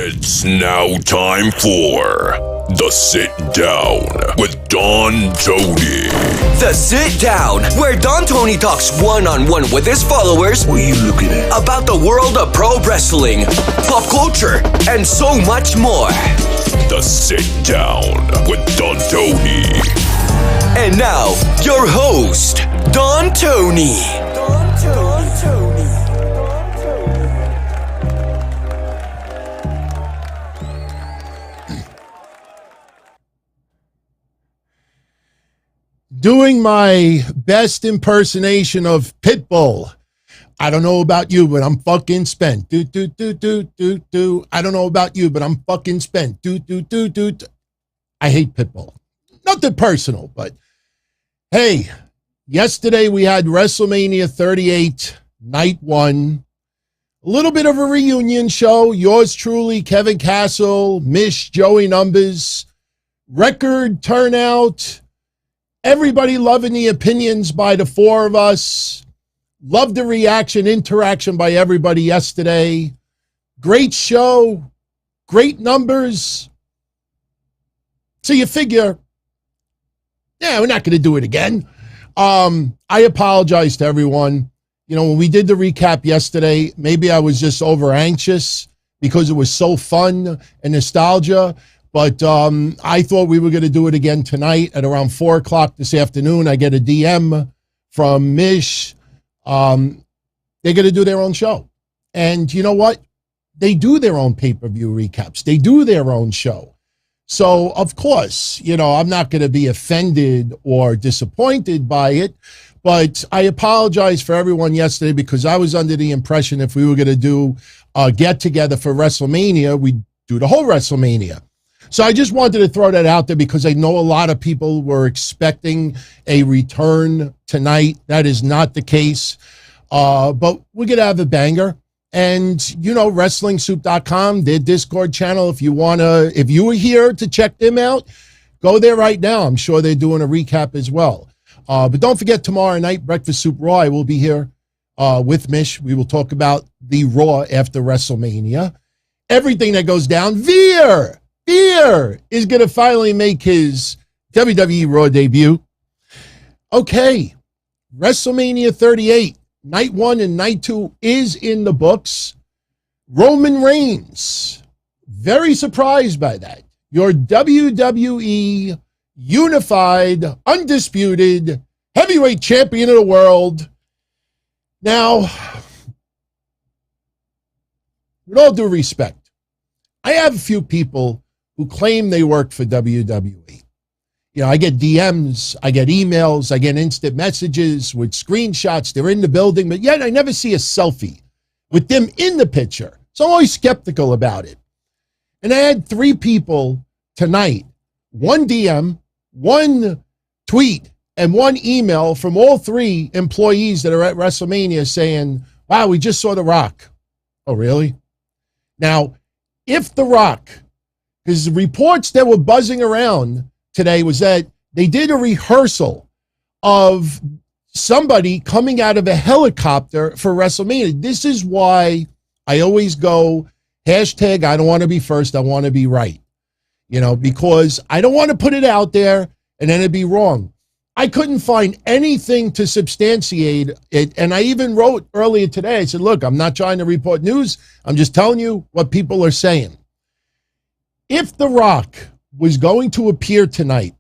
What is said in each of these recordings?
It's now time for The Sit Down with Don Tony. The Sit Down, where Don Tony talks one-on-one with his followers. What are you looking at? About the world of pro wrestling, pop culture, and so much more. The Sit Down with Don Tony. And now, your host, Don Tony. Doing my best impersonation of Pitbull. I don't know about you, but I'm fucking spent. I don't know about you, but I'm fucking spent. I hate Pitbull. Nothing personal, but hey, yesterday we had WrestleMania 38, Night One. A little bit of a reunion show. Yours truly, Kevin Castle, Mish, Joey Numbers. Record turnout. Everybody loving the opinions by the four of us. Loved the interaction by everybody yesterday. Great show. Great numbers. So you figure, yeah, we're not going to do it again. I apologize to everyone. You know, when we did the recap yesterday, maybe I was just over anxious because it was so fun and nostalgia. But I thought we were going to do it again tonight at around 4 o'clock this afternoon. I get a DM from Mish. They're going to do their own show. And you know what? They do their own pay-per-view recaps. They do their own show. So, of course, you know, I'm not going to be offended or disappointed by it. But I apologize for everyone yesterday because I was under the impression if we were going to do a get-together for WrestleMania, we'd do the whole WrestleMania. So I just wanted to throw that out there because I know a lot of people were expecting a return tonight. That is not the case. But we're going to have a banger. And, you know, WrestlingSoup.com, their Discord channel, if you were here to check them out, go there right now. I'm sure they're doing a recap as well. But don't forget tomorrow night, Breakfast Soup Raw. I will be here with Mish. We will talk about the Raw after WrestleMania. Everything that goes down. Veer is going to finally make his WWE Raw debut. Okay, WrestleMania 38, Night 1 and Night 2 is in the books. Roman Reigns, very surprised by that. Your WWE Unified, Undisputed, Heavyweight Champion of the World. Now, with all due respect, I have a few people who claim they work for WWE. You know, I get DMs, I get emails, I get instant messages with screenshots. They're in the building, but yet I never see a selfie with them in the picture. So I'm always skeptical about it. And I had 3 people tonight, 1 DM, 1 tweet, and 1 email from all 3 employees that are at WrestleMania saying, wow, we just saw The Rock. Oh, really? Now, if The Rock, because the reports that were buzzing around today was that they did a rehearsal of somebody coming out of a helicopter for WrestleMania. This is why I always go, hashtag, I don't want to be first, I want to be right. You know, because I don't want to put it out there and then it'd be wrong. I couldn't find anything to substantiate it. And I even wrote earlier today, I said, look, I'm not trying to report news. I'm just telling you what people are saying. If The Rock was going to appear tonight,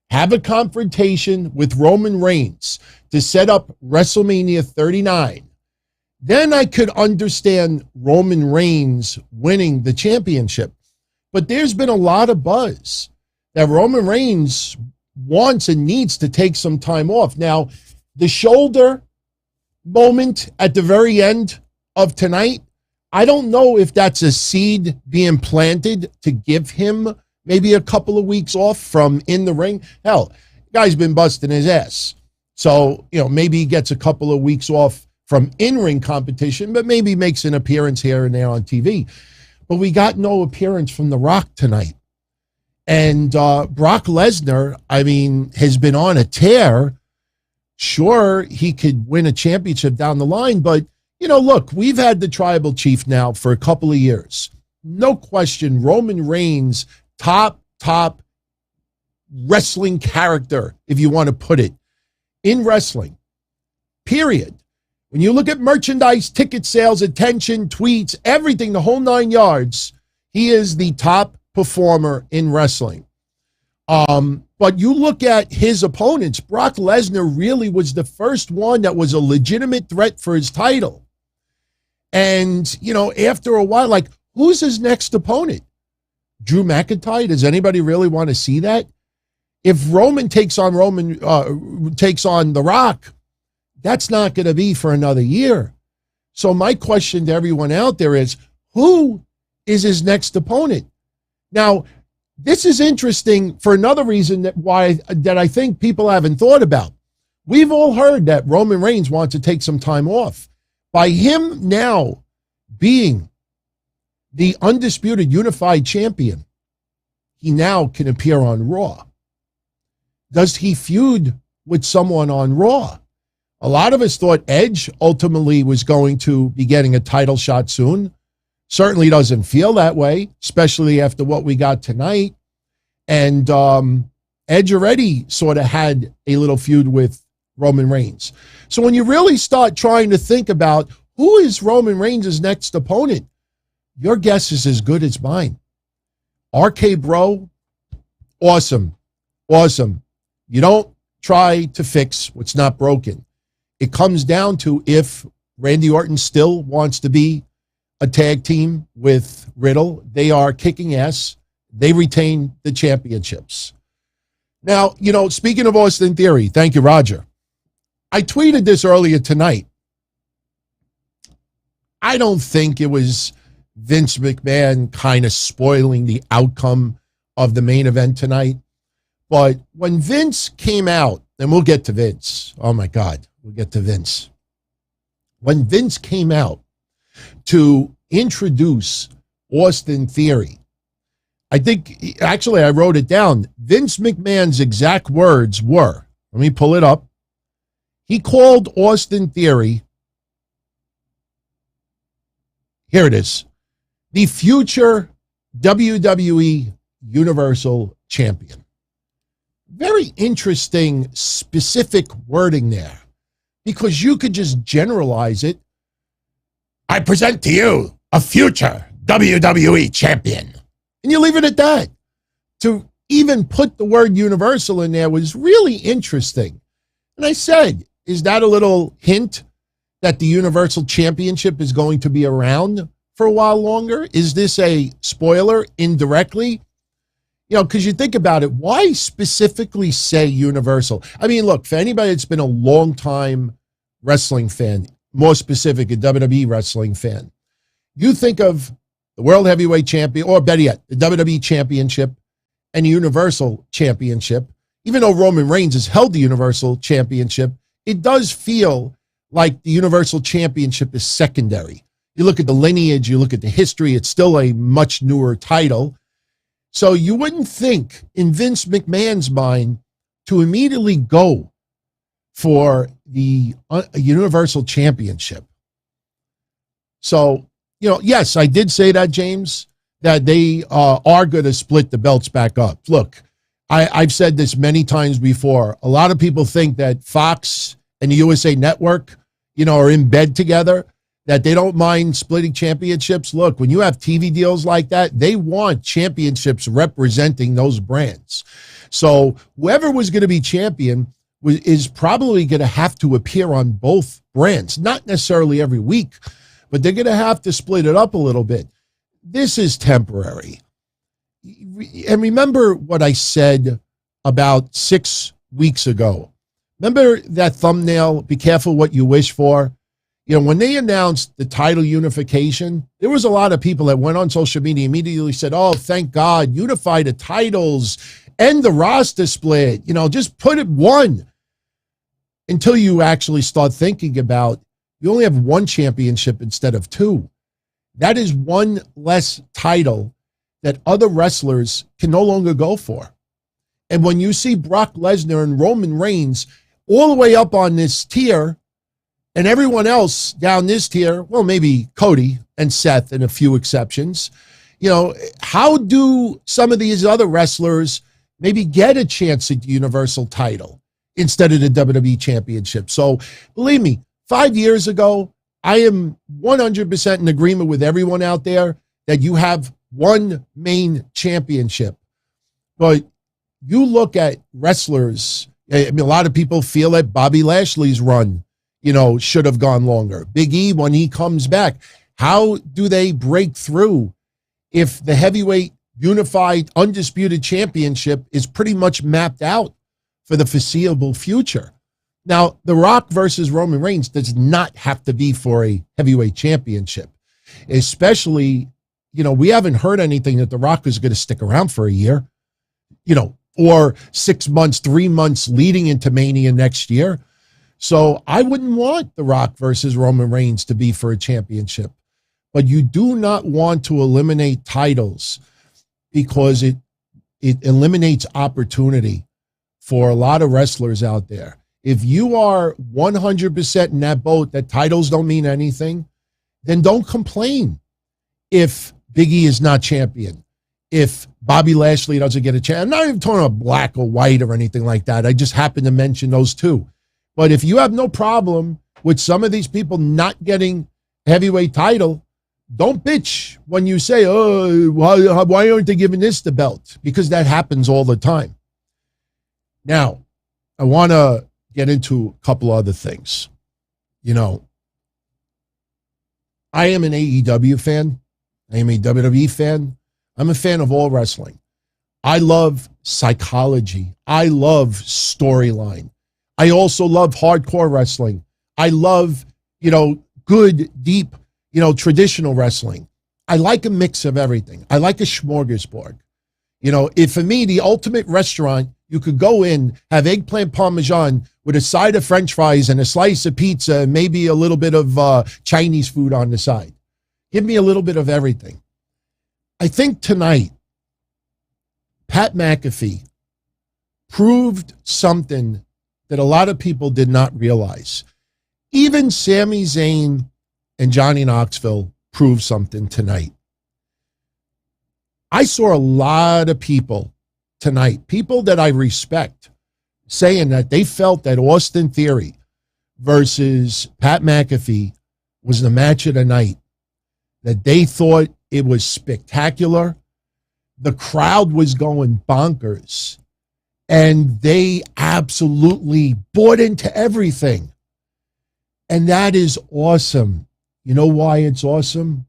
have a confrontation with Roman Reigns to set up WrestleMania 39, then I could understand Roman Reigns winning the championship. But there's been a lot of buzz that Roman Reigns wants and needs to take some time off. Now, the shoulder moment at the very end of tonight, I don't know if that's a seed being planted to give him maybe a couple of weeks off from in the ring. Hell, the guy's been busting his ass. So, you know, maybe he gets a couple of weeks off from in-ring competition, but maybe makes an appearance here and there on TV. But we got no appearance from The Rock tonight. And Brock Lesnar, I mean, has been on a tear. Sure, he could win a championship down the line, but, you know, look, we've had the tribal chief now for a couple of years. no question, Roman Reigns, top wrestling character, if you want to put it, in wrestling, period. When you look at merchandise, ticket sales, attention, tweets, everything, the whole 9 yards, he is the top performer in wrestling. But you look at his opponents, Brock Lesnar really was the first one that was a legitimate threat for his title. And, you know, after a while, like, who's his next opponent? Drew McIntyre? Does anybody really want to see that? If Roman takes on The Rock, that's not going to be for another year. So my question to everyone out there is, who is his next opponent? Now, this is interesting for another reason that I think people haven't thought about. We've all heard that Roman Reigns wants to take some time off. By him now being the undisputed unified champion, he now can appear on Raw. Does he feud with someone on Raw? A lot of us thought Edge ultimately was going to be getting a title shot soon. Certainly doesn't feel that way, especially after what we got tonight. And Edge already sort of had a little feud with Roman Reigns. So when you really start trying to think about who is Roman Reigns' next opponent, your guess is as good as mine. RK Bro, awesome. You don't try to fix what's not broken. It comes down to if Randy Orton still wants to be a tag team with Riddle. They are kicking ass. They retain the championships. Now, you know, speaking of Austin Theory, thank you, Roger. I tweeted this earlier tonight. I don't think it was Vince McMahon kind of spoiling the outcome of the main event tonight. But when Vince came out, and we'll get to Vince. Oh, my God, we'll get to Vince. When Vince came out to introduce Austin Theory, I think, actually, I wrote it down. Vince McMahon's exact words were, let me pull it up. He called Austin Theory, here it is, the future WWE Universal Champion. Very interesting, specific wording there, because you could just generalize it. I present to you a future WWE champion. And you leave it at that. To even put the word universal in there was really interesting. And I said, is that a little hint that the Universal Championship is going to be around for a while longer? Is this a spoiler indirectly? You know, because you think about it, why specifically say Universal? I mean, look, for anybody that's been a long-time wrestling fan, more specific, a WWE wrestling fan, you think of the World Heavyweight Champion, or better yet, the WWE Championship and the Universal Championship. Even though Roman Reigns has held the Universal Championship, it does feel like the Universal Championship is secondary. You look at the lineage, you look at the history, it's still a much newer title. So you wouldn't think in Vince McMahon's mind to immediately go for the Universal Championship. So, you know, yes, I did say that, James, that they are going to split the belts back up. Look, I've said this many times before. A lot of people think that Fox and the USA Network, you know, are in bed together, that they don't mind splitting championships. Look, when you have TV deals like that, they want championships representing those brands. So whoever was going to be champion is probably going to have to appear on both brands, not necessarily every week, but they're going to have to split it up a little bit. This is temporary. And remember what I said about 6 weeks ago. Remember that thumbnail, be careful what you wish for? You know, when they announced the title unification, there was a lot of people that went on social media immediately said, oh, thank God, unify the titles, end the roster split, you know, just put it one. Until you actually start thinking about, you only have one championship instead of two. That is one less title that other wrestlers can no longer go for. And when you see Brock Lesnar and Roman Reigns all the way up on this tier, and everyone else down this tier, well, maybe Cody and Seth and a few exceptions, How do some of these other wrestlers maybe get a chance at the Universal title instead of the WWE Championship? So believe me, 5 years ago, I am 100% in agreement with everyone out there that you have one main championship. But you look at wrestlers, I mean, a lot of people feel that Bobby Lashley's run, should have gone longer. Big E, when he comes back, how do they break through if the heavyweight unified undisputed championship is pretty much mapped out for the foreseeable future? Now, The Rock versus Roman Reigns does not have to be for a heavyweight championship, especially, we haven't heard anything that The Rock is going to stick around for a year, or 6 months, 3 months leading into Mania next year. So I wouldn't want The Rock versus Roman Reigns to be for a championship, but you do not want to eliminate titles because it eliminates opportunity for a lot of wrestlers out there. If you are 100% in that boat that titles don't mean anything, then don't complain if Big E is not champion, if Bobby Lashley doesn't get a chance. I'm not even talking about black or white or anything like that. I just happen to mention those two. But if you have no problem with some of these people not getting heavyweight title, don't bitch when you say, oh, why aren't they giving this the belt? Because that happens all the time. Now, I want to get into a couple other things. I am an AEW fan. I am a WWE fan. I'm a fan of all wrestling. I love psychology. I love storyline. I also love hardcore wrestling. I love, good, deep, traditional wrestling. I like a mix of everything. I like a smorgasbord. If for me, the ultimate restaurant, you could go in, have eggplant parmesan with a side of French fries and a slice of pizza and maybe a little bit of Chinese food on the side. Give me a little bit of everything. I think tonight, Pat McAfee proved something that a lot of people did not realize. Even Sami Zayn and Johnny Knoxville proved something tonight. I saw a lot of people tonight, people that I respect, saying that they felt that Austin Theory versus Pat McAfee was the match of the night, that they thought it was spectacular. The crowd was going bonkers, and they absolutely bought into everything. And that is awesome. You know why it's awesome?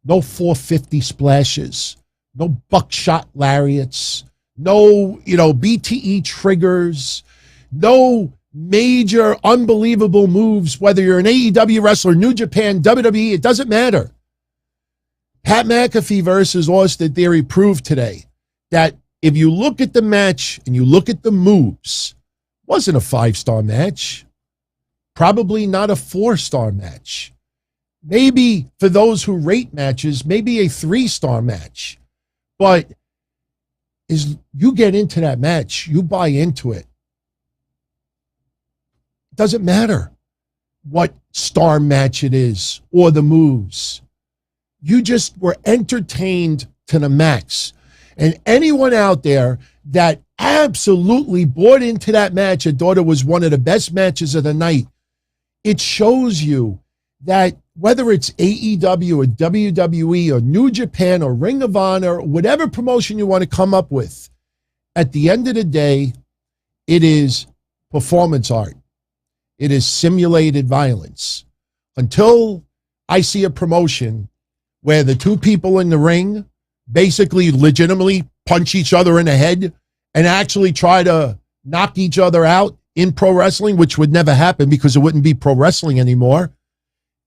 No 450 splashes, no buckshot lariats, no, BTE triggers, no major unbelievable moves, whether you're an AEW wrestler, New Japan, WWE, it doesn't matter. Pat McAfee versus Austin Theory proved today that if you look at the match and you look at the moves, it wasn't a 5-star match, probably not a 4-star match. Maybe for those who rate matches, maybe a 3-star match. But as you get into that match, you buy into it. It doesn't matter what star match it is or the moves. You just were entertained to the max. And anyone out there that absolutely bought into that match and thought it was one of the best matches of the night, it shows you that whether it's AEW or WWE or New Japan or Ring of Honor, or whatever promotion you want to come up with, at the end of the day, it is performance art. It is simulated violence. Until I see a promotion where the two people in the ring basically legitimately punch each other in the head and actually try to knock each other out in pro wrestling, which would never happen because it wouldn't be pro wrestling anymore.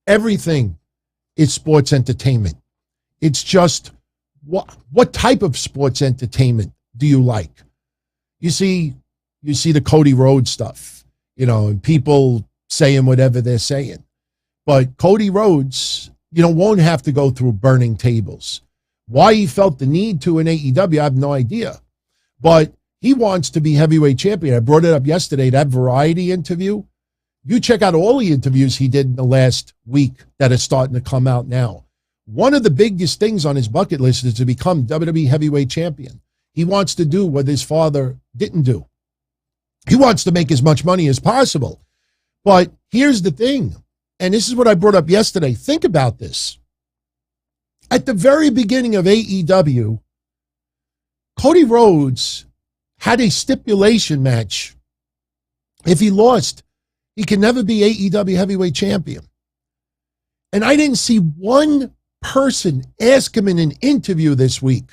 Everything is sports entertainment. It's just what type of sports entertainment do you like? You see the Cody Rhodes stuff, and people saying whatever they're saying. But Cody Rhodes, won't have to go through burning tables. Why he felt the need to in AEW, I have no idea. But he wants to be heavyweight champion. I brought it up yesterday, that Variety interview. You check out all the interviews he did in the last week that are starting to come out now. one of the biggest things on his bucket list is to become WWE heavyweight champion. He wants to do what his father didn't do. He wants to make as much money as possible. But here's the thing, and this is what I brought up yesterday. Think about this. At the very beginning of AEW, Cody Rhodes had a stipulation match. If he lost, he can never be AEW heavyweight champion. And I didn't see one person ask him in an interview this week,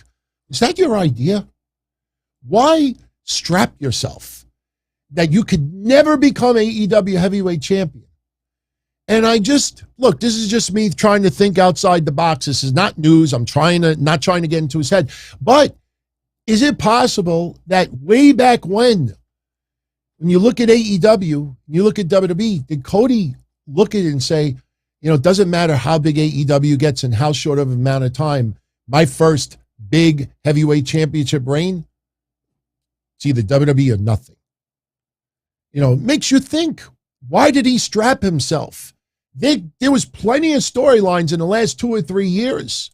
is that your idea? Why strap yourself that you could never become AEW heavyweight champion? And I just, look, this is just me trying to think outside the box. This is not news. I'm not trying to get into his head. But is it possible that way back when you look at AEW, you look at WWE, did Cody look at it and say, it doesn't matter how big AEW gets and how short of an amount of time, my first big heavyweight championship reign, it's either WWE or nothing. It makes you think, why did he strap himself? There was plenty of storylines in the last 2 or 3 years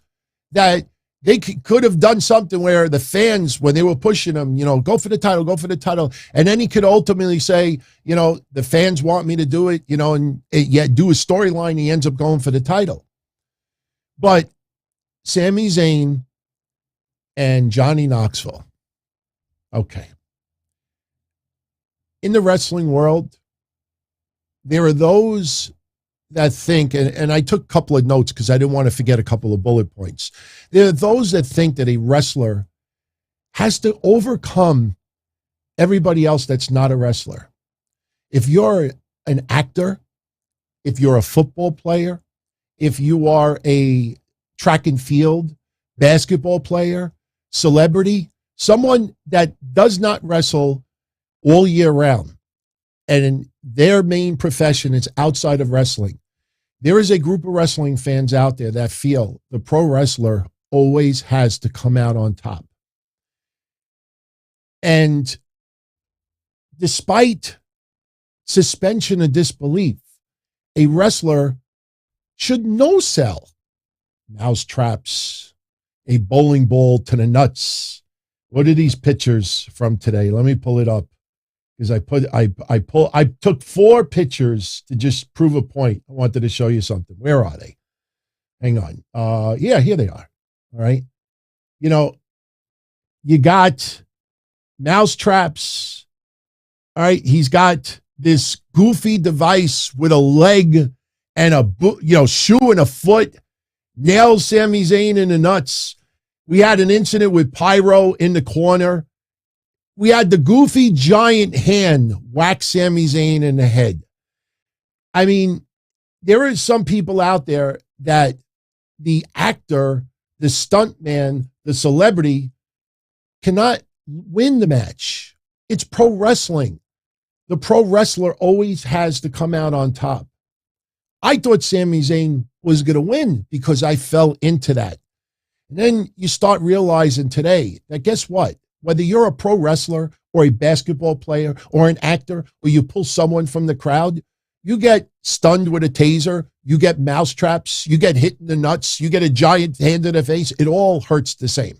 that they could have done something where the fans, when they were pushing him, go for the title. And then he could ultimately say, the fans want me to do it, and yet do a storyline. He ends up going for the title. But Sami Zayn and Johnny Knoxville. Okay. In the wrestling world, there are those that think, and I took a couple of notes because I didn't want to forget a couple of bullet points. There are those that think that a wrestler has to overcome everybody else that's not a wrestler. If you're an actor, if you're a football player, if you are a track and field basketball player, celebrity, someone that does not wrestle all year round, and their main profession is outside of wrestling, there is a group of wrestling fans out there that feel the pro wrestler always has to come out on top. And despite suspension of disbelief, a wrestler should no sell mouse traps, a bowling ball to the nuts. What are these pictures from today? Let me pull it up. Because I took 4 pictures to just prove a point. I wanted to show you something. Where are they? Hang on. Yeah, here they are. All right. You got mouse traps. All right. He's got this goofy device with a leg and a shoe and a foot. Nails Sami Zayn in the nuts. We had an incident with Pyro in the corner. We had the goofy giant hand whack Sami Zayn in the head. I mean, there are some people out there that the actor, the stuntman, the celebrity cannot win the match. It's pro wrestling. The pro wrestler always has to come out on top. I thought Sami Zayn was going to win because I fell into that. And then you start realizing today that guess what? Whether you're a pro wrestler or a basketball player or an actor, or you pull someone from the crowd, you get stunned with a taser, you get mouse traps, you get hit in the nuts, you get a giant hand in the face. It all hurts the same.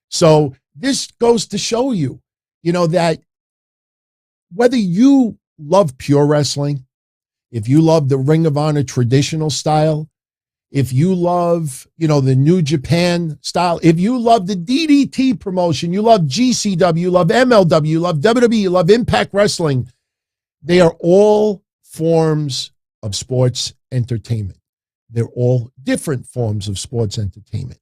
So this goes to show you, that whether you love pure wrestling, if you love the Ring of Honor traditional style, if you love, the New Japan style, if you love the DDT promotion, you love GCW, you love MLW, you love WWE, you love Impact Wrestling, they are all forms of sports entertainment. They're all different forms of sports entertainment.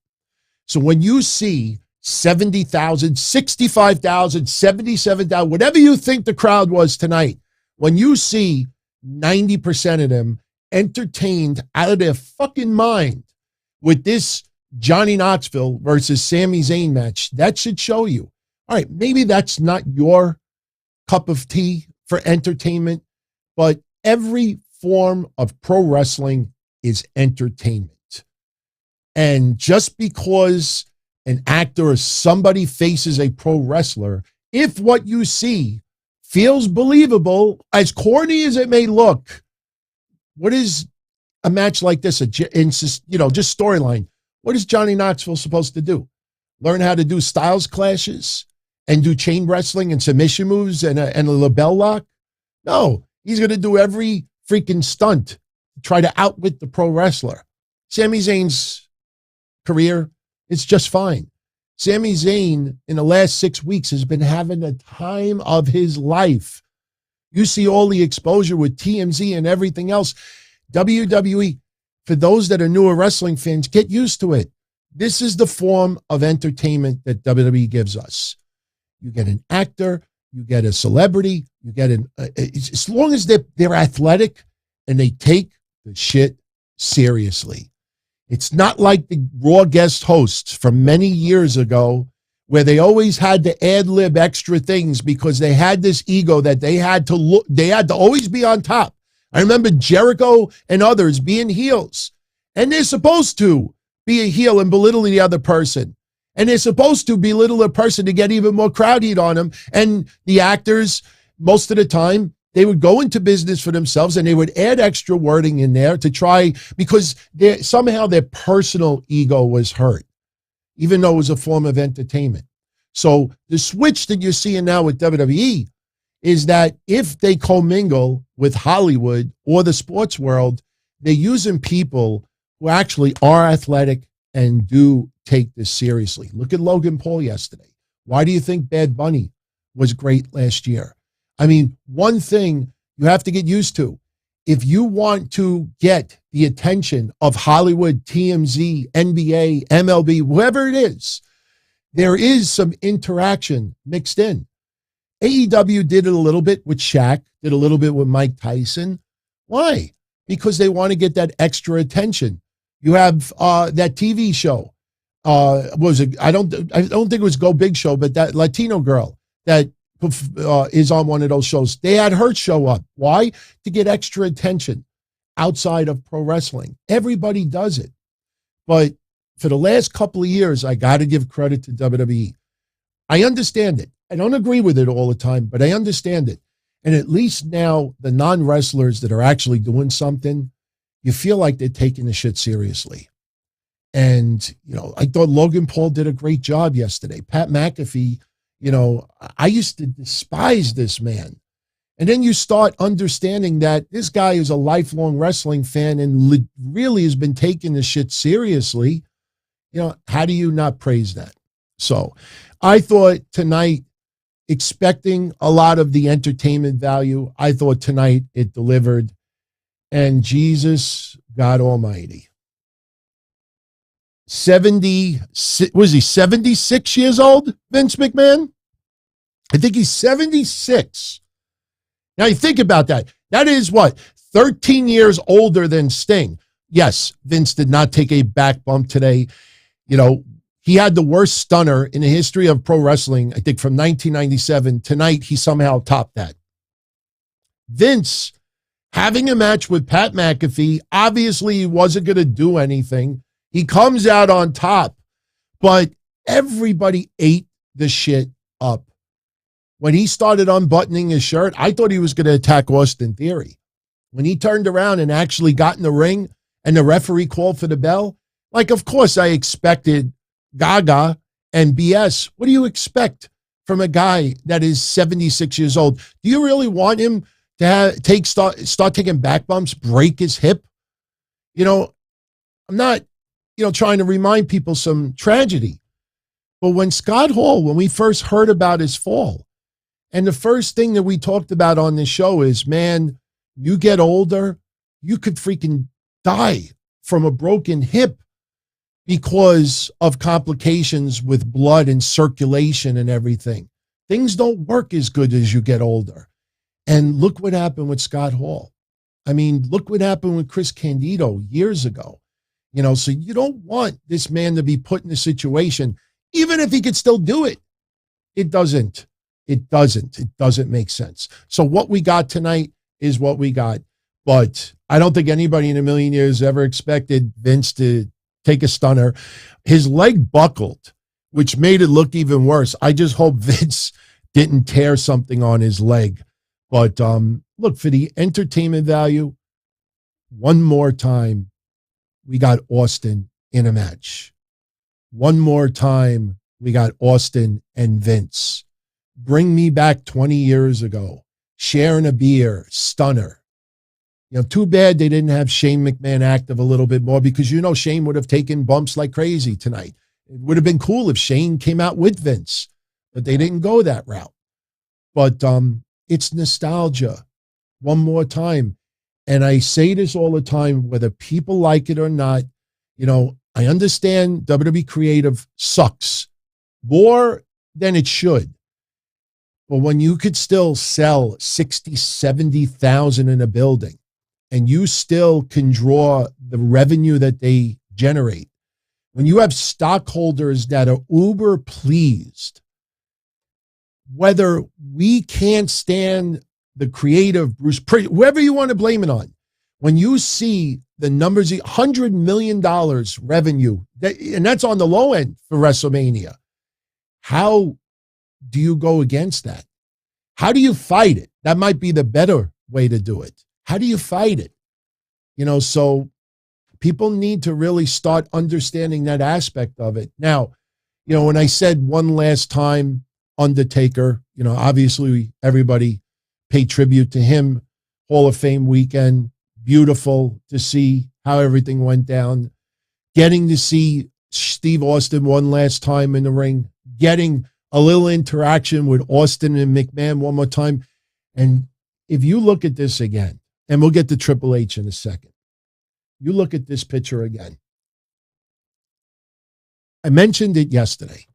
So when you see 70,000, 65,000, 77,000, whatever you think the crowd was tonight, when you see 90% of them entertained out of their fucking mind with this Johnny Knoxville versus Sami Zayn match, that should show you, all right, maybe that's not your cup of tea for entertainment, but every form of pro wrestling is entertainment. And just because an actor or somebody faces a pro wrestler, if what you see feels believable, as corny as it may look, what is a match like this, just storyline, what is Johnny Knoxville supposed to do? Learn how to do styles clashes and do chain wrestling and submission moves and a label lock? No, he's going to do every freaking stunt to try to outwit the pro wrestler. Sami Zayn's career is just fine. Sami Zayn in the last 6 weeks has been having the time of his life. You see all the exposure with TMZ and everything else. WWE, for those that are newer wrestling fans, get used to it. This is the form of entertainment that WWE gives us. You get an actor, you get a celebrity, you get as long as they're athletic and they take the shit seriously. It's not like the Raw guest hosts from many years ago where they always had to ad-lib extra things because they had this ego that they had to always be on top. I remember Jericho and others being heels, and they're supposed to be a heel and belittle the other person. And they're supposed to belittle a person to get even more crowd heat on them. And the actors, most of the time, they would go into business for themselves and they would add extra wording in there to try, because somehow their personal ego was hurt, even though it was a form of entertainment. So the switch that you're seeing now with WWE is that if they commingle with Hollywood or the sports world, they're using people who actually are athletic and do take this seriously. Look at Logan Paul yesterday. Why do you think Bad Bunny was great last year? I mean, one thing you have to get used to, if you want to get the attention of Hollywood, TMZ, NBA, MLB, whoever it is, there is some interaction mixed in. AEW did it a little bit with Shaq, did a little bit with Mike Tyson. Why? Because they want to get that extra attention. You have that TV show. I don't think it was Go Big Show, but that Latino girl that is on one of those shows. They had her show up. Why? To get extra attention outside of pro wrestling. Everybody does it. But for the last couple of years, I got to give credit to WWE. I understand it. I don't agree with it all the time, but I understand it. And at least now the non-wrestlers that are actually doing something, you feel like they're taking the shit seriously. And, I thought Logan Paul did a great job yesterday. Pat McAfee, I used to despise this man. And then you start understanding that this guy is a lifelong wrestling fan and really has been taking the shit seriously. How do you not praise that? So I thought tonight, expecting a lot of the entertainment value, I thought tonight it delivered. And Jesus, God Almighty. 76 years old, Vince McMahon? I think he's 76. Now you think about that. That is what? 13 years older than Sting. Yes, Vince did not take a back bump today. He had the worst stunner in the history of pro wrestling, I think from 1997. Tonight, he somehow topped that. Vince having a match with Pat McAfee, obviously he wasn't going to do anything. He comes out on top, but everybody ate the shit up. When he started unbuttoning his shirt, I thought he was going to attack Austin Theory. When he turned around and actually got in the ring and the referee called for the bell, of course I expected Gaga and BS. What do you expect from a guy that is 76 years old? Do you really want him to start taking back bumps, break his hip? I'm not, trying to remind people some tragedy. But when Scott Hall, when we first heard about his fall, and the first thing that we talked about on this show is, man, you get older, you could freaking die from a broken hip because of complications with blood and circulation and everything. Things don't work as good as you get older. And look what happened with Scott Hall. I mean, look what happened with Chris Candido years ago. So you don't want this man to be put in a situation, even if he could still do it. It doesn't make sense. So what we got tonight is what we got. But I don't think anybody in a million years ever expected Vince to take a stunner. His leg buckled, which made it look even worse. I just hope Vince didn't tear something on his leg. But look, for the entertainment value, one more time, we got Austin in a match. One more time, we got Austin and Vince. Bring me back 20 years ago. Sharing a beer, stunner. Too bad they didn't have Shane McMahon active a little bit more, because Shane would have taken bumps like crazy tonight. It would have been cool if Shane came out with Vince, but they didn't go that route. But it's nostalgia. One more time. And I say this all the time, whether people like it or not. I understand WWE creative sucks more than it should. But when you could still sell 60, 70,000 in a building, and you still can draw the revenue that they generate, when you have stockholders that are uber pleased, whether we can't stand the creative Bruce Prichard, whoever you want to blame it on, when you see the numbers, $100 million revenue, and that's on the low end for WrestleMania, how do you go against that? How do you fight it? That might be the better way to do it. How do you fight it? So people need to really start understanding that aspect of it. Now, when I said one last time, Undertaker, obviously everybody paid tribute to him. Hall of Fame weekend, beautiful to see how everything went down. Getting to see Steve Austin one last time in the ring, getting a little interaction with Austin and McMahon one more time. And if you look at this again, and we'll get to Triple H in a second, you look at this picture again. I mentioned it yesterday.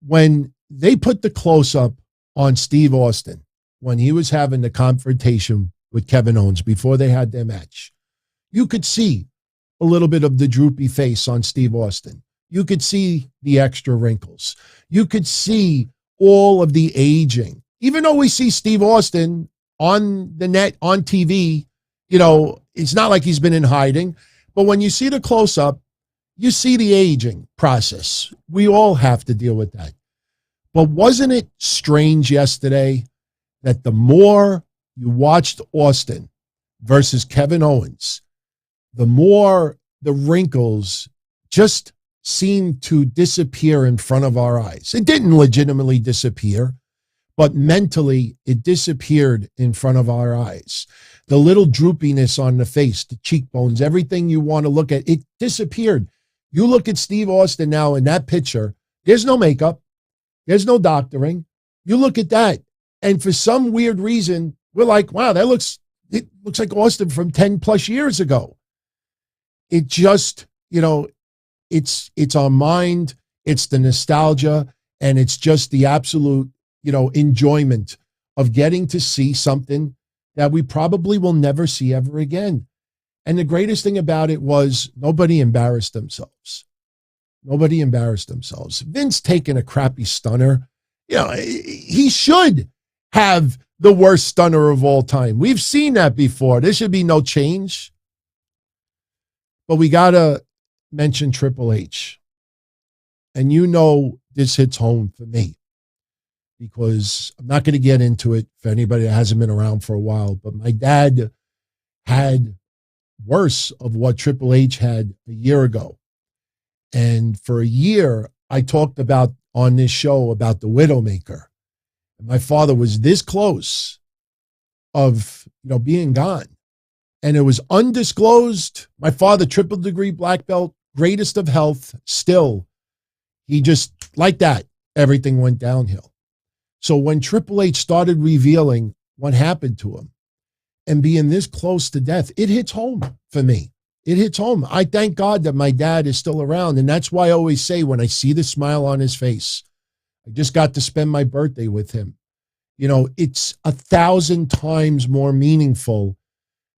When they put the close-up on Steve Austin, when he was having the confrontation with Kevin Owens before they had their match, you could see a little bit of the droopy face on Steve Austin. You could see the extra wrinkles. You could see all of the aging. Even though we see Steve Austin on the net, on TV, it's not like he's been in hiding. But when you see the close-up, you see the aging process. We all have to deal with that. But wasn't it strange yesterday that the more you watched Austin versus Kevin Owens, the more the wrinkles just seemed to disappear in front of our eyes? It didn't legitimately disappear, but mentally it disappeared in front of our eyes. The little droopiness on the face, the cheekbones, everything you want to look at, it disappeared. You look at Steve Austin now in that picture, there's no makeup, there's no doctoring. You look at that, and for some weird reason, we're like, wow, it looks like Austin from 10 plus years ago. It just, it's our mind, it's the nostalgia, and it's just the absolute, enjoyment of getting to see something that we probably will never see ever again. And the greatest thing about it was nobody embarrassed themselves. Nobody embarrassed themselves. Vince taking a crappy stunner, he should have the worst stunner of all time. We've seen that before. There should be no change. But we got to mention Triple H. And this hits home for me, because I'm not going to get into it for anybody that hasn't been around for a while, but my dad had worse of what Triple H had a year ago. And for a year, I talked about on this show about the Widowmaker. And my father was this close of, being gone. And it was undisclosed. My father, triple degree black belt, greatest of health, still. He just, like that, everything went downhill. So when Triple H started revealing what happened to him and being this close to death, it hits home for me. It hits home. I thank God that my dad is still around. And that's why I always say, when I see the smile on his face, I just got to spend my birthday with him. It's 1,000 times more meaningful,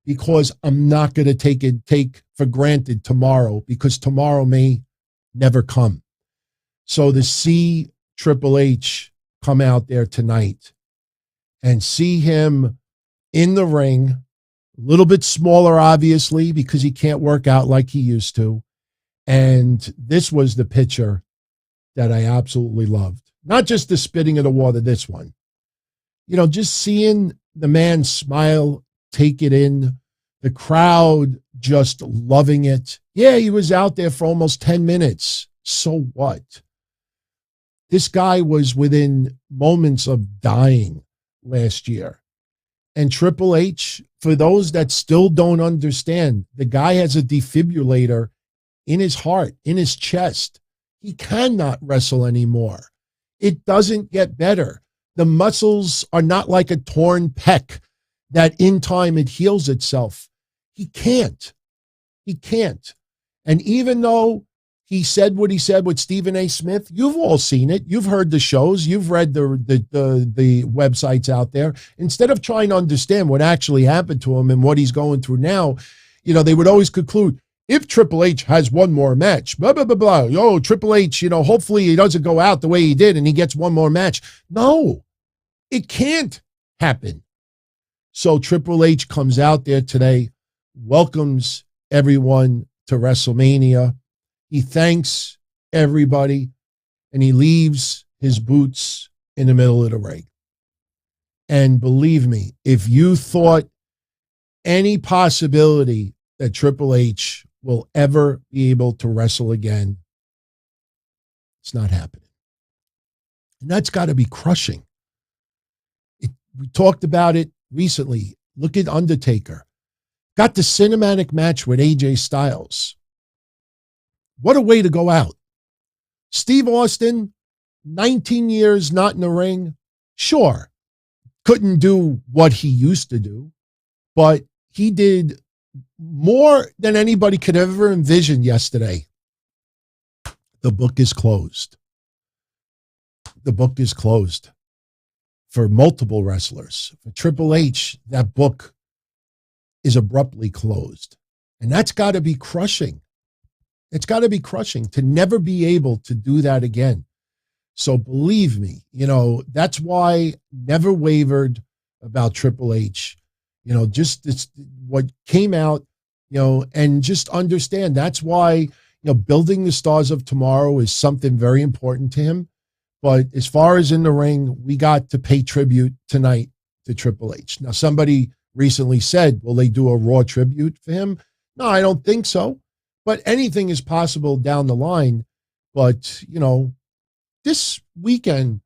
because I'm not going to take for granted tomorrow, because tomorrow may never come. So to see Triple H come out there tonight and see him in the ring, a little bit smaller, obviously, because he can't work out like he used to. And this was the picture that I absolutely loved. Not just the spitting of the water, this one. Just seeing the man smile, take it in, The crowd just loving it. Yeah, he was out there for almost 10 minutes. So what? This guy was within moments of dying last year. And Triple H, for those that still don't understand, the guy has a defibrillator in his heart, in his chest. He cannot wrestle anymore. It doesn't get better. The muscles are not like a torn pec that in time it heals itself. He can't. He can't. And even though he said what he said with Stephen A. Smith, you've all seen it. You've heard the shows. You've read the websites out there. Instead of trying to understand what actually happened to him and what he's going through now, they would always conclude, if Triple H has one more match, blah, blah, blah, blah. Oh, Triple H, hopefully he doesn't go out the way he did and he gets one more match. No, it can't happen. So Triple H comes out there today, welcomes everyone to WrestleMania. He thanks everybody, and he leaves his boots in the middle of the ring. And believe me, if you thought any possibility that Triple H will ever be able to wrestle again, it's not happening. And that's got to be crushing. We talked about it recently. Look at Undertaker. Got the cinematic match with AJ Styles. What a way to go out. Steve Austin, 19 years not in the ring. Sure, couldn't do what he used to do, but he did more than anybody could ever envision yesterday. The book is closed. The book is closed for multiple wrestlers. For Triple H, that book is abruptly closed. And that's got to be crushing. It's got to be crushing to never be able to do that again. So believe me, that's why never wavered about Triple H. Just it's what came out, and just understand that's why, building the stars of tomorrow is something very important to him. But as far as in the ring, we got to pay tribute tonight to Triple H. Now, somebody recently said, will they do a Raw tribute for him? No, I don't think so. But anything is possible down the line. But, this weekend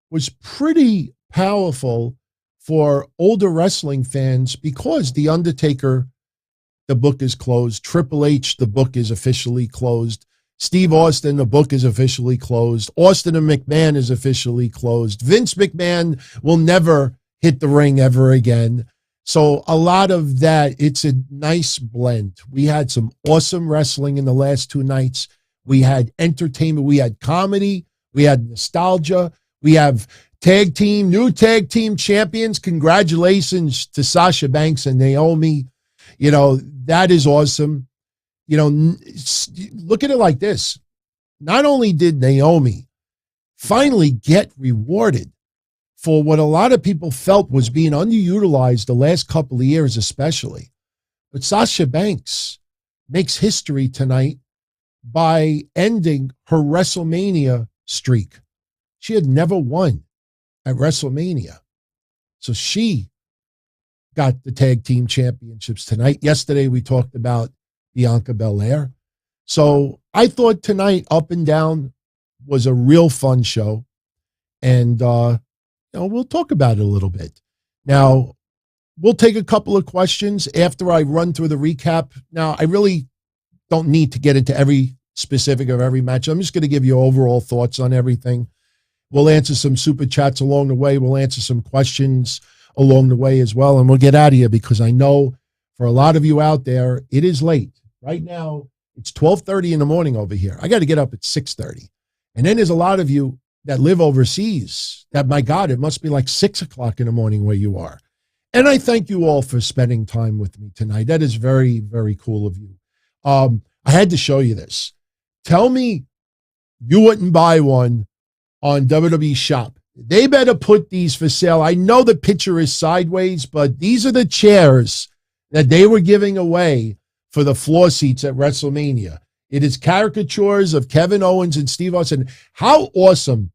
was pretty powerful for older wrestling fans because The Undertaker, the book is closed. Triple H, the book is officially closed. Steve Austin, the book is officially closed. Austin and McMahon is officially closed. Vince McMahon will never hit the ring ever again. So a lot of that, it's a nice blend. We had some awesome wrestling in the last two nights. We had entertainment. We had comedy. We had nostalgia. We have new tag team champions. Congratulations to Sasha Banks and Naomi. That is awesome. Look at it like this. Not only did Naomi finally get rewarded for what a lot of people felt was being underutilized the last couple of years especially, but Sasha Banks makes history tonight by ending her WrestleMania streak. She had never won at WrestleMania. So she got the tag team championships tonight. Yesterday we talked about Bianca Belair. So I thought tonight, Up and Down, was a real fun show. And, we'll talk about it a little bit. Now, we'll take a couple of questions after I run through the recap. Now, I really don't need to get into every specific of every match. I'm just going to give you overall thoughts on everything. We'll answer some super chats along the way. We'll answer some questions along the way as well. And we'll get out of here because I know for a lot of you out there, it is late. Right now, it's 12:30 in the morning over here. I got to get up at 6:30. And then there's a lot of you that live overseas that, my God, it must be like 6 o'clock in the morning where you are. And I thank you all for spending time with me tonight. That is very, very cool of you. I had to show you this. Tell me you wouldn't buy one on WWE Shop. They better put these for sale. I know the picture is sideways, but these are the chairs that they were giving away for the floor seats at WrestleMania. It is caricatures of Kevin Owens and Steve Austin. How awesome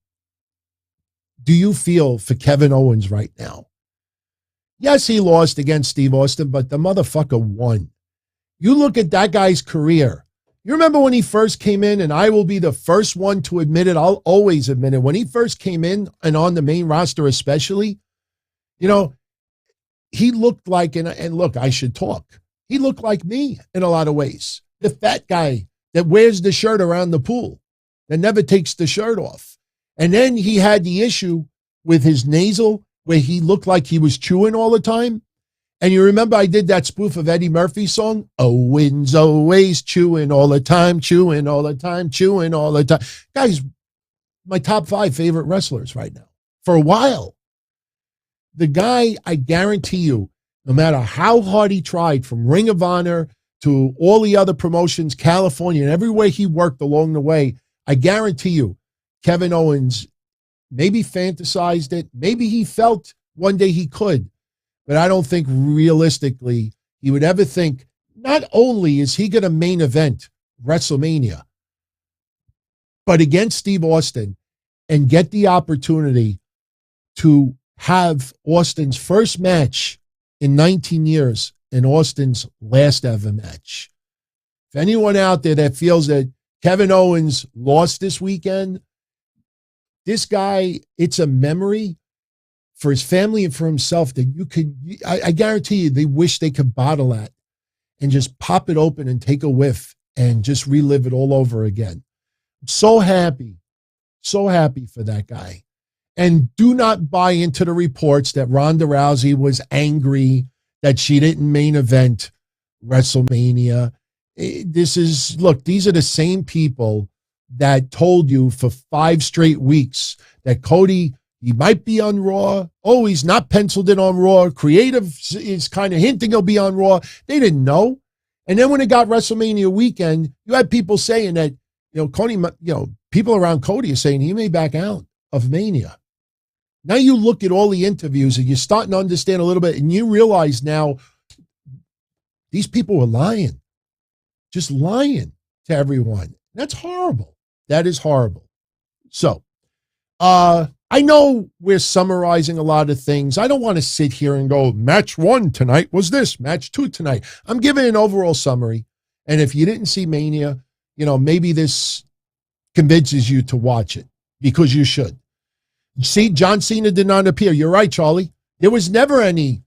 do you feel for Kevin Owens right now? Yes, he lost against Steve Austin, but the motherfucker won. You look at that guy's career. You remember when he first came in, and I will be the first one to admit it. I'll always admit it. When he first came in and on the main roster especially, he looked like, and look, I should talk. He looked like me in a lot of ways. The fat guy that wears the shirt around the pool, that never takes the shirt off. And then he had the issue with his nasal where he looked like he was chewing all the time. And you remember I did that spoof of Eddie Murphy's song, Owens always chewing all the time, chewing all the time, chewing all the time. Guys, my top 5 favorite wrestlers right now. For a while. The guy, I guarantee you, no matter how hard he tried, from Ring of Honor to all the other promotions, California, and everywhere he worked along the way, I guarantee you, Kevin Owens maybe fantasized it. Maybe he felt one day he could. But I don't think realistically he would ever think, not only is he going to main event WrestleMania, but against Steve Austin and get the opportunity to have Austin's first match in 19 years and Austin's last ever match. If anyone out there that feels that Kevin Owens lost this weekend, this guy, it's a memory for his family and for himself that you could, I guarantee you, they wish they could bottle that and just pop it open and take a whiff and just relive it all over again. I'm so happy for that guy. And do not buy into the reports that Ronda Rousey was angry that she didn't main event WrestleMania. These are the same people that told you for 5 straight weeks that Cody, he might be on Raw. Oh, he's not penciled in on Raw. Creative is kind of hinting he'll be on Raw. They didn't know. And then when it got WrestleMania weekend, you had people saying that, Cody, people around Cody are saying he may back out of Mania. Now you look at all the interviews and you're starting to understand a little bit, and you realize now these people were lying, just lying to everyone. That's horrible. That is horrible. So, I know we're summarizing a lot of things. I don't want to sit here and go, match 1 tonight was this, match 2 tonight. I'm giving an overall summary. And if you didn't see Mania, maybe this convinces you to watch it, because you should. See, John Cena did not appear. You're right, Charlie. There was never any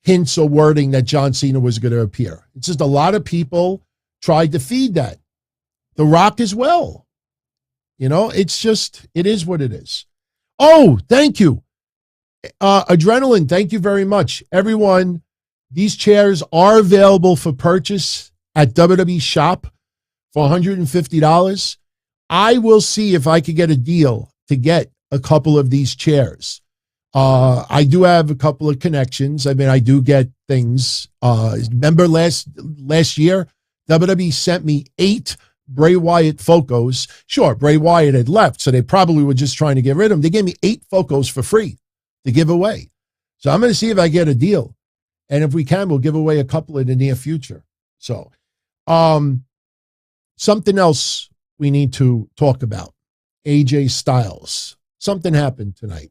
hints or wording that John Cena was going to appear. It's just a lot of people tried to feed that. The Rock as well. It is what it is. Oh, thank you. Adrenaline, thank you very much. Everyone, these chairs are available for purchase at WWE Shop for $150. I will see if I could get a deal to get a couple of these chairs. I do have a couple of connections. I do get things. Remember last year, WWE sent me 8 Bray Wyatt Focos. Sure, Bray Wyatt had left, so they probably were just trying to get rid of him. They gave me 8 Focos for free to give away. So I'm going to see if I get a deal. And if we can, we'll give away a couple in the near future. So something else we need to talk about. AJ Styles. Something happened tonight.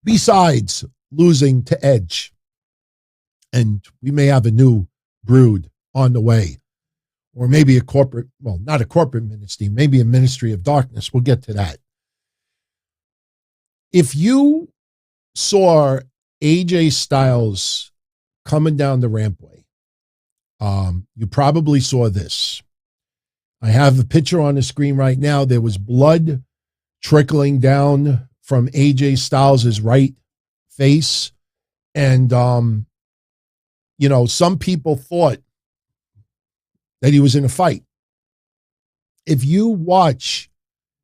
Besides losing to Edge, and we may have a new brood on the way, or maybe not a corporate ministry, maybe a ministry of darkness. We'll get to that. If you saw AJ Styles coming down the rampway, you probably saw this. I have a picture on the screen right now. There was blood trickling down from AJ Styles' right face. And, some people thought that he was in a fight. If you watch,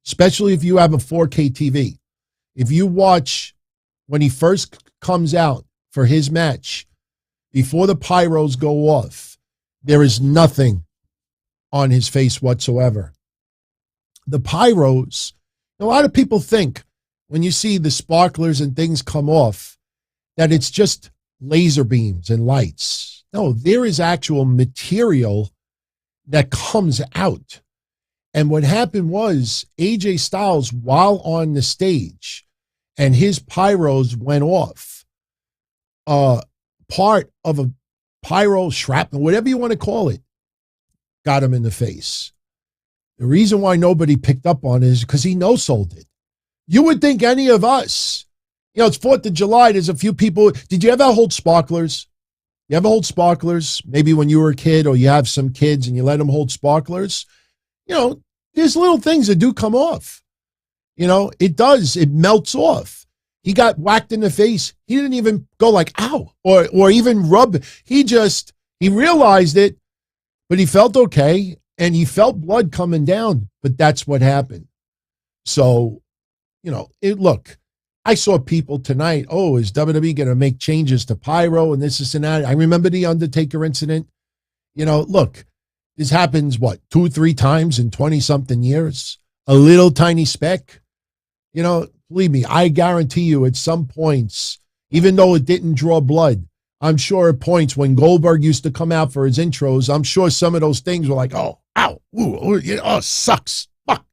especially if you have a 4K TV, if you watch when he first comes out for his match, before the pyros go off, there is nothing on his face whatsoever. The pyros, a lot of people think when you see the sparklers and things come off that it's just laser beams and lights. No, there is actual material that comes out. And what happened was AJ Styles, while on the stage, and his pyros went off. Part of a pyro shrapnel, whatever you want to call it, got him in the face. The reason why nobody picked up on it is because he no-sold it. You would think any of us, it's 4th of July, there's a few people. Did you ever hold sparklers? You ever hold sparklers? Maybe when you were a kid or you have some kids and you let them hold sparklers. There's little things that do come off. It does. It melts off. He got whacked in the face. He didn't even go like, ow, or even rub. He realized it, but he felt okay, and he felt blood coming down, but that's what happened. So, look, I saw people tonight, is WWE going to make changes to pyro and this and that? I remember the Undertaker incident. Look, this happens, 2 or 3 times in 20-something years? A little tiny speck. Believe me, I guarantee you at some points, even though it didn't draw blood, I'm sure at points when Goldberg used to come out for his intros, I'm sure some of those things were like, oh, ow, ooh, sucks, fuck.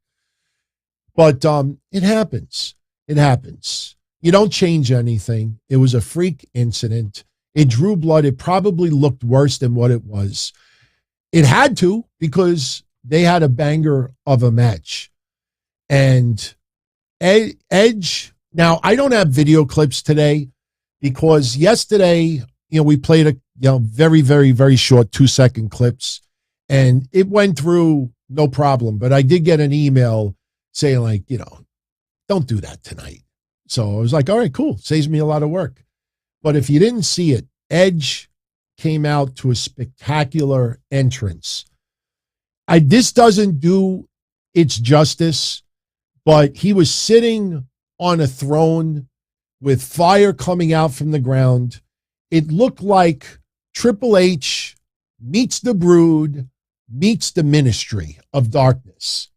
But it happens. It happens. You don't change anything. It was a freak incident. It drew blood. It probably looked worse than what it was. It had to, because they had a banger of a match. And Edge, now I don't have video clips today because yesterday, we played a very, very, very short 2-second clips, and it went through no problem. But I did get an email saying like, don't do that tonight. So I was like, all right, cool. Saves me a lot of work. But if you didn't see it, Edge came out to a spectacular entrance. This doesn't do its justice, but he was sitting on a throne with fire coming out from the ground. It looked like Triple H meets the Brood, meets the Ministry of Darkness.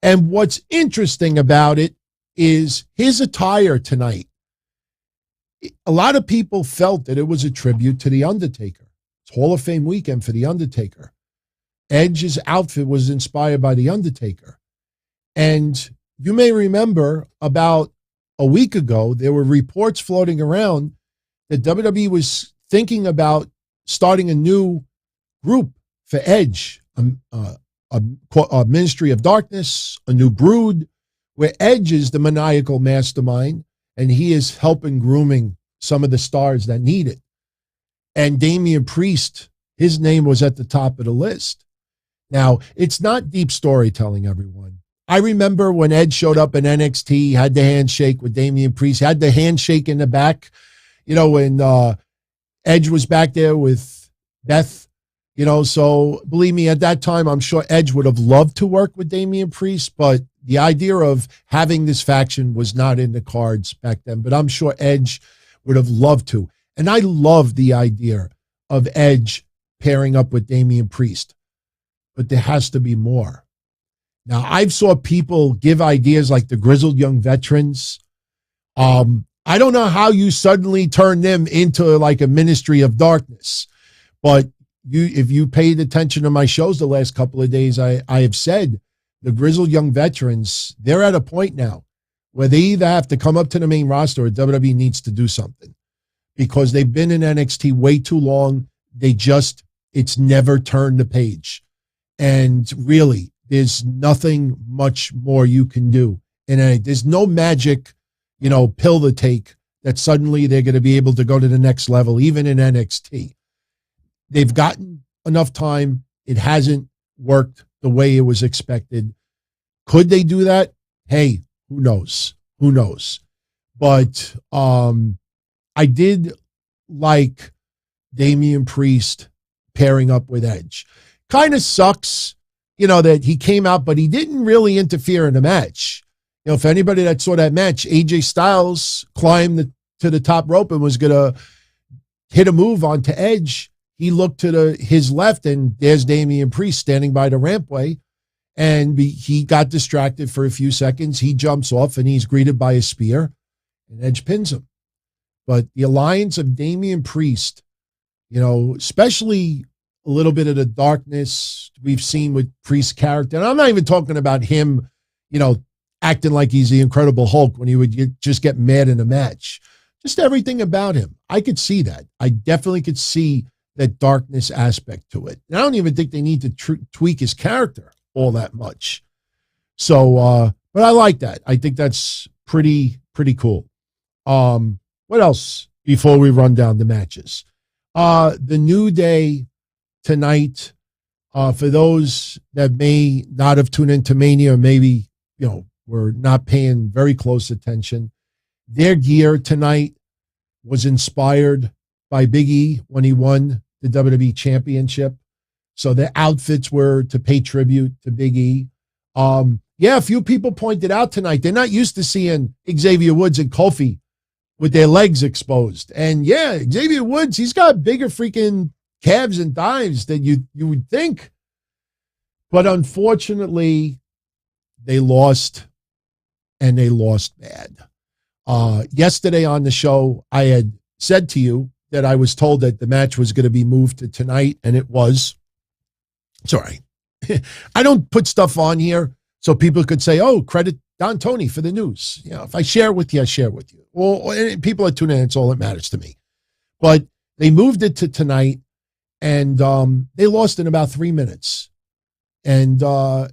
And what's interesting about it is his attire tonight. A lot of people felt that it was a tribute to The Undertaker. It's Hall of Fame weekend for The Undertaker. Edge's outfit was inspired by The Undertaker. And you may remember about a week ago, there were reports floating around that WWE was thinking about starting a new group for Edge, a Ministry of Darkness, a new Brood, where Edge is the maniacal mastermind, and he is helping grooming some of the stars that need it. And Damian Priest, his name was at the top of the list. Now, it's not deep storytelling, everyone. I remember when Edge showed up in NXT, had the handshake with Damian Priest, had the handshake in the back, when Edge was back there with Beth, so believe me, at that time, I'm sure Edge would have loved to work with Damian Priest, but the idea of having this faction was not in the cards back then, but I'm sure Edge would have loved to. And I love the idea of Edge pairing up with Damian Priest, but there has to be more. Now, I've saw people give ideas like the Grizzled Young Veterans. I don't know how you suddenly turn them into like a Ministry of Darkness, but if you paid attention to my shows the last couple of days, I have said the Grizzled Young Veterans, they're at a point now where they either have to come up to the main roster or WWE needs to do something because they've been in NXT way too long. It's never turned the page. And really, there's nothing much more you can do. And there's no magic, pill to take that suddenly they're going to be able to go to the next level, even in NXT. They've gotten enough time. It hasn't worked the way it was expected. Could they do that? Hey, who knows? Who knows? But I did like Damian Priest pairing up with Edge. Kind of sucks, that he came out, but he didn't really interfere in the match. If anybody that saw that match, AJ Styles climbed to the top rope and was going to hit a move onto Edge. He looked to his left, and there's Damian Priest standing by the rampway, and he got distracted for a few seconds. He jumps off, and he's greeted by a spear, and Edge pins him. But the alliance of Damian Priest, especially a little bit of the darkness we've seen with Priest's character, and I'm not even talking about him, acting like he's the Incredible Hulk when he would just get mad in a match. Just everything about him. I could see that. I definitely could see that darkness aspect to it. And I don't even think they need to tweak his character all that much. So, but I like that. I think that's pretty cool. What else before we run down the matches? The New Day tonight, for those that may not have tuned into Mania, or maybe, were not paying very close attention, their gear tonight was inspired by Big E when he won the WWE Championship. So their outfits were to pay tribute to Big E. A few people pointed out tonight, they're not used to seeing Xavier Woods and Kofi with their legs exposed. And yeah, Xavier Woods, he's got bigger freaking calves and thighs than you would think. But unfortunately, they lost, and they lost bad. Yesterday on the show, I had said to you that I was told that the match was going to be moved to tonight, and it was. It's all right. I don't put stuff on here so people could say, oh, credit Don Tony for the news. If I share it with you, I share it with you. Well, people are tuning in. It's all that matters to me. But they moved it to tonight, and they lost in about 3 minutes. And I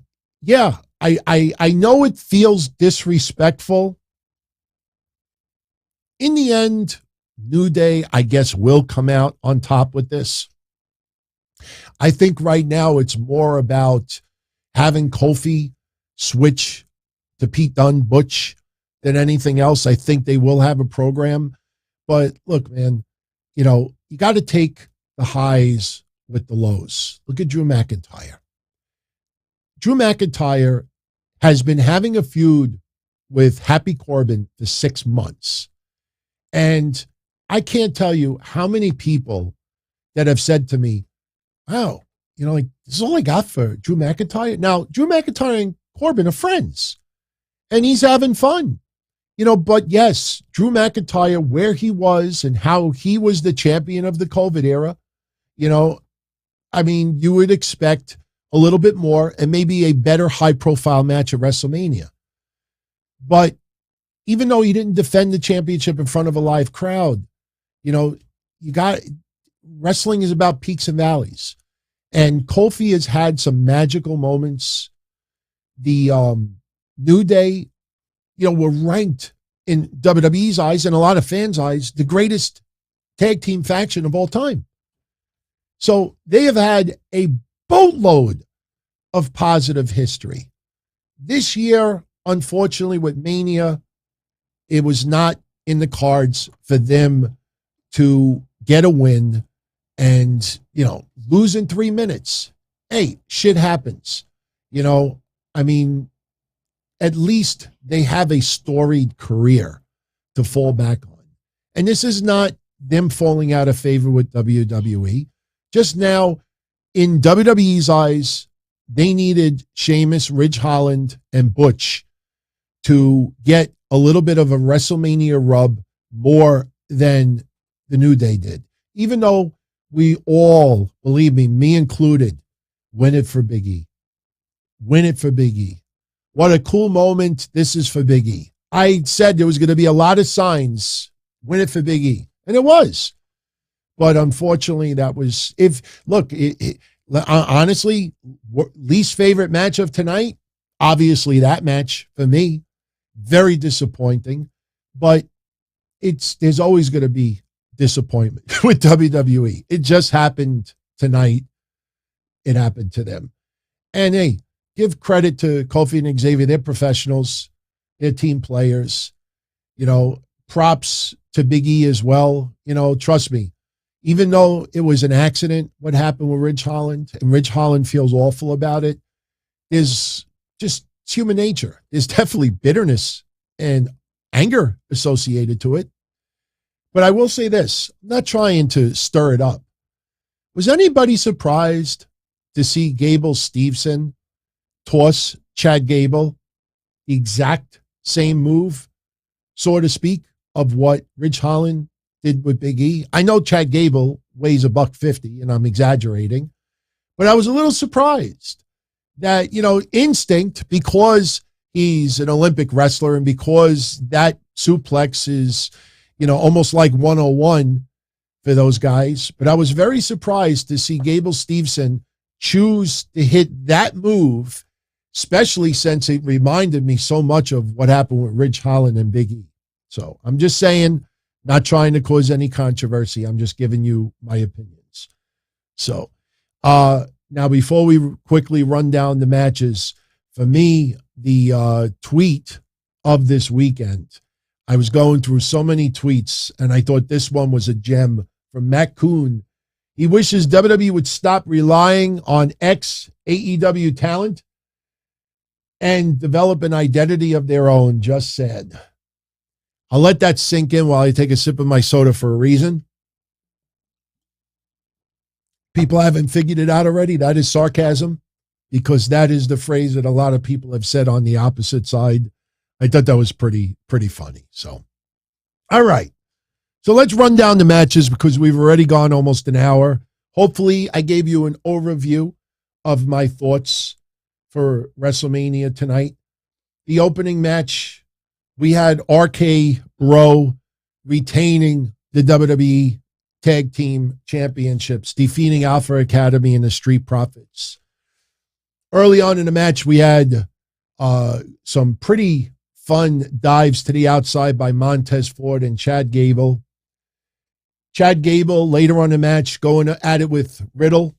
know it feels disrespectful. In the end, New Day, I guess, will come out on top with this. I think right now it's more about having Kofi switch to Pete Dunne, Butch, than anything else. I think they will have a program. But look, man, you got to take the highs with the lows. Look at Drew McIntyre. Drew McIntyre has been having a feud with Happy Corbin for 6 months. And I can't tell you how many people that have said to me, wow, this is all I got for Drew McIntyre. Now, Drew McIntyre and Corbin are friends, and he's having fun. But yes, Drew McIntyre, where he was and how he was the champion of the COVID era, you would expect a little bit more and maybe a better high-profile match at WrestleMania. But even though he didn't defend the championship in front of a live crowd, wrestling is about peaks and valleys. And Kofi has had some magical moments. The New Day, were ranked in WWE's eyes and a lot of fans' eyes, the greatest tag team faction of all time. So they have had a boatload of positive history. This year, unfortunately, with Mania, it was not in the cards for them to get a win and, lose in 3 minutes. Hey, shit happens. At least they have a storied career to fall back on. And this is not them falling out of favor with WWE. Just now, in WWE's eyes, they needed Sheamus, Ridge Holland, and Butch to get a little bit of a WrestleMania rub more than the New Day did. Even though we all, believe me included, win it for Big E. Win it for Big E. What a cool moment this is for Big E. I said there was going to be a lot of signs, win it for Big E. And it was. But unfortunately, that was, honestly, least favorite match of tonight, obviously that match for me, very disappointing. But there's always going to be disappointment with WWE. It just happened tonight. It happened to them. And hey, give credit to Kofi and Xavier. They're professionals. They're team players. Props to Big E as well. Trust me, even though it was an accident, what happened with Ridge Holland, and Ridge Holland feels awful about it, is just it's human nature. There's definitely bitterness and anger associated to it. But I will say this, I'm not trying to stir it up. Was anybody surprised to see Gable Steveson toss Chad Gable, the exact same move, so to speak, of what Ridge Holland did with Big E? I know Chad Gable weighs $150, and I'm exaggerating, but I was a little surprised that, instinct, because he's an Olympic wrestler, and because that suplex is, almost like 101 for those guys. But I was very surprised to see Gable Steveson choose to hit that move, especially since it reminded me so much of what happened with Ridge Holland and Big E. So I'm just saying, not trying to cause any controversy. I'm just giving you my opinions. So now before we quickly run down the matches, for me, the tweet of this weekend, I was going through so many tweets, and I thought this one was a gem from Matt Kuhn. He wishes WWE would stop relying on ex-AEW talent and develop an identity of their own. Just said. I'll let that sink in while I take a sip of my soda for a reason. People haven't figured it out already. That is sarcasm, because that is the phrase that a lot of people have said on the opposite side. I thought that was pretty funny. So, all right. So let's run down the matches because we've already gone almost an hour. Hopefully I gave you an overview of my thoughts for WrestleMania tonight. The opening match, we had RK Bro retaining the WWE Tag Team Championships, defeating Alpha Academy and the Street Profits. Early on in the match, we had some pretty fun dives to the outside by Montez Ford and Chad Gable. Chad Gable, later on in the match, going at it with Riddle,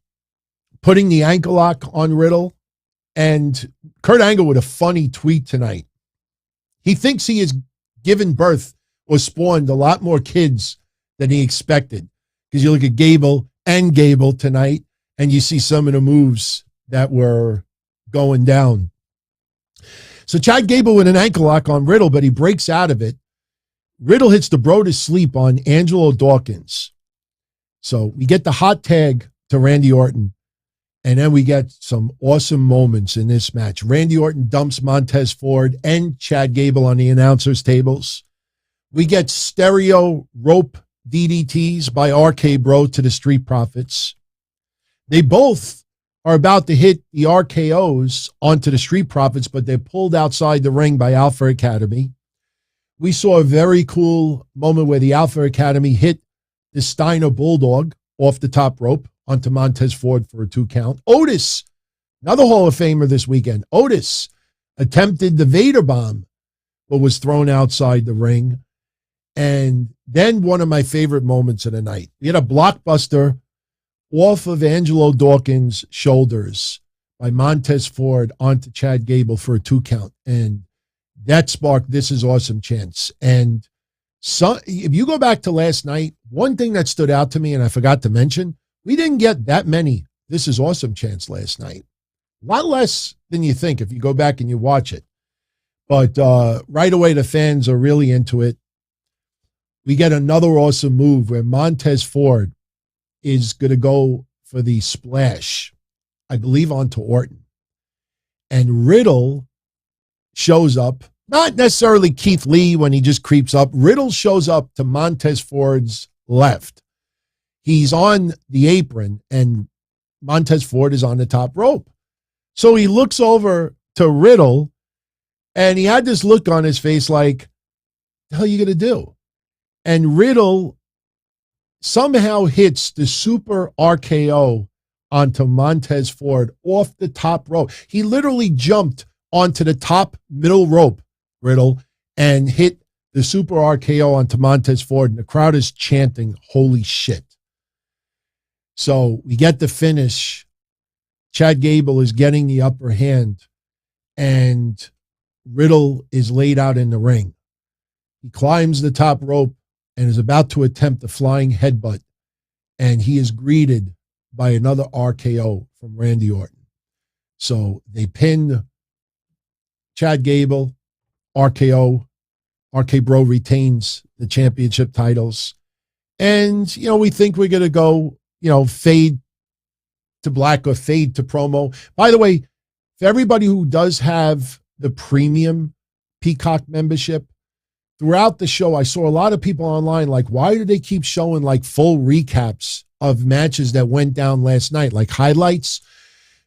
putting the ankle lock on Riddle. And Kurt Angle with a funny tweet tonight. He thinks he has given birth or spawned a lot more kids than he expected. Because you look at Gable and Gable tonight, and you see some of the moves that were going down. So Chad Gable with an ankle lock on Riddle, but he breaks out of it. Riddle hits the bro to sleep on Angelo Dawkins. So we get the hot tag to Randy Orton. And then we get some awesome moments in this match. Randy Orton dumps Montez Ford and Chad Gable on the announcers' tables. We get stereo rope DDTs by RK Bro to the Street Profits. They both are about to hit the RKOs onto the Street Profits, but they're pulled outside the ring by Alpha Academy. We saw a very cool moment where the Alpha Academy hit the Steiner Bulldog off the top rope onto Montez Ford for a 2 count. Otis, another Hall of Famer this weekend. Otis attempted the Vader bomb, but was thrown outside the ring. And then one of my favorite moments of the night. We had a blockbuster off of Angelo Dawkins' shoulders by Montez Ford onto Chad Gable for a 2 count. And that sparked This Is Awesome chants. And so, if you go back to last night, one thing that stood out to me, and I forgot to mention, we didn't get that many This Is Awesome chants last night. A lot less than you think if you go back and you watch it. But right away, the fans are really into it. We get another awesome move where Montez Ford is going to go for the splash, I believe, onto Orton. And Riddle shows up, not necessarily Keith Lee when he just creeps up. Riddle shows up to Montez Ford's left. He's on the apron, and Montez Ford is on the top rope. So he looks over to Riddle, and he had this look on his face like, the hell are you going to do? And Riddle somehow hits the super RKO onto Montez Ford off the top rope. He literally jumped onto the top middle rope, Riddle, and hit the super RKO onto Montez Ford, and the crowd is chanting, holy shit. So we get the finish. Chad Gable is getting the upper hand, and Riddle is laid out in the ring. He climbs the top rope and is about to attempt a flying headbutt, and he is greeted by another RKO from Randy Orton. So they pin Chad Gable, RKO. RK Bro retains the championship titles. And, we think we're going to go, fade to black or fade to promo. By the way, for everybody who does have the premium Peacock membership, throughout the show, I saw a lot of people online like, why do they keep showing like full recaps of matches that went down last night, like highlights?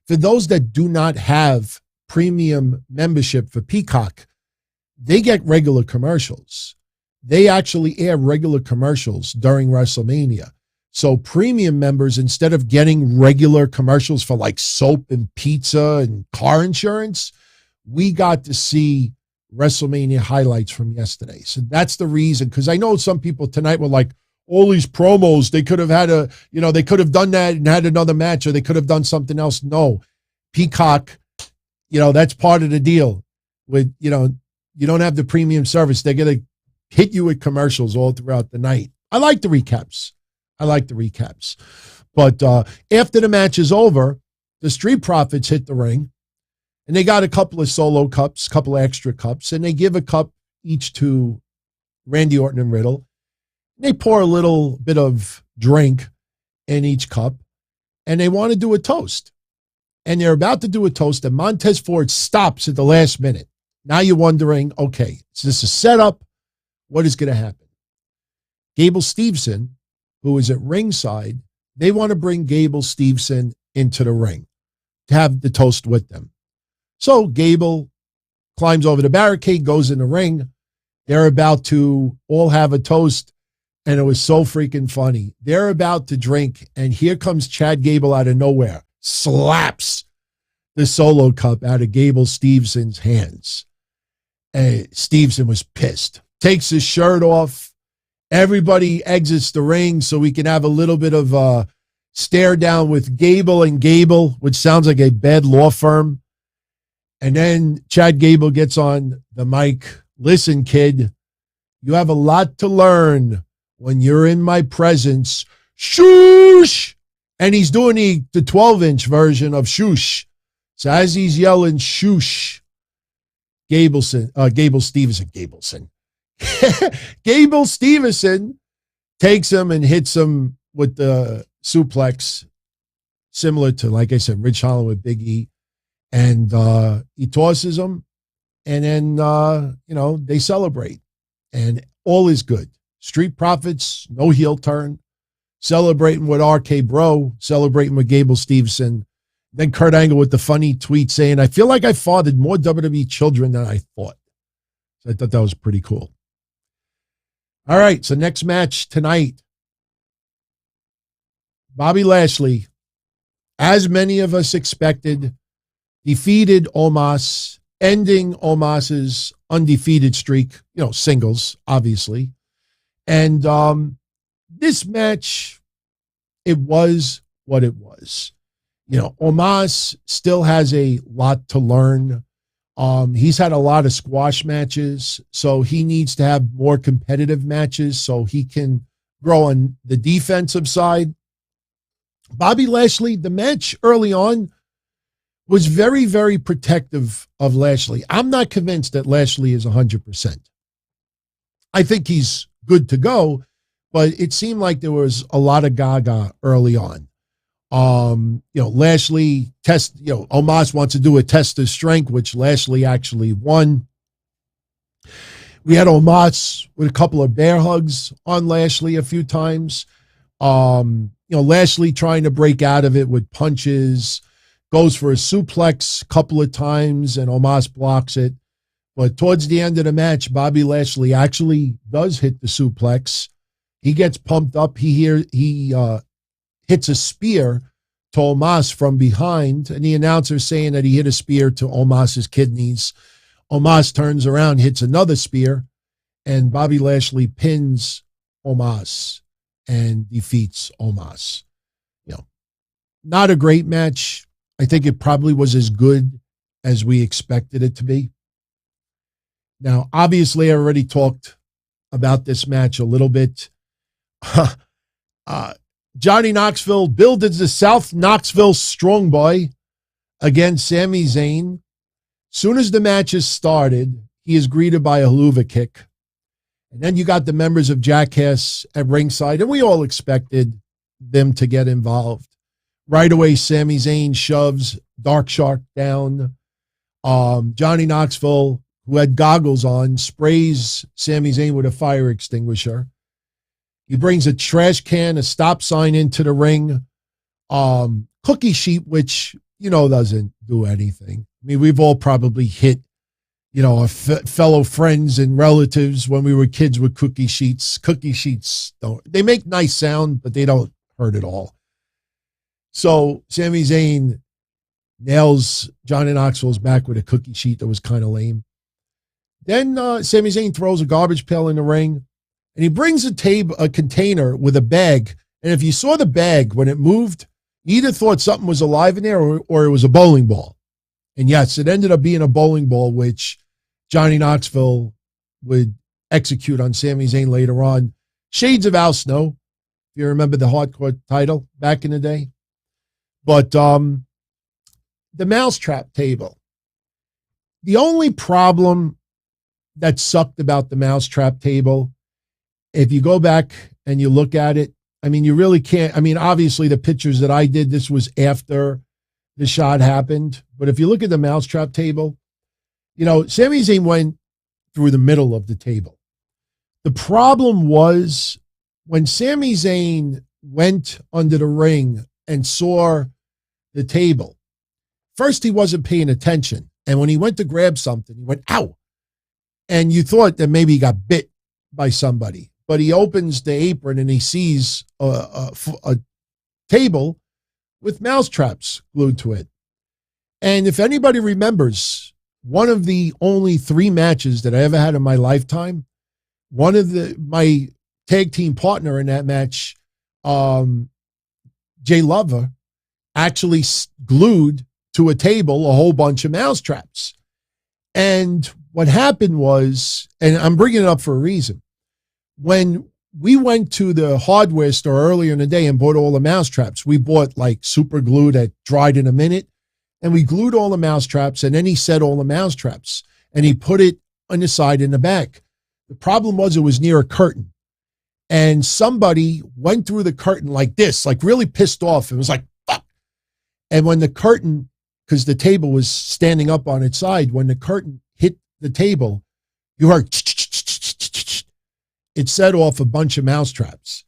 For those that do not have premium membership for Peacock, they get regular commercials. They actually air regular commercials during WrestleMania. So premium members, instead of getting regular commercials for like soap and pizza and car insurance, we got to see WrestleMania highlights from yesterday. So that's the reason, because I know some people tonight were like, all these promos, they could have had they could have done that and had another match, or they could have done something else. No, Peacock, that's part of the deal with, you don't have the premium service. They're going to hit you with commercials all throughout the night. I like the recaps. But after the match is over, the Street Profits hit the ring, and they got a couple of solo cups, couple of extra cups, and they give a cup each to Randy Orton and Riddle. They pour a little bit of drink in each cup, and they want to do a toast. And they're about to do a toast, and Montez Ford stops at the last minute. Now you're wondering, okay, is this a setup? What is going to happen? Gable Steveson, who is at ringside, they want to bring Gable Steveson into the ring to have the toast with them. So Gable climbs over the barricade, goes in the ring. They're about to all have a toast, and it was so freaking funny. They're about to drink, and here comes Chad Gable out of nowhere, slaps the solo cup out of Gable Stevenson's hands. And Stevenson was pissed, takes his shirt off. Everybody exits the ring so we can have a little bit of a stare down with Gable and Gable, which sounds like a bad law firm. And then Chad Gable gets on the mic. Listen, kid, you have a lot to learn when you're in my presence. Shoosh! And he's doing the 12-inch version of shoosh. So as he's yelling shoosh, Gable Steveson takes him and hits him with the suplex, similar to, like I said, Rich Holland with Big E. And he tosses him, and then, they celebrate. And all is good. Street Profits, no heel turn. Celebrating with RK Bro, celebrating with Gable Steveson. Then Kurt Angle with the funny tweet saying, I feel like I fathered more WWE children than I thought. So I thought that was pretty cool. All right, so next match tonight. Bobby Lashley, as many of us expected, defeated Omos, ending Omos's undefeated streak, singles, obviously. And this match, it was what it was. Omos still has a lot to learn. He's had a lot of squash matches, so he needs to have more competitive matches so he can grow on the defensive side. Bobby Lashley, the match early on was very, very protective of Lashley. I'm not convinced that Lashley is 100%. I think he's good to go, but it seemed like there was a lot of gaga early on. Lashley Omos wants to do a test of strength, which Lashley actually won. We had Omos with a couple of bear hugs on Lashley a few times. Lashley trying to break out of it with punches, goes for a suplex a couple of times, and Omos blocks it. But towards the end of the match, Bobby Lashley actually does hit the suplex. He gets pumped up. He hits a spear to Omos from behind, and the announcer saying that he hit a spear to Omos's kidneys. Omos turns around, hits another spear, and Bobby Lashley pins Omos and defeats Omos. Not a great match. I think it probably was as good as we expected it to be. Now, obviously, I already talked about this match a little bit. Johnny Knoxville, billed as the South Knoxville Strong Boy against Sami Zayn. Soon as the match is started, he is greeted by a haluva kick. And then you got the members of Jackass at ringside, and we all expected them to get involved. Right away, Sami Zayn shoves Dark Shark down. Johnny Knoxville, who had goggles on, sprays Sami Zayn with a fire extinguisher. He brings a trash can, a stop sign into the ring. Cookie sheet, which, doesn't do anything. I mean, we've all probably hit, our fellow friends and relatives when we were kids with cookie sheets. Cookie sheets they make nice sound, but they don't hurt at all. So Sami Zayn nails Johnny Knoxville's back with a cookie sheet that was kind of lame. Then Sami Zayn throws a garbage pail in the ring, and he brings a container with a bag. And if you saw the bag when it moved, you either thought something was alive in there or it was a bowling ball. And yes, it ended up being a bowling ball, which Johnny Knoxville would execute on Sami Zayn later on. Shades of Al Snow, if you remember the hardcore title back in the day. But the mousetrap table. The only problem that sucked about the mousetrap table, if you go back and you look at it, I mean, you really can't. I mean, obviously the pictures that I did, this was after the shot happened. But if you look at the mousetrap table, Sami Zayn went through the middle of the table. The problem was when Sami Zayn went under the ring and saw the table, first he wasn't paying attention. And when he went to grab something, he went, ow. And you thought that maybe he got bit by somebody. But he opens the apron and he sees a table with mousetraps glued to it. And if anybody remembers, one of the only 3 matches that I ever had in my lifetime, my tag team partner in that match, Jay Lover, actually glued to a table a whole bunch of mousetraps. And what happened was, and I'm bringing it up for a reason, when we went to the hardware store earlier in the day and bought all the mousetraps, we bought like super glue that dried in a minute, and we glued all the mousetraps, and then he set all the mousetraps, and he put it on the side and the back. The problem was it was near a curtain, and somebody went through the curtain like this, like really pissed off. It was like, fuck. And when the curtain, because the table was standing up on its side, when the curtain hit the table, you heard, it set off a bunch of mousetraps.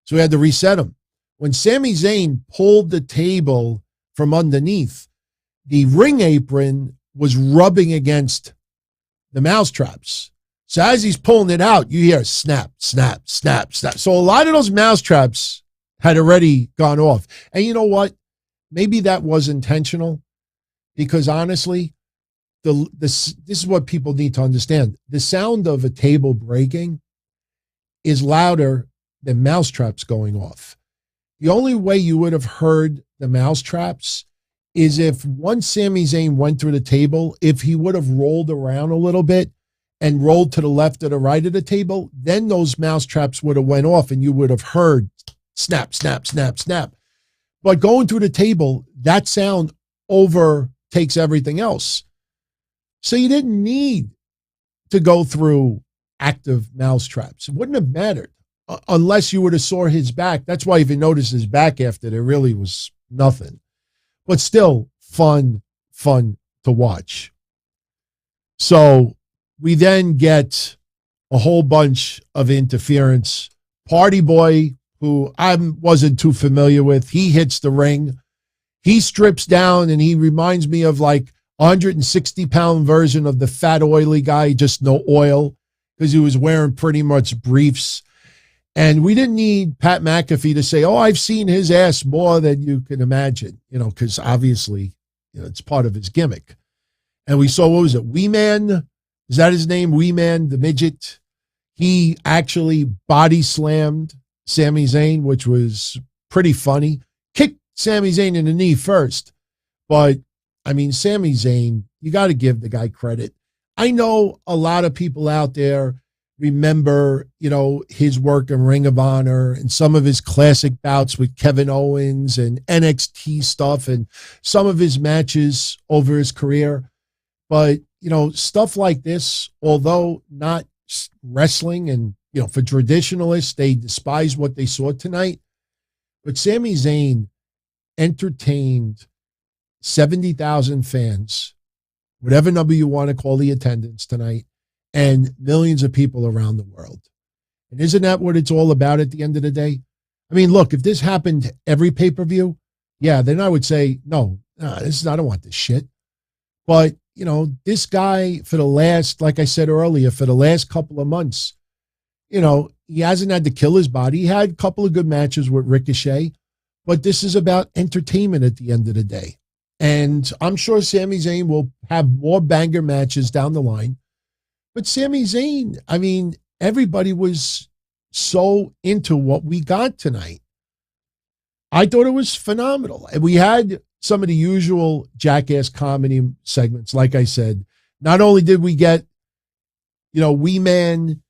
So we had to reset them. When Sami Zayn pulled the table from underneath, the ring apron was rubbing against the mousetraps. So as he's pulling it out, you hear snap, snap, snap, snap. So a lot of those mousetraps had already gone off. And you know what? Maybe that was intentional, because honestly, this is what people need to understand. The sound of a table breaking is louder than mousetraps going off. The only way you would have heard the mousetraps is if once Sami Zayn went through the table, if he would have rolled around a little bit and rolled to the left or the right of the table, then those mousetraps would have went off and you would have heard snap, snap, snap, snap. But going through the table, that sound overtakes everything else. So you didn't need to go through active mousetraps. It wouldn't have mattered unless you would have saw his back. That's why if you notice his back after, there really was nothing. But still fun to watch. So we then get a whole bunch of interference. Party Boy, who I wasn't too familiar with, he hits the ring. He strips down and he reminds me of like 160-pound version of the fat, oily guy, just no oil, because he was wearing pretty much briefs. And we didn't need Pat McAfee to say, oh, I've seen his ass more than you can imagine, because obviously, it's part of his gimmick. And we saw, what was it, Wee Man? Is that his name? Wee Man, the midget. He actually body slammed Sami Zayn, which was pretty funny. Kicked Sami Zayn in the knee first. But, I mean, Sami Zayn, you got to give the guy credit. I know a lot of people out there remember, his work in Ring of Honor and some of his classic bouts with Kevin Owens and NXT stuff and some of his matches over his career. But, stuff like this, although not wrestling and, for traditionalists, they despise what they saw tonight. But Sami Zayn entertained 70,000 fans, whatever number you want to call the attendance tonight, and millions of people around the world. And isn't that what it's all about at the end of the day? I mean, look, if this happened every pay-per-view, yeah, then I would say, no, I don't want this shit. But, this guy for the last, like I said earlier, for the last couple of months, he hasn't had to kill his body. He had a couple of good matches with Ricochet, but this is about entertainment at the end of the day. And I'm sure Sami Zayn will have more banger matches down the line. But Sami Zayn, everybody was so into what we got tonight. I thought it was phenomenal. And we had some of the usual jackass comedy segments. Like I said, not only did we get, Wee Man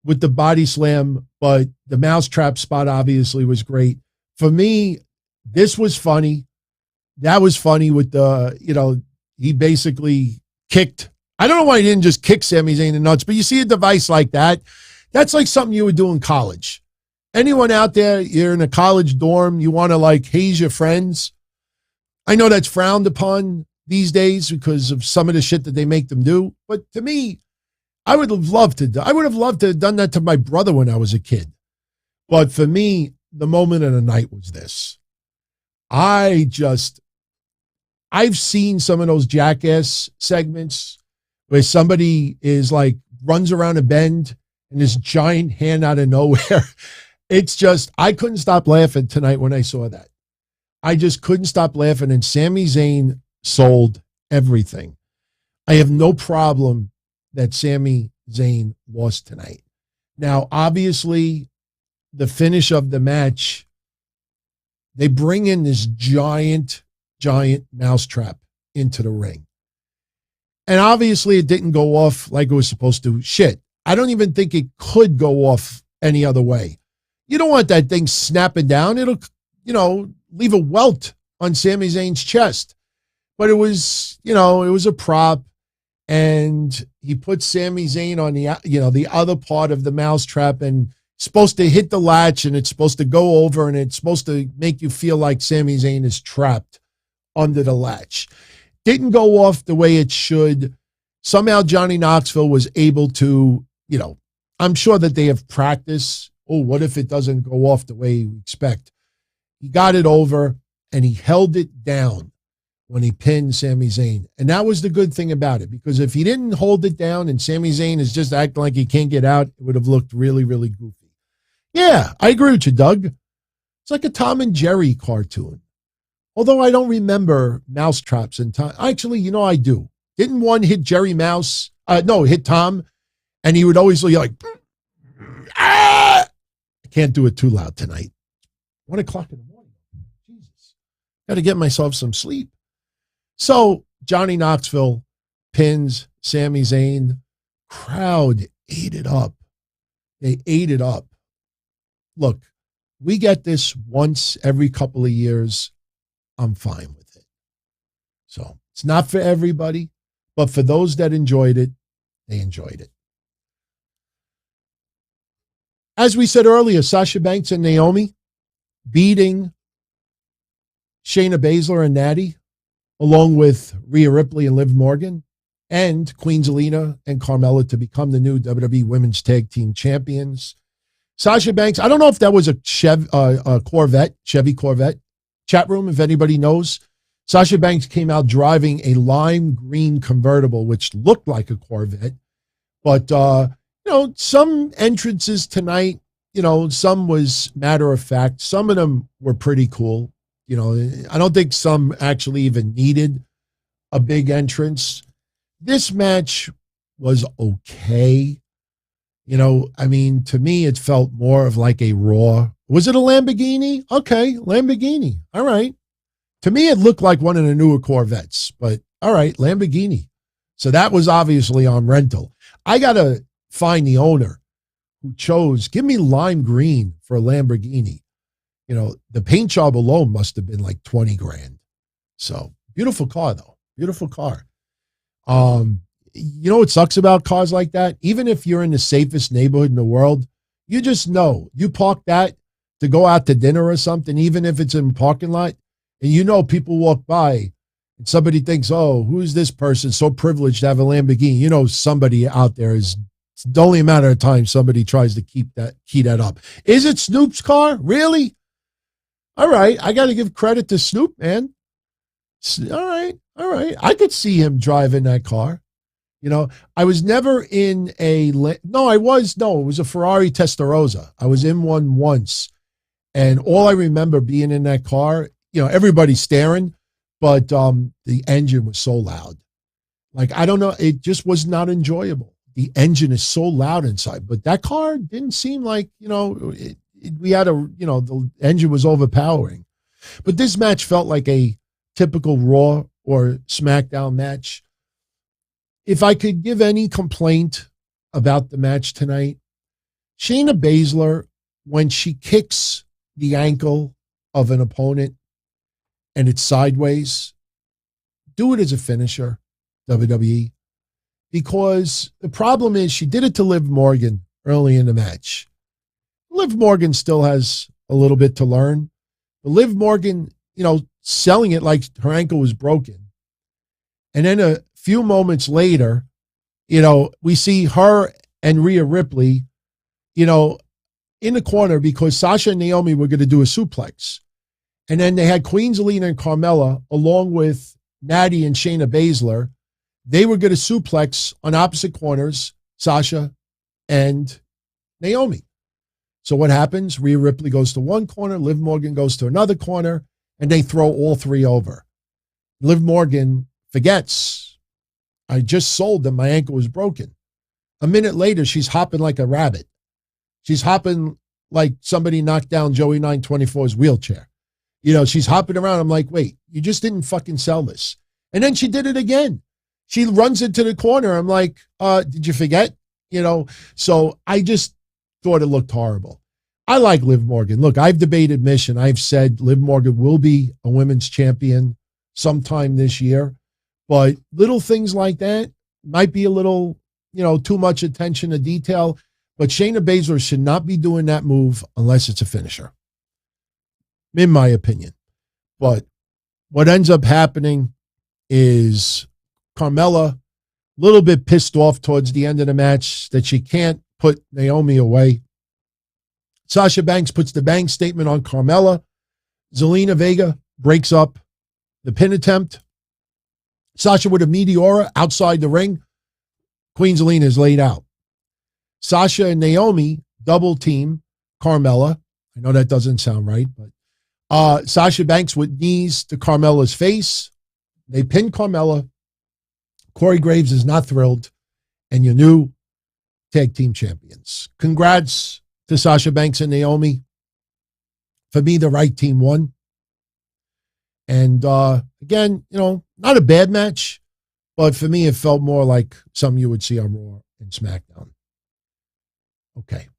with the body slam, but the mousetrap spot obviously was great. For me, this was funny. That was funny with he basically kicked. I don't know why he didn't just kick Sami Zayn in the nuts, but you see a device like that, that's like something you would do in college. Anyone out there, you're in a college dorm, you want to haze your friends. I know that's frowned upon these days because of some of the shit that they make them do. But to me, I would have loved to have done that to my brother when I was a kid. But for me, the moment of the night was this. I've seen some of those jackass segments where somebody is runs around a bend and this giant hand out of nowhere. It's just, I couldn't stop laughing tonight when I saw that. I just couldn't stop laughing, and Sami Zayn sold everything. I have no problem that Sami Zayn lost tonight. Now, obviously, the finish of the match, they bring in this giant mousetrap into the ring. And obviously, it didn't go off like it was supposed to. Shit, I don't even think it could go off any other way. You don't want that thing snapping down. It'll, leave a welt on Sami Zayn's chest. But it was, it was a prop. And he put Sami Zayn on the other part of the mousetrap and supposed to hit the latch, and it's supposed to go over, and it's supposed to make you feel like Sami Zayn is trapped under the latch. Didn't go off the way it should. Somehow Johnny Knoxville was able to, I'm sure that they have practice. Oh, what if it doesn't go off the way we expect? He got it over, and he held it down when he pinned Sami Zayn. And that was the good thing about it, because if he didn't hold it down and Sami Zayn is just acting like he can't get out, it would have looked really, really goofy. Yeah, I agree with you, Doug. It's like a Tom and Jerry cartoon. Although I don't remember mousetraps in time. Actually, I do. Didn't one hit Jerry Mouse? Hit Tom. And he would always be like, ah! I can't do it too loud tonight. 1 o'clock in the morning. Jesus. Got to get myself some sleep. So Johnny Knoxville pins Sami Zayn. Crowd ate it up. They ate it up. Look, we get this once every couple of years. I'm fine with it. So it's not for everybody, but for those that enjoyed it, they enjoyed it. As we said earlier, Sasha Banks and Naomi beating Shayna Baszler and Natty, along with Rhea Ripley and Liv Morgan, and Queen Zelina and Carmella to become the new WWE Women's Tag Team Champions. Sasha Banks, I don't know if that was a Chevy Corvette. Chat room, if anybody knows. Sasha Banks came out driving a lime green convertible, which looked like a Corvette. But, some entrances tonight, some was matter of fact. Some of them were pretty cool. I don't think some actually even needed a big entrance. This match was okay. To me, it felt more of like a Raw. Was it a Lamborghini? Okay, Lamborghini. All right. To me, it looked like one of the newer Corvettes, but all right, Lamborghini. So that was obviously on rental. I got to find the owner who chose, give me lime green for a Lamborghini. The paint job alone must have been like 20 grand. So beautiful car though. Beautiful car. What sucks about cars like that? Even if you're in the safest neighborhood in the world, you just know you park that to go out to dinner or something, even if it's in a parking lot, and people walk by and somebody thinks, oh, who's this person so privileged to have a Lamborghini? Somebody out there is, it's only a matter of time somebody tries to key that up. Is it Snoop's car? Really? All right. I got to give credit to Snoop, man. All right. All right. I could see him driving that car. You know, I was never in no, it was a Ferrari Testarossa. I was in one once. And all I remember being in that car, you know, everybody staring, but the engine was so loud. Like, I don't know, it just was not enjoyable. The engine is so loud inside, but that car didn't seem like, you know, the engine was overpowering. But this match felt like a typical Raw or SmackDown match. If I could give any complaint about the match tonight, Shayna Baszler, when she kicks the ankle of an opponent and it's sideways, do it as a finisher, WWE. Because the problem is she did it to Liv Morgan early in the match. Liv Morgan still has a little bit to learn. But Liv Morgan, you know, selling it like her ankle was broken. And then a few moments later, you know, we see her and Rhea Ripley, you know, in the corner because Sasha and Naomi were going to do a suplex. And then they had Queen Zelina and Carmella along with Natty and Shayna Baszler. They were going to suplex on opposite corners, Sasha and Naomi. So what happens? Rhea Ripley goes to one corner, Liv Morgan goes to another corner, and they throw all three over. Liv Morgan forgets, I just sold them, my ankle was broken. A minute later, she's hopping like a rabbit. She's hopping like somebody knocked down Joey 924's wheelchair. You know, she's hopping around. I'm like, wait, you just didn't fucking sell this. And then she did it again. She runs into the corner. I'm like, did you forget? You know, so I just thought it looked horrible. I like Liv Morgan. Look, I've debated Mission. I've said Liv Morgan will be a women's champion sometime this year. But little things like that might be a little, you know, too much attention to detail. But Shayna Baszler should not be doing that move unless it's a finisher, in my opinion. But what ends up happening is Carmella, a little bit pissed off towards the end of the match that she can't put Naomi away. Sasha Banks puts the bang statement on Carmella. Zelina Vega breaks up the pin attempt. Sasha with a Meteora outside the ring. Queen Zelina is laid out. Sasha and Naomi double team Carmella. I know that doesn't sound right, but Sasha Banks with knees to Carmella's face. They pin Carmella. Corey Graves is not thrilled, and your new tag team champions. Congrats to Sasha Banks and Naomi. For me, the right team won. And again, you know, not a bad match, but for me, it felt more like something you would see on Raw and SmackDown. Okay.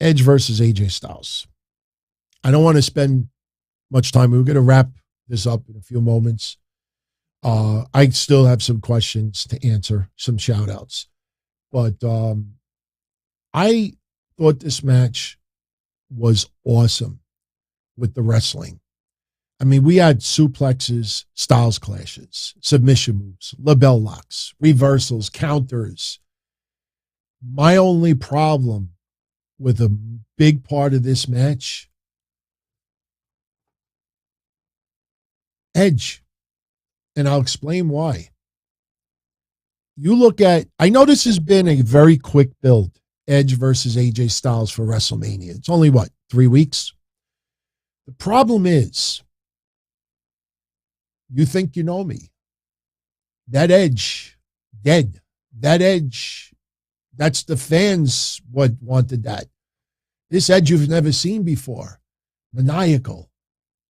Edge versus AJ Styles. I don't want to spend much time. We're going to wrap this up in a few moments. I still have some questions to answer, some shout outs. But I thought this match was awesome with the wrestling. I mean, we had suplexes, Styles clashes, submission moves, label locks, reversals, counters. My only problem with a big part of this match, Edge. And I'll explain why. You look at, I know this has been a very quick build, Edge versus AJ Styles for WrestleMania. It's only, 3 weeks? The problem is, you think you know me. That Edge, dead. That Edge, that's the fans what wanted that. This Edge you've never seen before. Maniacal,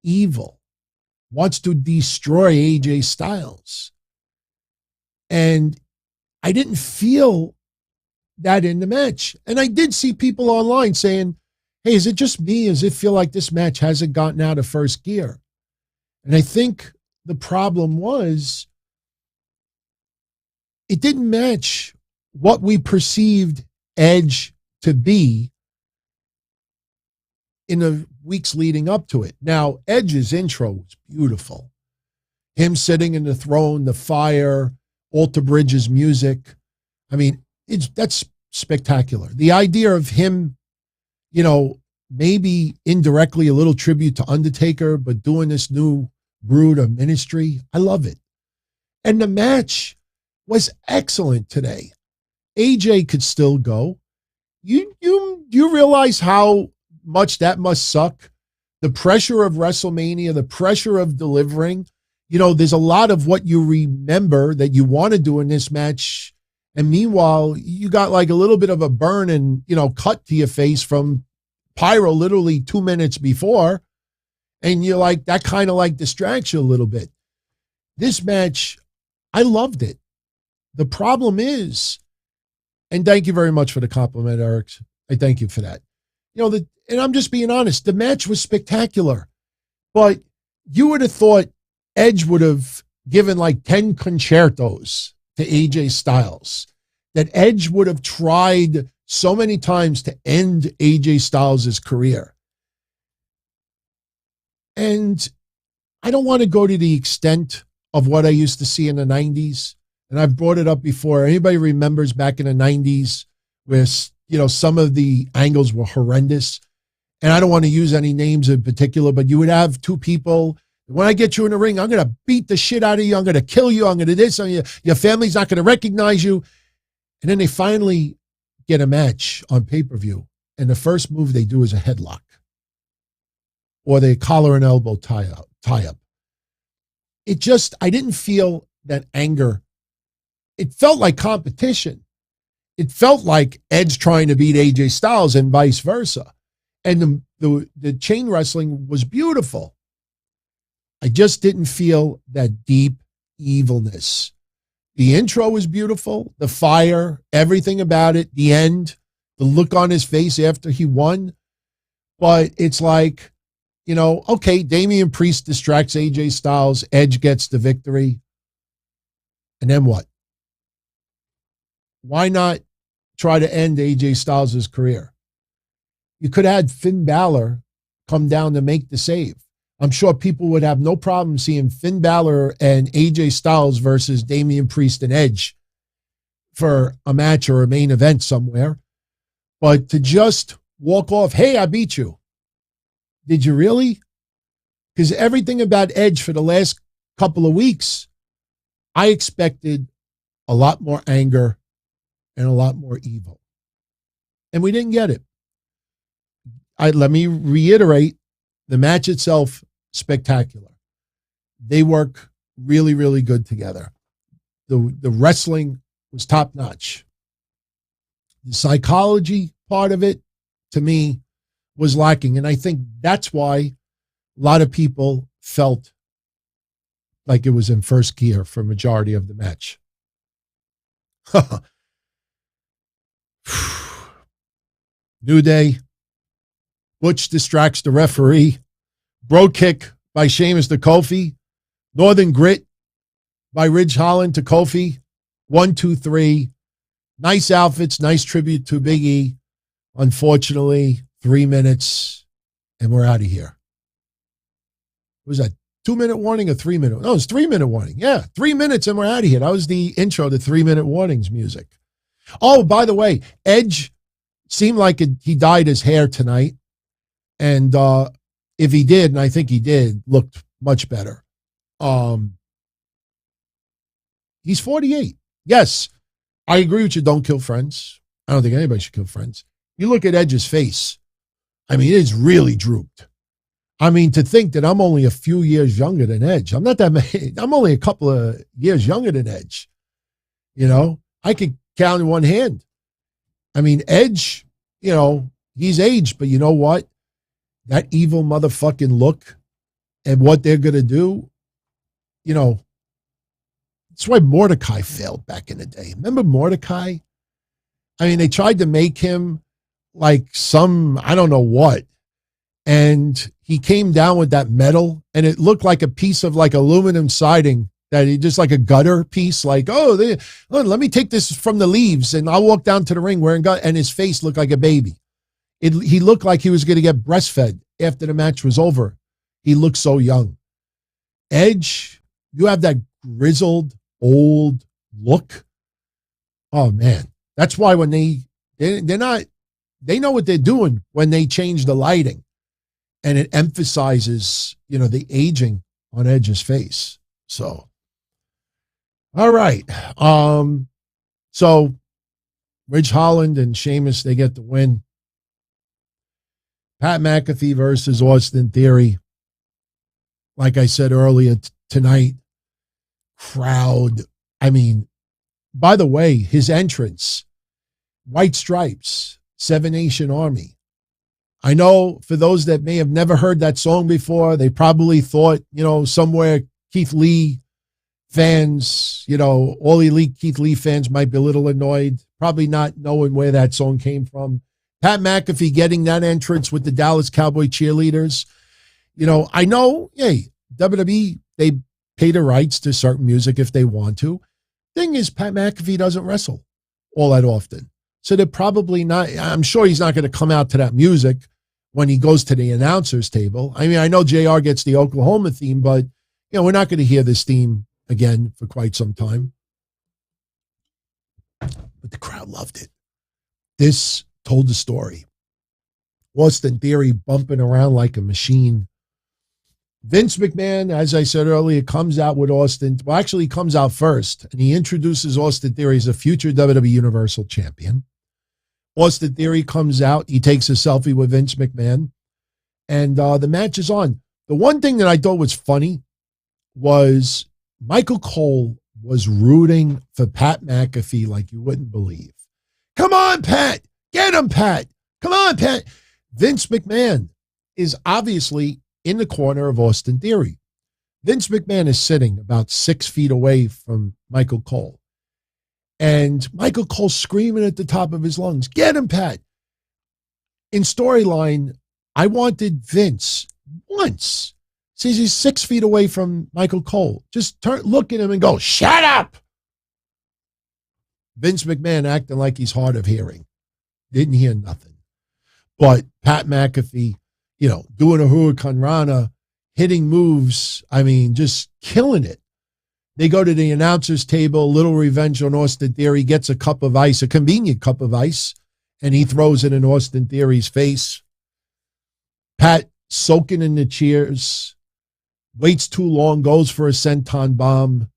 evil, wants to destroy AJ Styles. And I didn't feel that in the match. And I did see people online saying, hey, is it just me? Does it feel like this match hasn't gotten out of first gear? And I think the problem was it didn't match what we perceived Edge to be in the weeks leading up to it. Now, Edge's intro was beautiful. Him sitting in the throne, the fire, Alter Bridge's music. I mean, that's spectacular. The idea of him, maybe indirectly a little tribute to Undertaker, but doing this new brood of ministry. I love it. And the match was excellent today. AJ could still go. You realize how much that must suck? The pressure of WrestleMania, the pressure of delivering. There's a lot of what you remember that you want to do in this match. And meanwhile, you got like a little bit of a burn and, cut to your face from pyro literally 2 minutes before. And you're like, that kind of like distracts you a little bit. This match, I loved it. The problem is, and thank you very much for the compliment, Eric. I thank you for that. And I'm just being honest, the match was spectacular. But you would have thought Edge would have given like 10 concertos to AJ Styles. That Edge would have tried so many times to end AJ Styles' career. And I don't want to go to the extent of what I used to see in the 90s. And I've brought it up before. Anybody remembers back in the 90s where, some of the angles were horrendous? And I don't want to use any names in particular, but you would have two people. When I get you in the ring, I'm going to beat the shit out of you. I'm going to kill you. I'm going to do this. Your family's not going to recognize you. And then they finally get a match on pay-per-view. And the first move they do is a headlock. Or they collar and elbow tie up. I didn't feel that anger. It felt like competition. It felt like Edge trying to beat AJ Styles and vice versa. And the chain wrestling was beautiful. I just didn't feel that deep evilness. The intro was beautiful. The fire, everything about it, the end, the look on his face after he won. But it's like, okay, Damian Priest distracts AJ Styles. Edge gets the victory. And then what? Why not try to end AJ Styles' career? You could have had Finn Balor come down to make the save. I'm sure people would have no problem seeing Finn Balor and AJ Styles versus Damian Priest and Edge for a match or a main event somewhere. But to just walk off, hey, I beat you. Did you really? Because everything about Edge for the last couple of weeks, I expected a lot more anger and a lot more evil. And we didn't get it. Let me reiterate, the match itself, spectacular. They work really, really good together. The wrestling was top notch. The psychology part of it, to me, was lacking. And I think that's why a lot of people felt like it was in first gear for majority of the match. New Day. Butch distracts the referee. Bro kick by Sheamus to Kofi. Northern Grit by Ridge Holland to Kofi. 1, 2, 3. Nice outfits. Nice tribute to Big E. Unfortunately, 3 minutes and we're out of here. Was that 2-minute warning or 3-minute? No, it's 3-minute warning. Yeah, 3 minutes and we're out of here. That was the intro to 3-minute warnings music. Oh, by the way, Edge seemed like he dyed his hair tonight. And if he did, and I think he did, looked much better. He's 48. Yes, I agree with you. Don't kill friends. I don't think anybody should kill friends. You look at Edge's face. I mean, it's really drooped. I mean, to think that I'm only a few years younger than Edge. I'm not that many. I'm only a couple of years younger than Edge. I could count in one hand. I mean, Edge, he's aged, but you know what? That evil motherfucking look and what they're going to do, that's why Mordecai failed back in the day. Remember Mordecai? I mean, they tried to make him like some, I don't know what. And he came down with that metal and it looked like a piece of like aluminum siding that he just like a gutter piece, like, let me take this from the leaves and I'll walk down to the ring wearing gut. And his face looked like a baby. He looked like he was going to get breastfed after the match was over. He looked so young. Edge, you have that grizzled, old look. Oh, man. That's why when they know what they're doing when they change the lighting. And it emphasizes, the aging on Edge's face. So, all right. So Ridge Holland and Sheamus, they get the win. Pat McAfee versus Austin Theory. Like I said earlier tonight, crowd. I mean, by the way, his entrance, White Stripes, Seven Nation Army. I know for those that may have never heard that song before, they probably thought, somewhere Keith Lee fans, all elite Keith Lee fans might be a little annoyed, probably not knowing where that song came from. Pat McAfee getting that entrance with the Dallas Cowboy cheerleaders. I know, hey, WWE, they pay the rights to certain music if they want to. Thing is, Pat McAfee doesn't wrestle all that often. So they're probably not, I'm sure he's not going to come out to that music when he goes to the announcer's table. I mean, I know JR gets the Oklahoma theme, but, we're not going to hear this theme again for quite some time. But the crowd loved it. This told the story. Austin Theory bumping around like a machine. Vince McMahon, as I said earlier, comes out with Austin. Well, actually, he comes out first, and he introduces Austin Theory as a future WWE Universal Champion. Austin Theory comes out. He takes a selfie with Vince McMahon, and the match is on. The one thing that I thought was funny was Michael Cole was rooting for Pat McAfee like you wouldn't believe. Come on, Pat. Get him, Pat. Come on, Pat. Vince McMahon is obviously in the corner of Austin Theory. Vince McMahon is sitting about 6 feet away from Michael Cole. And Michael Cole screaming at the top of his lungs, get him, Pat. In storyline, I wanted Vince once, says he's 6 feet away from Michael Cole, just look at him and go, shut up. Vince McMahon acting like he's hard of hearing. Didn't hear nothing. But Pat McAfee, doing a Hurricane Rana, hitting moves, I mean, just killing it. They go to the announcer's table, little revenge on Austin Theory, gets a cup of ice, a convenient cup of ice, and he throws it in Austin Theory's face. Pat soaking in the cheers, waits too long, goes for a senton bomb.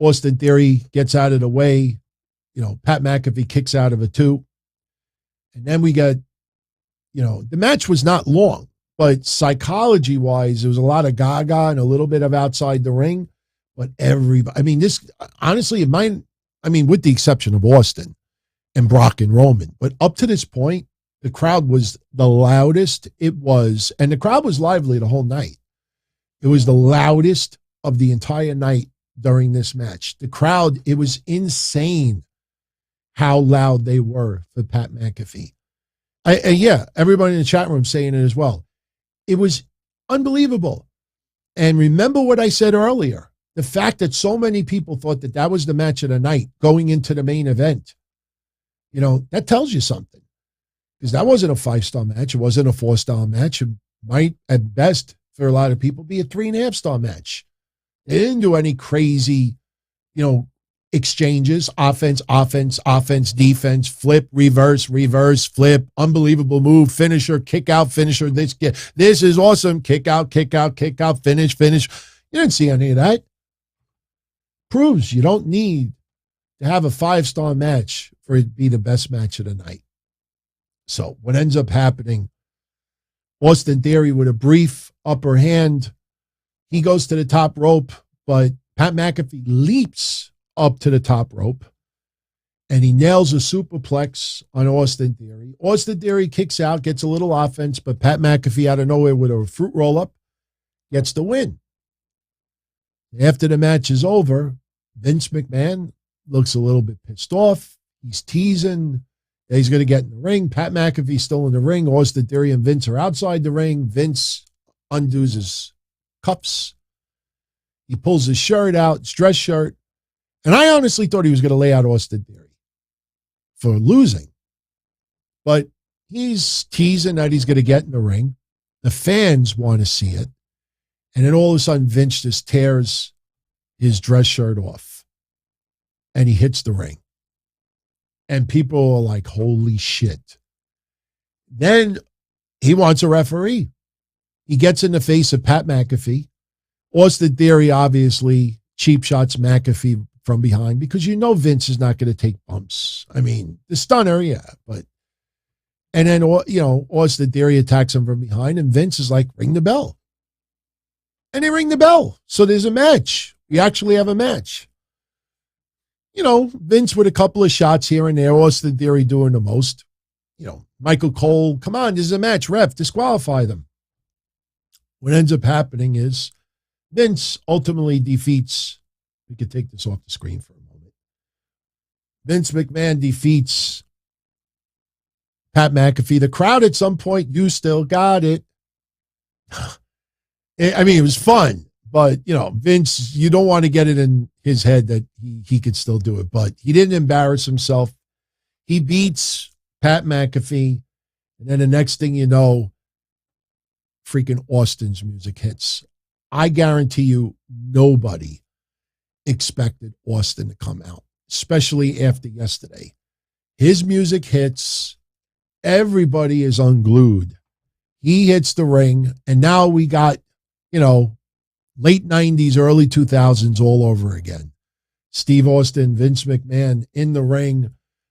Austin Theory gets out of the way. Pat McAfee kicks out of it too. And then we got, the match was not long, but psychology-wise, there was a lot of gaga and a little bit of outside the ring. But everybody, I mean, this, honestly, with the exception of Austin and Brock and Roman, but up to this point, the crowd was the loudest it was, and the crowd was lively the whole night. It was the loudest of the entire night during this match. The crowd, it was insane how loud they were for Pat McAfee. Everybody in the chat room saying it as well. It was unbelievable. And remember what I said earlier, the fact that so many people thought that was the match of the night going into the main event. That tells you something. Because that wasn't a 5-star match. It wasn't a 4-star match. It might, at best, for a lot of people, be a 3.5-star match. They didn't do any crazy, exchanges, offense, defense, flip, reverse, flip, unbelievable move, finisher, kick out, finisher. This is awesome. Kick out, finish. You didn't see any of that. Proves you don't need to have a 5-star match for it to be the best match of the night. So what ends up happening, Austin Theory with a brief upper hand, he goes to the top rope, but Pat McAfee leaps up to the top rope, and he nails a superplex on Austin Theory. Austin Theory kicks out, gets a little offense, but Pat McAfee out of nowhere with a fruit roll-up gets the win. After the match is over, Vince McMahon looks a little bit pissed off. He's teasing that he's going to get in the ring. Pat McAfee's still in the ring. Austin Theory and Vince are outside the ring. Vince undoes his cuffs. He pulls his shirt out, his dress shirt. And I honestly thought he was going to lay out Austin Theory for losing. But he's teasing that he's going to get in the ring. The fans want to see it. And then all of a sudden, Vince just tears his dress shirt off. And he hits the ring. And people are like, holy shit. Then he wants a referee. He gets in the face of Pat McAfee. Austin Theory, obviously, cheap shots McAfee from behind because Vince is not going to take bumps. I mean, the stunner, yeah, but. And then, Austin Theory attacks him from behind, and Vince is like, ring the bell. And they ring the bell. So there's a match. We actually have a match. Vince with a couple of shots here and there, Austin Theory doing the most. Michael Cole, come on, this is a match, ref, disqualify them. What ends up happening is Vince ultimately defeats, we could take this off the screen for a moment. Vince McMahon defeats Pat McAfee. The crowd at some point, you still got it. I mean, it was fun, but, Vince, you don't want to get it in his head that he could still do it, but he didn't embarrass himself. He beats Pat McAfee, and then the next thing you know, freaking Austin's music hits. I guarantee you nobody expected Austin to come out, especially after yesterday. His music hits. Everybody is unglued. He hits the ring, and now we got, late 90s, early 2000s all over again. Steve Austin, Vince McMahon in the ring.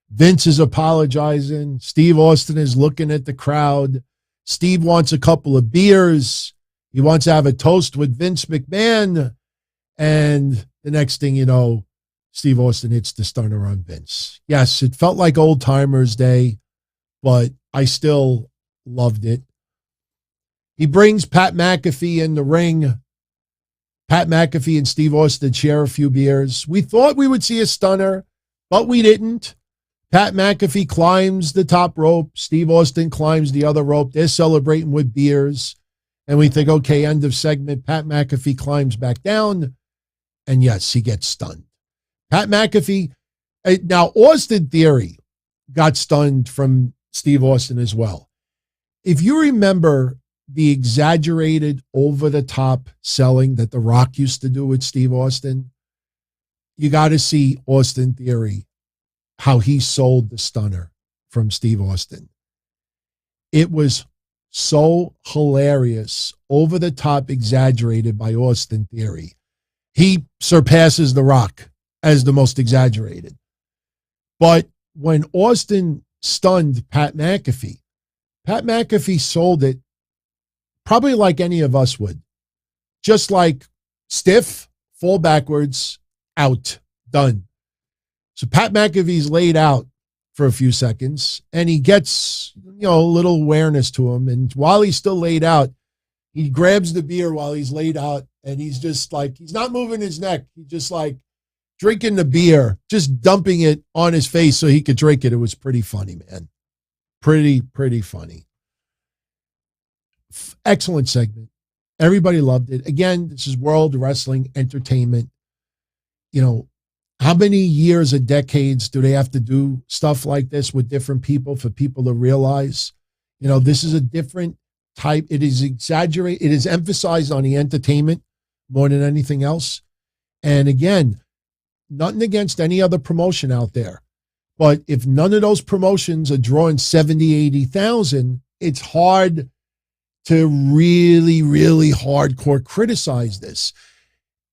Vince is apologizing. Steve Austin is looking at the crowd. Steve wants a couple of beers. He wants to have a toast with Vince McMahon. And the next thing you know, Steve Austin hits the stunner on Vince. Yes, it felt like old timers day, but I still loved it. He brings Pat McAfee in the ring. Pat McAfee and Steve Austin share a few beers. We thought we would see a stunner, but we didn't. Pat McAfee climbs the top rope. Steve Austin climbs the other rope. They're celebrating with beers. And we think, okay, end of segment. Pat McAfee climbs back down. And yes, he gets stunned. Pat McAfee. Now, Austin Theory got stunned from Steve Austin as well. If you remember the exaggerated, over-the-top selling that The Rock used to do with Steve Austin, you got to see Austin Theory, how he sold the stunner from Steve Austin. It was so hilarious, over-the-top, exaggerated by Austin Theory. He surpasses The Rock as the most exaggerated. But when Austin stunned Pat McAfee sold it probably like any of us would. Just like stiff, fall backwards, out, done. So Pat McAfee's laid out for a few seconds, and he gets, a little awareness to him. And while he's still laid out, he grabs the beer while he's laid out, and he's just like, he's not moving his neck. He's just like drinking the beer, just dumping it on his face so he could drink it. It was pretty funny, man. Pretty funny. Excellent segment. Everybody loved it. Again, this is World Wrestling Entertainment. How many years or decades do they have to do stuff like this with different people for people to realize, this is a different type. It is exaggerated. It is emphasized on the entertainment more than anything else. And again, nothing against any other promotion out there. But if none of those promotions are drawing 70, 80,000, it's hard to really, really hardcore criticize this.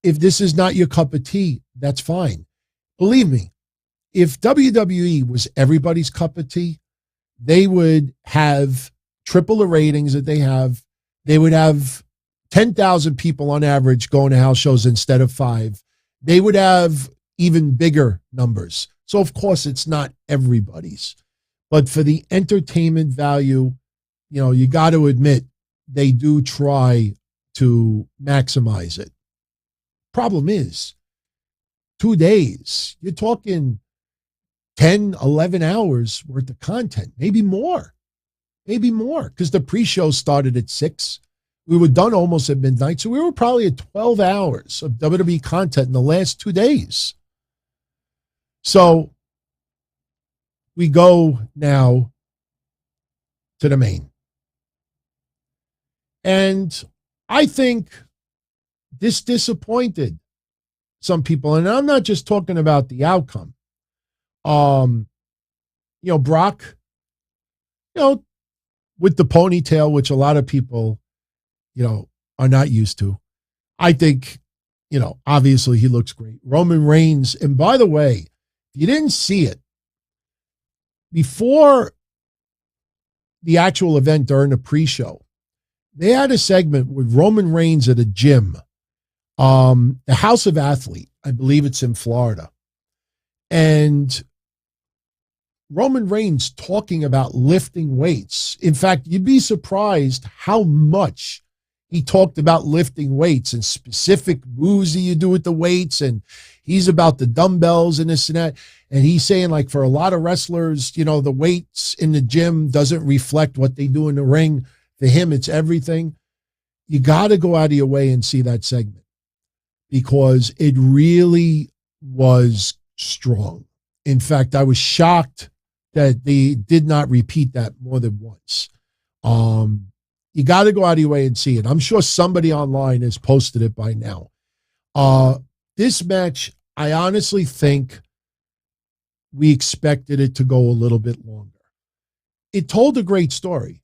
If this is not your cup of tea, that's fine. Believe me, if WWE was everybody's cup of tea, they would have triple the ratings that they have. They would have 10,000 people on average going to house shows instead of 5. They would have even bigger numbers. So, of course, it's not everybody's. But for the entertainment value, you got to admit, they do try to maximize it. Problem is, 2 days, you're talking 10, 11 hours worth of content, maybe more, because the pre-show started at 6. We were done almost at midnight, so we were probably at 12 hours of WWE content in the last 2 days. So we go now to the main. And I think this disappointed some people. And I'm not just talking about the outcome. Brock, with the ponytail, which a lot of people, are not used to. I think, obviously he looks great. Roman Reigns, and by the way, if you didn't see it, before the actual event during the pre-show, they had a segment with Roman Reigns at a gym, the House of Athlete. I believe it's in Florida. And Roman Reigns talking about lifting weights. In fact, you'd be surprised how much he talked about lifting weights and specific moves that you do with the weights. And he's about the dumbbells and this and that. And he's saying, like, for a lot of wrestlers, the weights in the gym doesn't reflect what they do in the ring. For him, it's everything. You got to go out of your way and see that segment because it really was strong. In fact, I was shocked that they did not repeat that more than once. You got to go out of your way and see it. I'm sure somebody online has posted it by now. This match, I honestly think we expected it to go a little bit longer. It told a great story.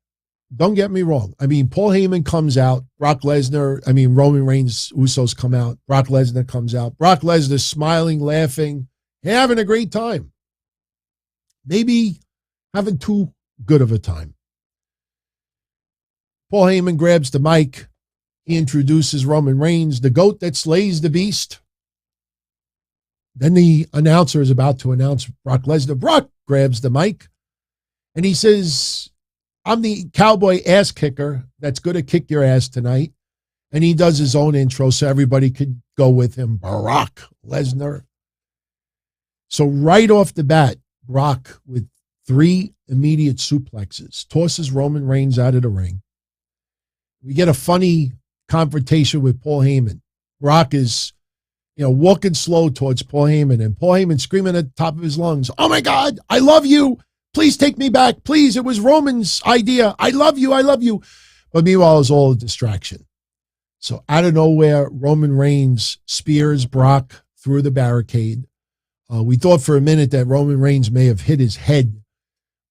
Don't get me wrong. I mean, Paul Heyman comes out. Roman Reigns, Usos come out. Brock Lesnar comes out. Brock Lesnar smiling, laughing, having a great time. Maybe having too good of a time. Paul Heyman grabs the mic. He introduces Roman Reigns, the goat that slays the beast. Then the announcer is about to announce Brock Lesnar. Brock grabs the mic and he says, I'm the cowboy ass kicker that's going to kick your ass tonight. And he does his own intro so everybody could go with him. Brock Lesnar. So right off the bat, Brock with 3 immediate suplexes tosses Roman Reigns out of the ring. We get a funny confrontation with Paul Heyman. Brock is, walking slow towards Paul Heyman, and Paul Heyman screaming at the top of his lungs, "Oh my God, I love you. Please take me back. Please, it was Roman's idea. I love you. I love you." But meanwhile, it was all a distraction. So out of nowhere, Roman Reigns spears Brock through the barricade. We thought for a minute that Roman Reigns may have hit his head.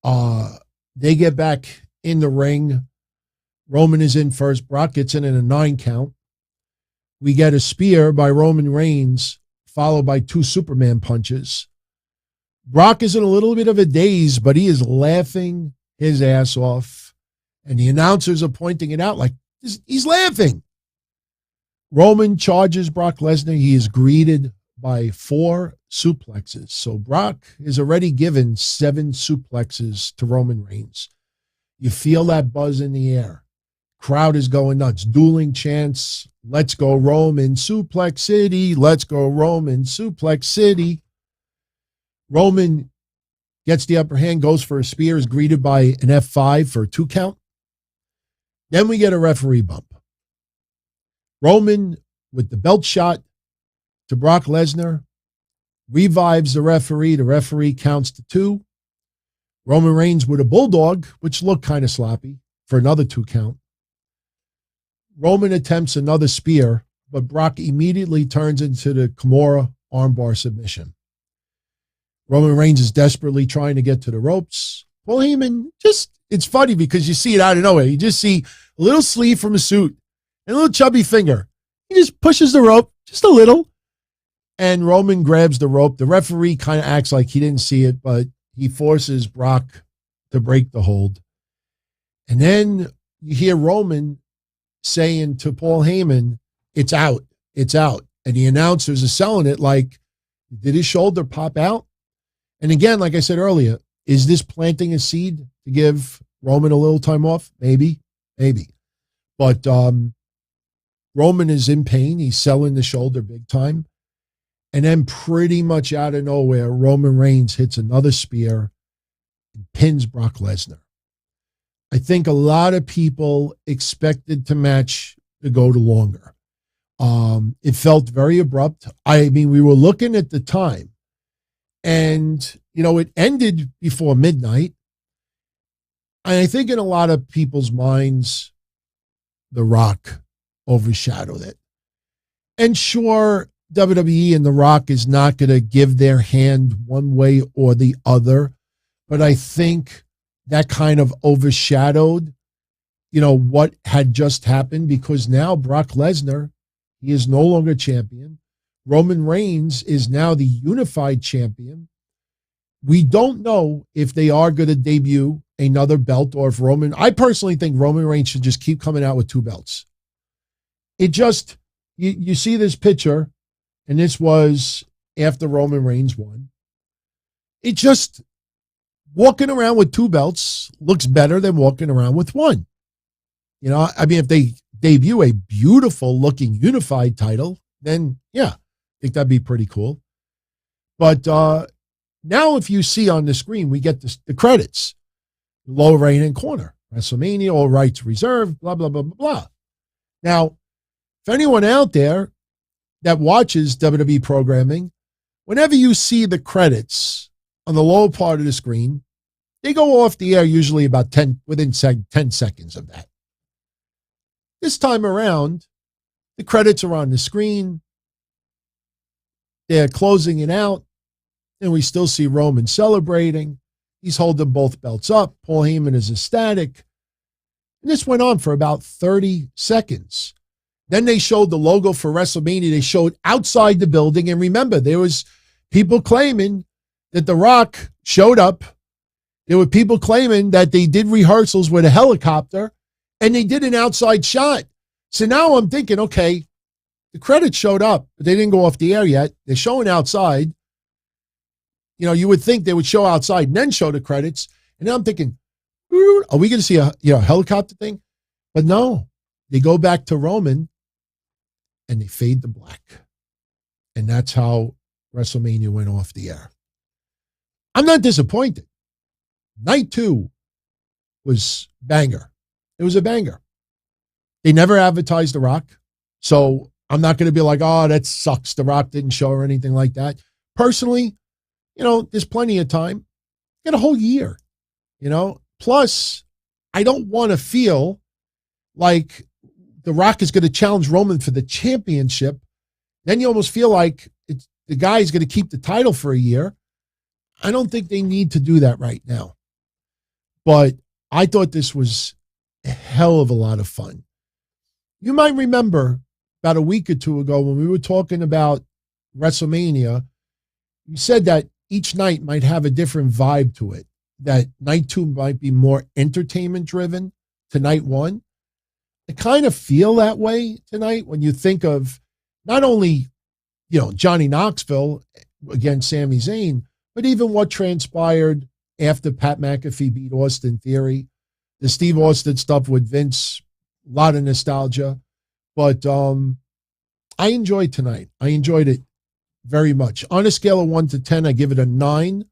They get back in the ring. Roman is in first. Brock gets in a 9 count. We get a spear by Roman Reigns, followed by 2 Superman punches. Brock is in a little bit of a daze, but he is laughing his ass off. And the announcers are pointing it out like he's laughing. Roman charges Brock Lesnar. He is greeted by 4 suplexes. So Brock is already given 7 suplexes to Roman Reigns. You feel that buzz in the air. Crowd is going nuts. Dueling chants. Let's go Roman Suplex City. Let's go Roman Suplex City. Roman gets the upper hand, goes for a spear, is greeted by an F5 for a 2 count. Then we get a referee bump. Roman with the belt shot to Brock Lesnar revives the referee. The referee counts to 2. Roman Reigns with a bulldog, which looked kind of sloppy, for another 2 count. Roman attempts another spear, but Brock immediately turns into the Kimura armbar submission. Roman Reigns is desperately trying to get to the ropes. Paul Heyman, it's funny because you see it out of nowhere. You just see a little sleeve from a suit and a little chubby finger. He just pushes the rope just a little, and Roman grabs the rope. The referee kind of acts like he didn't see it, but he forces Brock to break the hold. And then you hear Roman saying to Paul Heyman, "It's out, it's out." And the announcers are selling it like, did his shoulder pop out? And again, like I said earlier, is this planting a seed to give Roman a little time off? Maybe. But Roman is in pain. He's selling the shoulder big time. And then pretty much out of nowhere, Roman Reigns hits another spear and pins Brock Lesnar. I think a lot of people expected the match to go to longer. It felt very abrupt. I mean, we were looking at the time, and, it ended before midnight. And I think in a lot of people's minds, The Rock overshadowed it. And sure, WWE and The Rock is not going to give their hand one way or the other, but I think that kind of overshadowed, what had just happened, because now Brock Lesnar He is no longer champion. Roman Reigns is now the unified champion. We don't know if they are going to debut another belt or if Roman, I personally think Roman Reigns should just keep coming out with 2 belts. It just, you see this picture, and this was after Roman Reigns won. It just, walking around with 2 belts looks better than walking around with 1. You know, I mean, if they debut a beautiful looking unified title, then yeah, I think that'd be pretty cool. But now if you see on the screen, we get the credits, lower right-hand corner, WrestleMania, all rights reserved, blah, blah, blah, blah, blah. Now, if anyone out there that watches WWE programming, whenever you see the credits on the lower part of the screen, they go off the air usually about 10 seconds of that. This time around, the credits are on the screen. They're closing it out, and we still see Roman celebrating. He's holding both belts up. Paul Heyman is ecstatic. And this went on for about 30 seconds. Then they showed the logo for WrestleMania. They showed outside the building. And remember, there was people claiming that The Rock showed up. There were people claiming that they did rehearsals with a helicopter, and they did an outside shot. So now I'm thinking, okay, the credits showed up, but they didn't go off the air yet. They're showing outside. You know, you would think they would show outside and then show the credits. And now I'm thinking, are we going to see a helicopter thing? But no, they go back to Roman and they fade to black. And that's how WrestleMania went off the air. I'm not disappointed. Night 2 was banger. It was a banger. They never advertised The Rock. So I'm not going to be like, oh, that sucks. The Rock didn't show or anything like that. Personally, you know, there's plenty of time. Get a whole year, you know. Plus, I don't want to feel like The Rock is going to challenge Roman for the championship. Then you almost feel like the guy's going to keep the title for a year. I don't think they need to do that right now. But I thought this was a hell of a lot of fun. You might remember about a week or 2 ago when we were talking about WrestleMania, you said that each night might have a different vibe to it, that night 2 might be more entertainment driven to night 1. I kind of feel that way tonight when you think of not only, you know, Johnny Knoxville against Sami Zayn, but even what transpired after Pat McAfee beat Austin Theory, the Steve Austin stuff with Vince, a lot of nostalgia. But I enjoyed tonight. I enjoyed it very much. On a scale of 1 to 10, I give it a 9.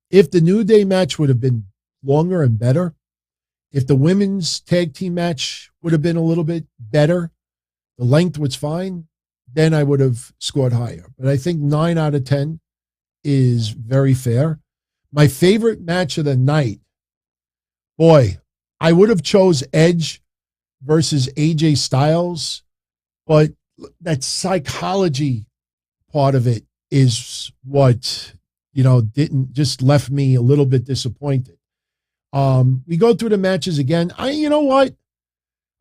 If the New Day match would have been longer and better, if the women's tag team match would have been a little bit better, the length was fine, then I would have scored higher. But I think 9 out of 10 is very fair. My favorite match of the night, boy, I would have chose Edge versus AJ Styles, but that psychology part of it is what, you know, just left me a little bit disappointed. We go through the matches again. You know what?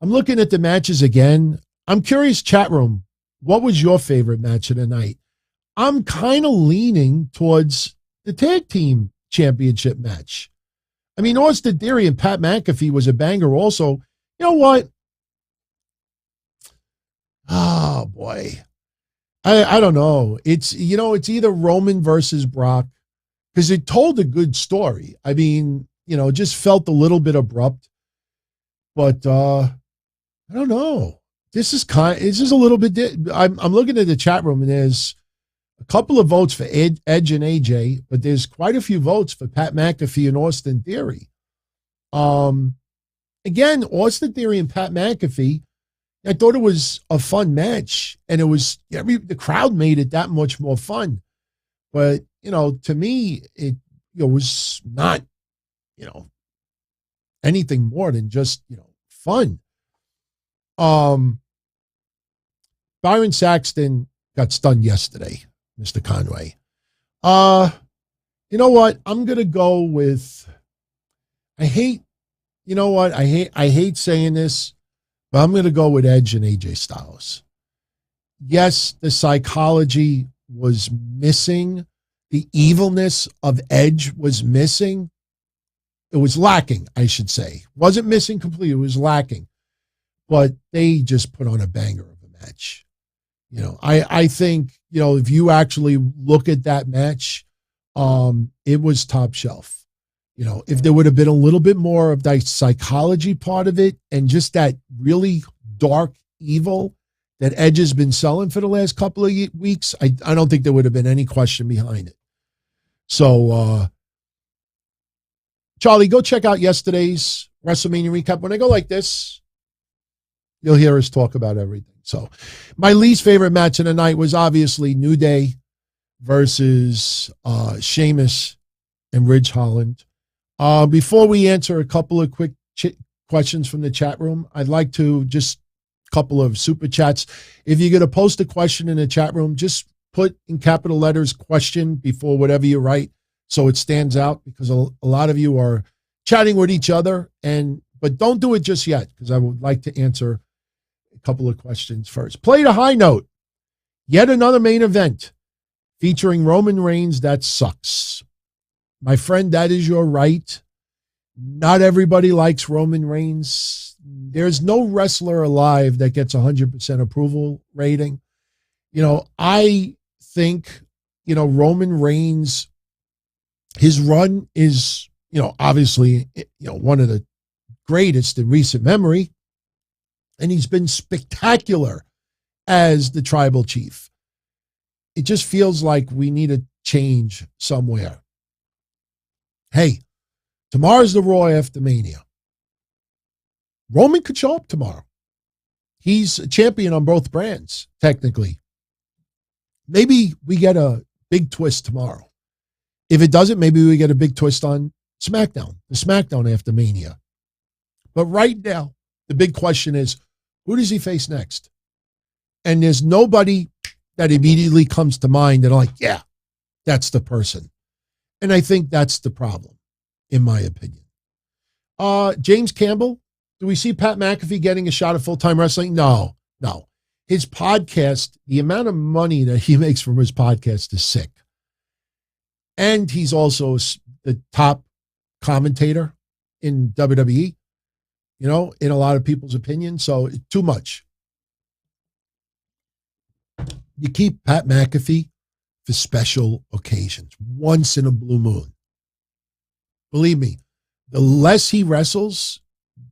I'm looking at the matches again. I'm curious, chat room, what was your favorite match of the night? I'm kind of leaning towards the tag team championship match. I mean, Austin Theory and Pat McAfee was a banger also. You know what? Oh, boy. I don't know. It's, you know, it's either Roman versus Brock because it told a good story. I mean, you know, it just felt a little bit abrupt. But I don't know. This is a little bit. I'm looking at the chat room and there's a couple of votes for Edge and AJ, but there's quite a few votes for Pat McAfee and Austin Theory. Again, Austin Theory and Pat McAfee, I thought it was a fun match, and it was the crowd made it that much more fun. But you know, to me, it was not anything more than just fun. Byron Saxton got stunned yesterday, Mr. Conway. You know what? I'm gonna go with. I hate saying this, But I'm going to go with Edge and AJ Styles. Yes, the psychology was missing. The evilness of Edge was missing. It was lacking, I should say. Wasn't missing completely. It was lacking. But they just put on a banger of a match. I think, if you actually look at that match, it was top shelf. If there would have been a little bit more of the psychology part of it and just that really dark evil that Edge has been selling for the last couple of weeks, I don't think there would have been any question behind it. So, Charlie, go check out yesterday's WrestleMania recap. When I go like this, you'll hear us talk about everything. So, my least favorite match of the night was obviously New Day versus Sheamus and Ridge Holland. Before we answer a couple of quick questions from the chat room, I'd like to just a couple of super chats. If you're going to post a question in the chat room, just put in capital letters question before whatever you write so it stands out, because a lot of you are chatting with each other, but don't do it just yet, because I would like to answer a couple of questions first. Play the high note. Yet another main event featuring Roman Reigns that sucks. My friend, that is your right. Not everybody likes Roman Reigns. There's no wrestler alive that gets 100% approval rating. I think, Roman Reigns, his run is, obviously, one of the greatest in recent memory. And he's been spectacular as the tribal chief. It just feels like we need a change somewhere. Hey, tomorrow's the Raw after Mania. Roman could show up tomorrow. He's a champion on both brands, technically. Maybe we get a big twist tomorrow. If it doesn't, maybe we get a big twist on SmackDown, the SmackDown after Mania. But right now, the big question is, who does he face next? And there's nobody that immediately comes to mind that like, yeah, that's the person. And I think that's the problem, in my opinion. James Campbell, do we see Pat McAfee getting a shot at full-time wrestling? No. His podcast, the amount of money that he makes from his podcast is sick. And he's also the top commentator in WWE, in a lot of people's opinion. So too much. You keep Pat McAfee for special occasions, once in a blue moon. Believe me, the less he wrestles,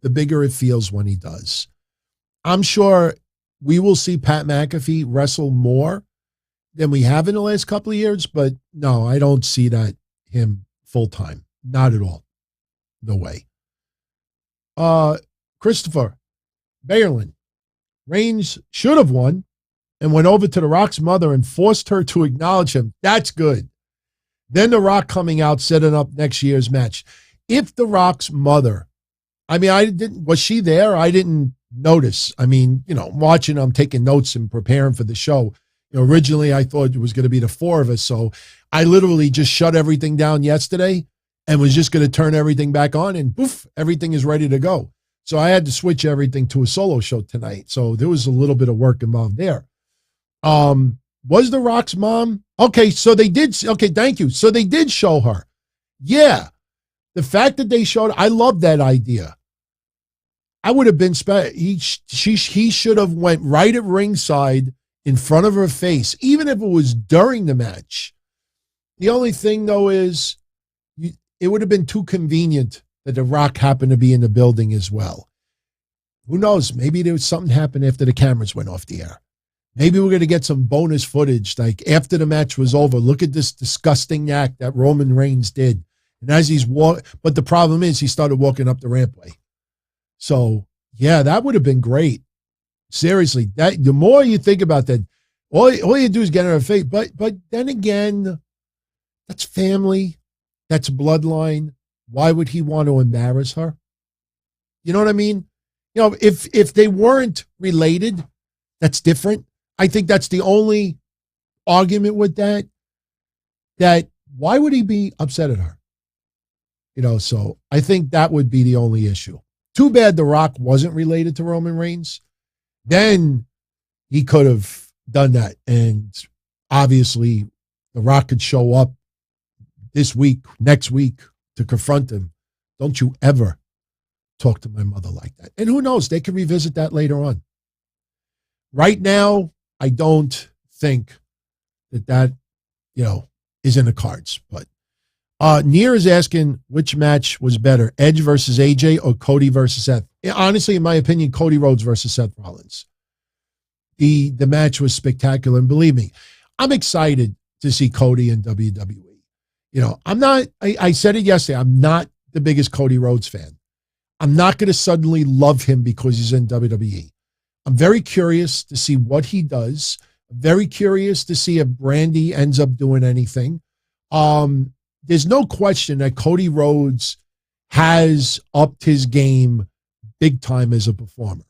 the bigger it feels when he does. I'm sure we will see Pat McAfee wrestle more than we have in the last couple of years, but no, I don't see him full-time. Not at all. No way. Christopher Bayerlin, Reigns should have won and went over to The Rock's mother and forced her to acknowledge him. That's good. Then The Rock coming out, setting up next year's match. If The Rock's mother, was she there? I didn't notice. Watching, I'm taking notes and preparing for the show. Originally, I thought it was going to be the four of us. So I literally just shut everything down yesterday and was just going to turn everything back on and poof, everything is ready to go. So I had to switch everything to a solo show tonight. So there was a little bit of work involved there. Was The Rock's mom? Okay, so they did. Okay, thank you. So they did show her. Yeah. The fact that they showed, I love that idea. I would have been, he should have went right at ringside in front of her face, even if it was during the match. The only thing, though, is it would have been too convenient that The Rock happened to be in the building as well. Who knows? Maybe there was something happened after the cameras went off the air. Maybe we're going to get some bonus footage, like after the match was over. Look at this disgusting act that Roman Reigns did. And as he's but the problem is he started walking up the rampway. So, yeah, that would have been great. Seriously, the more you think about that, all you do is get in her face. But then again, that's family. That's bloodline. Why would he want to embarrass her? You know what I mean? If they weren't related, that's different. I think that's the only argument with that why would he be upset at her? So I think that would be the only issue. Too bad The Rock wasn't related to Roman Reigns. Then he could have done that. And obviously, The Rock could show up this week, next week, to confront him. Don't you ever talk to my mother like that. And who knows, they can revisit that later on. Right now, I don't think that is in the cards. But Near is asking which match was better, Edge versus AJ or Cody versus Seth. Honestly, in my opinion, Cody Rhodes versus Seth Rollins. The match was spectacular. And believe me, I'm excited to see Cody in WWE. I said it yesterday, I'm not the biggest Cody Rhodes fan. I'm not going to suddenly love him because he's in WWE. I'm very curious to see what he does. I'm very curious to see if Brandy ends up doing anything. There's no question that Cody Rhodes has upped his game big time as a performer.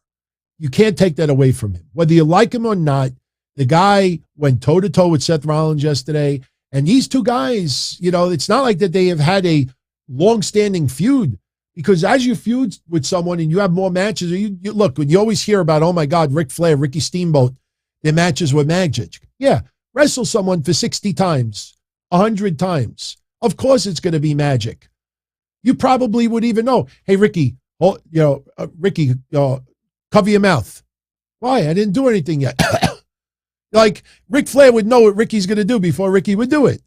You can't take that away from him. Whether you like him or not, the guy went toe-to-toe with Seth Rollins yesterday. And these two guys, it's not like that they have had a long-standing feud, because as you feud with someone and you have more matches, you look, when you always hear about, oh my God, Ric Flair, Ricky Steamboat, their matches were magic. Yeah, wrestle someone for 60 times, 100 times. Of course it's going to be magic. You probably would even know, hey, Ricky, Ricky, cover your mouth. Why? I didn't do anything yet. Like, Ric Flair would know what Ricky's going to do before Ricky would do it.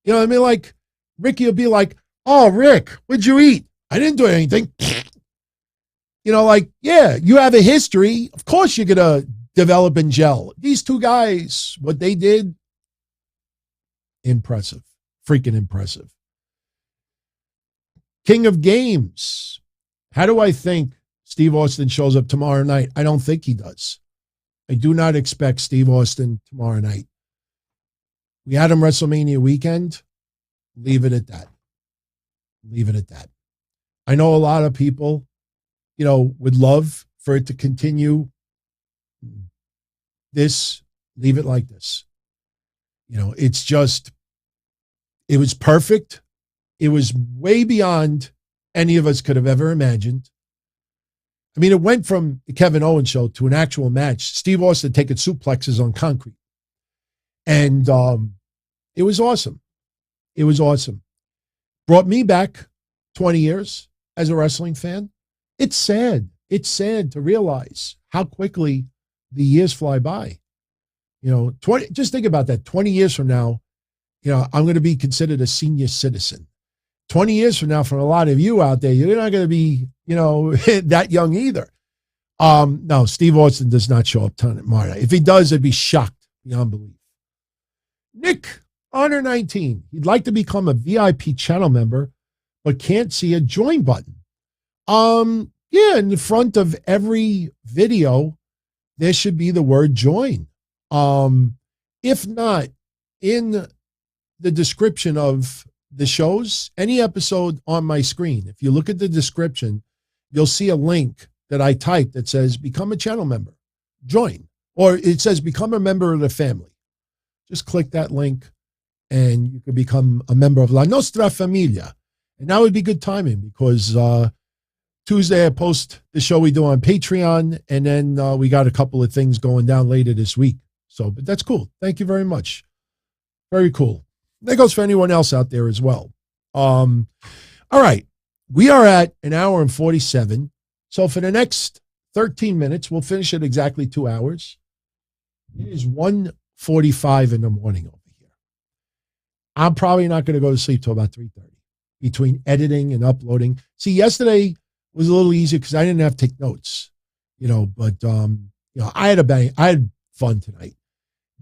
You know what I mean? Like, Ricky would be like, oh, Rick, what'd you eat? I didn't do anything. Yeah, you have a history. Of course you're going to develop and gel. These two guys, what they did, impressive. Freaking impressive. King of Games. How do I think Steve Austin shows up tomorrow night? I don't think he does. I do not expect Steve Austin tomorrow night. We had him WrestleMania weekend. Leave it at that. Leave it at that. I know a lot of people, would love for it to continue this. Leave it like this. It's just, it was perfect. It was way beyond any of us could have ever imagined. I mean, it went from the Kevin Owens show to an actual match. Steve Austin taking suplexes on concrete. And it was awesome. It was awesome. Brought me back 20 years as a wrestling fan. It's sad. It's sad to realize how quickly the years fly by. 20. Just think about that. 20 years from now, I'm going to be considered a senior citizen. 20 years from now, from a lot of you out there, you're not going to be, that young either. No, Steve Austin does not show up tomorrow night. If he does, I'd be shocked beyond belief. Nick, Honor 19. He'd like to become a VIP channel member, but can't see a join button. Yeah, in the front of every video, there should be the word join. If not, in the description of the shows, any episode on my screen, if you look at the description, you'll see a link that I typed that says become a channel member, join, or it says become a member of the family. Just click that link and you can become a member of La Nostra Familia. And that would be good timing because Tuesday I post the show we do on Patreon, and then we got a couple of things going down later this week. So, but that's cool. Thank you very much. Very cool. That goes for anyone else out there as well. All right. We are at an hour and 47. So for the next 13 minutes, we'll finish at exactly 2 hours. It is 1:45 in the morning over here. I'm probably not going to go to sleep till about 3:30 between editing and uploading. See, yesterday was a little easier because I didn't have to take notes, but I had fun tonight.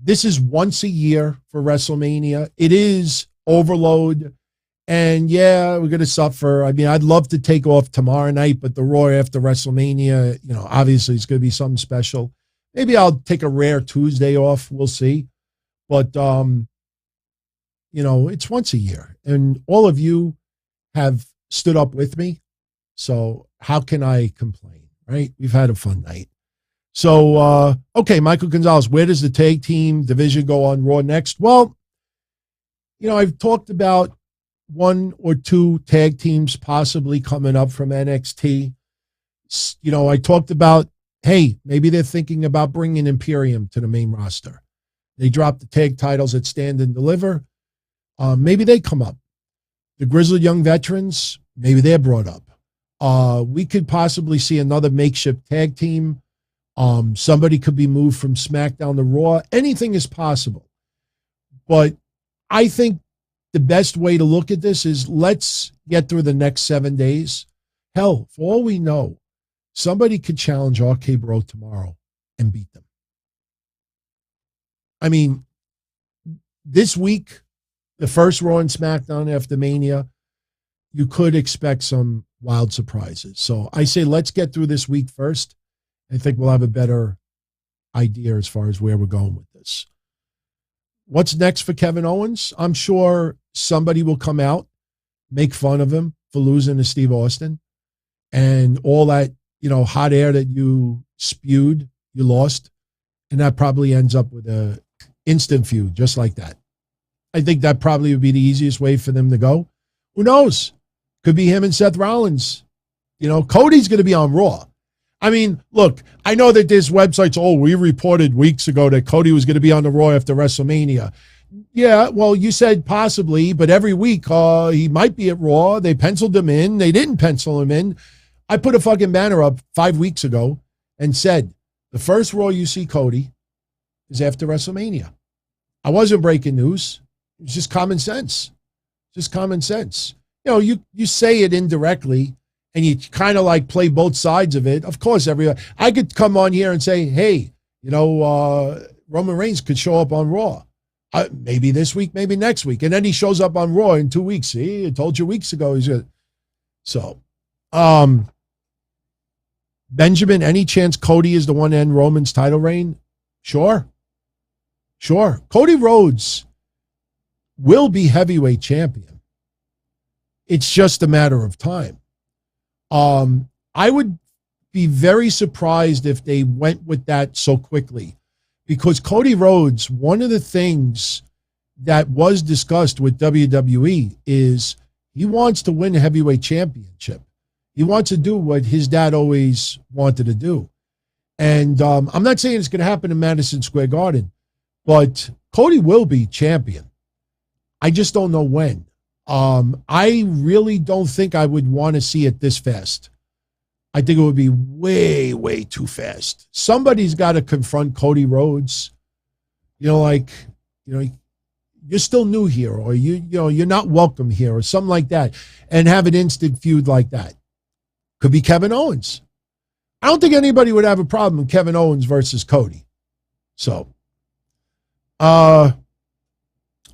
This is once a year for WrestleMania. It is overload. And yeah, we're going to suffer. I mean, I'd love to take off tomorrow night, but the Raw after WrestleMania, obviously it's going to be something special. Maybe I'll take a rare Tuesday off. We'll see. But, it's once a year. And all of you have stood up with me. So how can I complain, right? We've had a fun night. So, okay, Michael Gonzalez, where does the tag team division go on Raw next? Well, I've talked about 1 or 2 tag teams possibly coming up from NXT. I talked about, hey, maybe they're thinking about bringing Imperium to the main roster. They dropped the tag titles at Stand and Deliver. Maybe they come up. The Grizzled Young Veterans, maybe they're brought up. We could possibly see another makeshift tag team. Somebody could be moved from SmackDown to Raw. Anything is possible. But I think the best way to look at this is let's get through the next 7 days. Hell, for all we know, somebody could challenge RK Bro tomorrow and beat them. I mean, this week, the first Raw and SmackDown after Mania, you could expect some wild surprises. So I say let's get through this week first. I think we'll have a better idea as far as where we're going with this. What's next for Kevin Owens? I'm sure somebody will come out, make fun of him for losing to Steve Austin, and all that, hot air that you spewed, you lost, and that probably ends up with a instant feud, just like that. I think that probably would be the easiest way for them to go. Who knows? Could be him and Seth Rollins. Cody's going to be on Raw. I mean, look, I know that there's websites, we reported weeks ago that Cody was going to be on the Raw after WrestleMania. Yeah, well, you said possibly, but every week he might be at Raw. They penciled him in. They didn't pencil him in. I put a fucking banner up 5 weeks ago and said, the first Raw you see Cody is after WrestleMania. I wasn't breaking news. It was just common sense. Just common sense. You say it indirectly, and you kind of like play both sides of it. Of course, I could come on here and say, hey, Roman Reigns could show up on Raw. Maybe this week, maybe next week. And then he shows up on Raw in 2 weeks. See, I told you weeks ago he's good. So, Benjamin, any chance Cody is the one to end Roman's title reign? Sure. Cody Rhodes will be heavyweight champion. It's just a matter of time. I would be very surprised if they went with that so quickly, because Cody Rhodes, one of the things that was discussed with WWE is he wants to win a heavyweight championship. He wants to do what his dad always wanted to do. And I'm not saying it's going to happen in Madison Square Garden, but Cody will be champion. I just don't know when. I really don't think I would want to see it this fast. I think it would be way, way too fast. Somebody's got to confront Cody Rhodes. You're still new here, or you're not welcome here, or something like that, and have an instant feud like that. Could be Kevin Owens. I don't think anybody would have a problem with Kevin Owens versus Cody. So,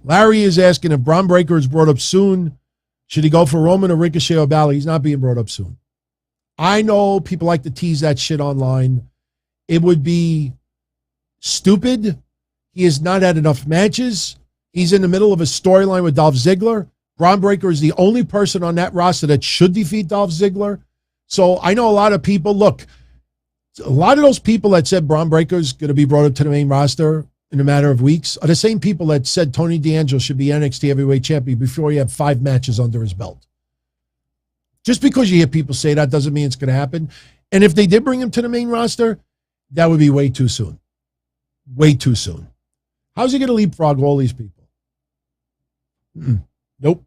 Larry is asking if Braun Breaker is brought up soon. Should he go for Roman or Ricochet or Balor? He's not being brought up soon. I know people like to tease that shit online. It would be stupid. He has not had enough matches. He's in the middle of a storyline with Dolph Ziggler. Braun Breaker is the only person on that roster that should defeat Dolph Ziggler. So I know a lot of people, a lot of those people that said Braun Breaker is going to be brought up to the main roster in a matter of weeks are the same people that said Tony D'Angelo should be NXT heavyweight champion before he had 5 matches under his belt. Just because you hear people say that doesn't mean it's going to happen. And if they did bring him to the main roster, that would be way too soon. Way too soon. How's he going to leapfrog all these people? Nope.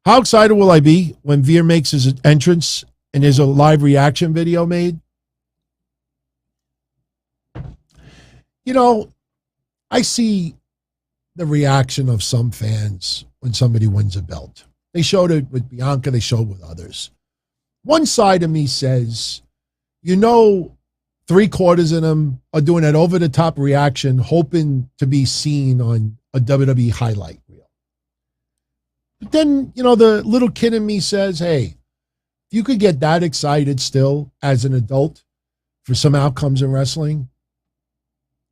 How excited will I be when Veer makes his entrance and there's a live reaction video made? I see the reaction of some fans when somebody wins a belt. They showed it with Bianca. They showed it with others. One side of me says, 3/4 of them are doing that over-the-top reaction, hoping to be seen on a WWE highlight reel. But then, the little kid in me says, hey, if you could get that excited still as an adult for some outcomes in wrestling,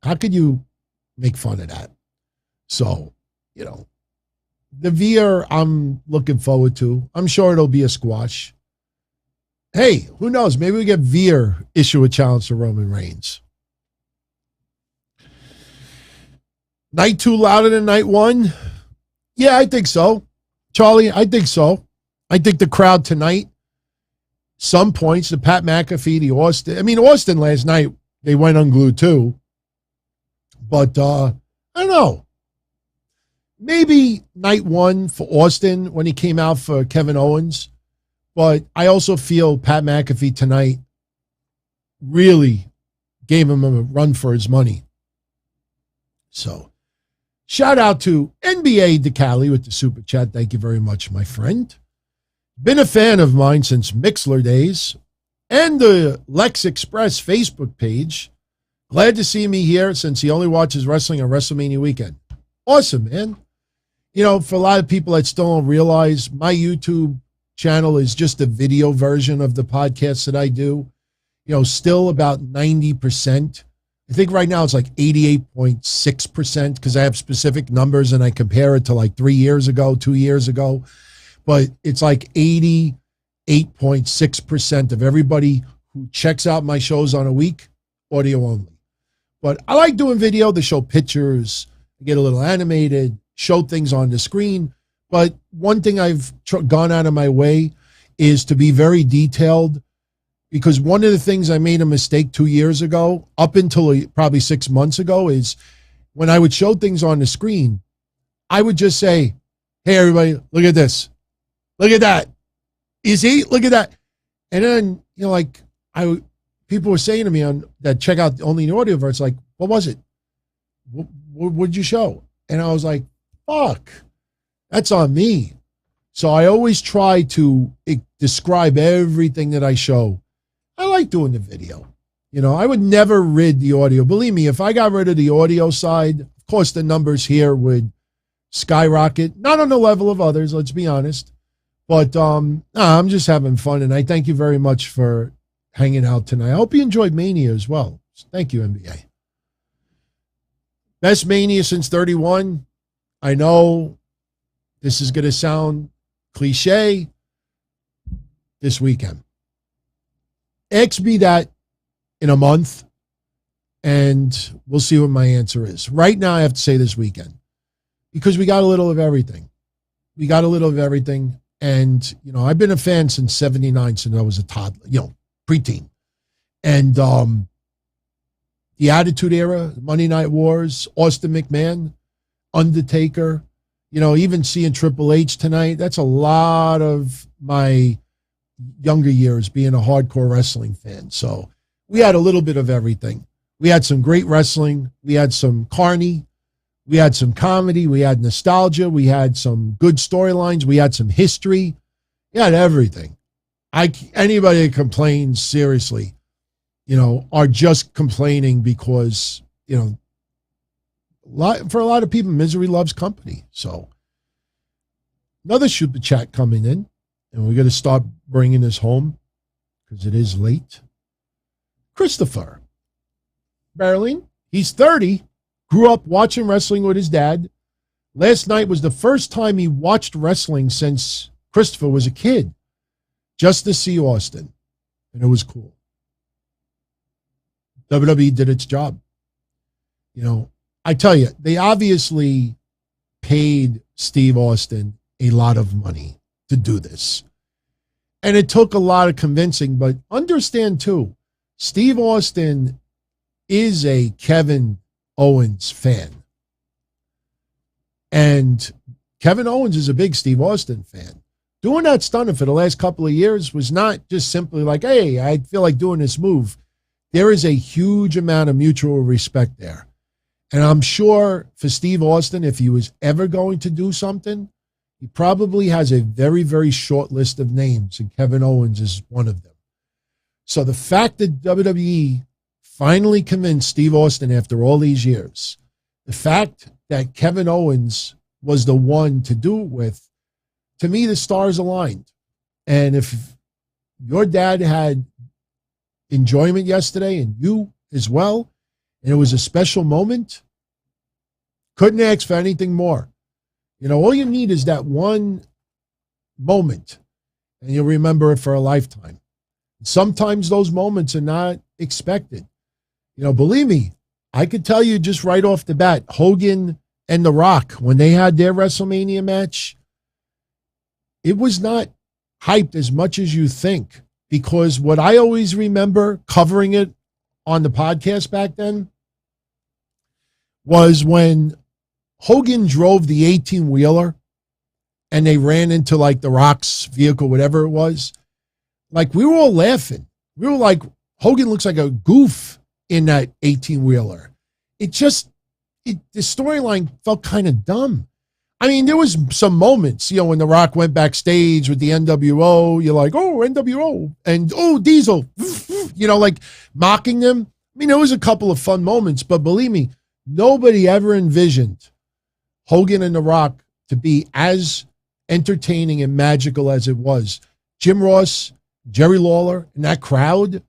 how could you make fun of that? So, the Veer I'm looking forward to. I'm sure it'll be a squash. Hey, who knows? Maybe we get Veer issue a challenge to Roman Reigns. Night 2 louder than night 1? Yeah, I think so. Charlie, I think so. I think the crowd tonight some points, the Pat McAfee, the Austin. I mean, Austin last night, they went unglued too. But I don't know. Maybe night one for Austin when he came out for Kevin Owens. But I also feel Pat McAfee tonight really gave him a run for his money. So, shout out to NBA DeCali with the super chat. Thank you very much, my friend. Been a fan of mine since Mixler days and the Lex Express Facebook page. Glad to see me here since he only watches wrestling on WrestleMania weekend. Awesome, man. You know, for a lot of people that still don't realize, my YouTube channel is just a video version of the podcast that I do. You know, still about 90%. I think right now it's like 88.6% because I have specific numbers and I compare it to like 3 years ago, 2 years ago. But it's like 88.6% of everybody who checks out my shows on a week, audio only. But I like doing video to show pictures, get a little animated, show things on the screen. But one thing I've gone out of my way is to be very detailed, because one of the things I made a mistake 2 years ago, up until probably 6 months ago, is when I would show things on the screen, I would just say, hey, everybody, look at this. Look at that. You see? Look at that. And then, you know, like people were saying to me that check out only the audio version, like, what was it? What did you show? And I was like, fuck. That's on me. So I always try to describe everything that I show. I like doing the video. You know, I would never rid the audio. Believe me, if I got rid of the audio side, of course the numbers here would skyrocket. Not on the level of others, let's be honest. But I'm just having fun, and I thank you very much for hanging out tonight. I hope you enjoyed Mania as well. Thank you, NBA. Best Mania since 31. I know this is going to sound cliche. This weekend. Ask me that in a month, and we'll see what my answer is. Right now, I have to say this weekend, because we got a little of everything. We got a little of everything. And, you know, I've been a fan since 79, since I was a toddler, you know, preteen. And the Attitude Era, Monday Night Wars, Austin McMahon, Undertaker, you know, even seeing Triple H tonight, that's a lot of my younger years being a hardcore wrestling fan. So we had a little bit of everything. We had some great wrestling. We had some carny. We had some comedy. We had nostalgia. We had some good storylines. We had some history. We had everything. Anybody that complains, seriously, you know, are just complaining because, you know, for a lot of people, misery loves company. So another super chat coming in, and we're going to start bringing this home because it is late. Christopher Berlin, he's 30. Grew up watching wrestling with his dad. Last night was the first time he watched wrestling since Christopher was a kid, just to see Austin. And it was cool. WWE did its job. You know, I tell you, they obviously paid Steve Austin a lot of money to do this. And it took a lot of convincing, but understand too, Steve Austin is a Kevin Owens fan. And Kevin Owens is a big Steve Austin fan. Doing that stunner for the last couple of years was not just simply like, hey, I feel like doing this move. There is a huge amount of mutual respect there. And I'm sure for Steve Austin, if he was ever going to do something, he probably has a very, very short list of names, and Kevin Owens is one of them. So the fact that WWE finally convinced Steve Austin after all these years, the fact that Kevin Owens was the one to do it with, to me, the stars aligned. And if your dad had enjoyment yesterday, and you as well, and it was a special moment, couldn't ask for anything more. You know, all you need is that one moment, and you'll remember it for a lifetime. Sometimes those moments are not expected. You know, believe me, I could tell you just right off the bat, Hogan and The Rock, when they had their WrestleMania match, it was not hyped as much as you think, because what I always remember covering it on the podcast back then was when Hogan drove the 18-wheeler and they ran into like the Rock's vehicle, whatever it was. Like, we were all laughing. We were like, Hogan looks like a goof in that 18-wheeler. The storyline felt kind of dumb. I mean, there was some moments, when The Rock went backstage with the NWO, you're like, oh, NWO, and oh, Diesel, like mocking them. I mean, there was a couple of fun moments, but believe me, nobody ever envisioned Hogan and The Rock to be as entertaining and magical as it was. Jim Ross, Jerry Lawler, and that crowd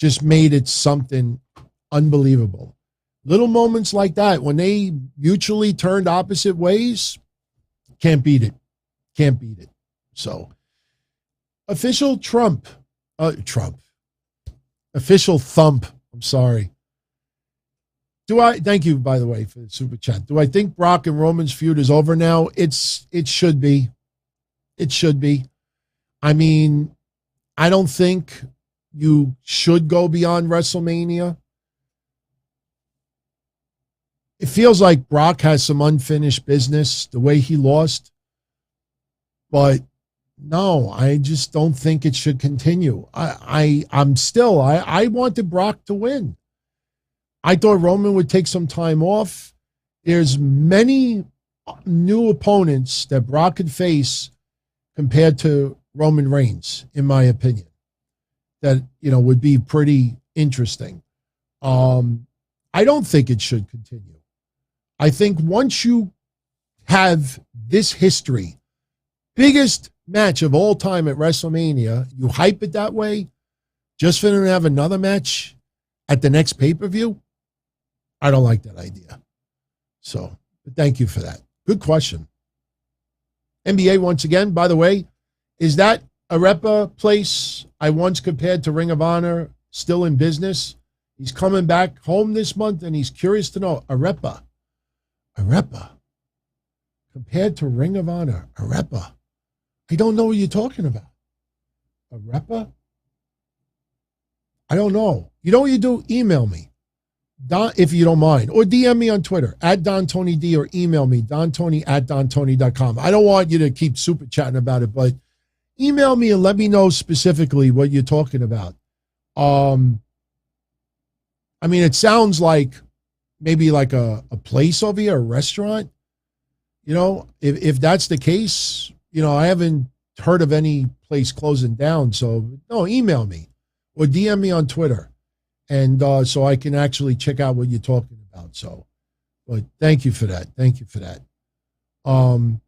just made it something unbelievable. Little moments like that, when they mutually turned opposite ways, can't beat it. Can't beat it. So, official official thump. I'm sorry. Thank you, by the way, for the super chat. Do I think Brock and Roman's feud is over now? It should be. It should be. I mean, I don't think you should go beyond WrestleMania. It feels like Brock has some unfinished business, the way he lost. But no, I just don't think it should continue. I wanted Brock to win. I thought Roman would take some time off. There's many new opponents that Brock could face compared to Roman Reigns, in my opinion, that, would be pretty interesting. I don't think it should continue. I think once you have this history, biggest match of all time at WrestleMania, you hype it that way, just for them to have another match at the next pay-per-view, I don't like that idea. So, but thank you for that. Good question. NBA, once again, by the way, is that Arepa place I once compared to Ring of Honor still in business? He's coming back home this month, and he's curious to know, Arepa, compared to Ring of Honor, Arepa. I don't know what you're talking about. Arepa? I don't know. You know what you do? Email me, Don, if you don't mind, or DM me on Twitter, @DonTonyD, or email me, dontony@dontony.com. I don't want you to keep super chatting about it, but email me and let me know specifically what you're talking about. I mean, it sounds like maybe like a place over here, a restaurant. If that's the case, I haven't heard of any place closing down. So, no, email me or DM me on Twitter. And so I can actually check out what you're talking about. So, but thank you for that. Thank you for that. All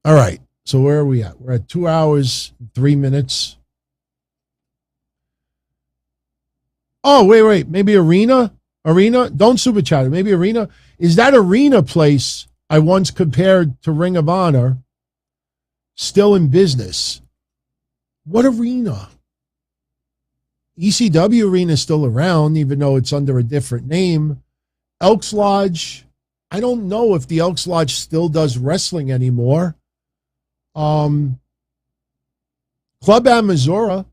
right. So where are we at? We're at 2 hours, 3 minutes. Oh, wait. Maybe Arena? Don't super chat it. Maybe Arena. Is that Arena place I once compared to Ring of Honor still in business? What Arena? ECW Arena is still around, even though it's under a different name. Elks Lodge. I don't know if the Elks Lodge still does wrestling anymore. Club Amazura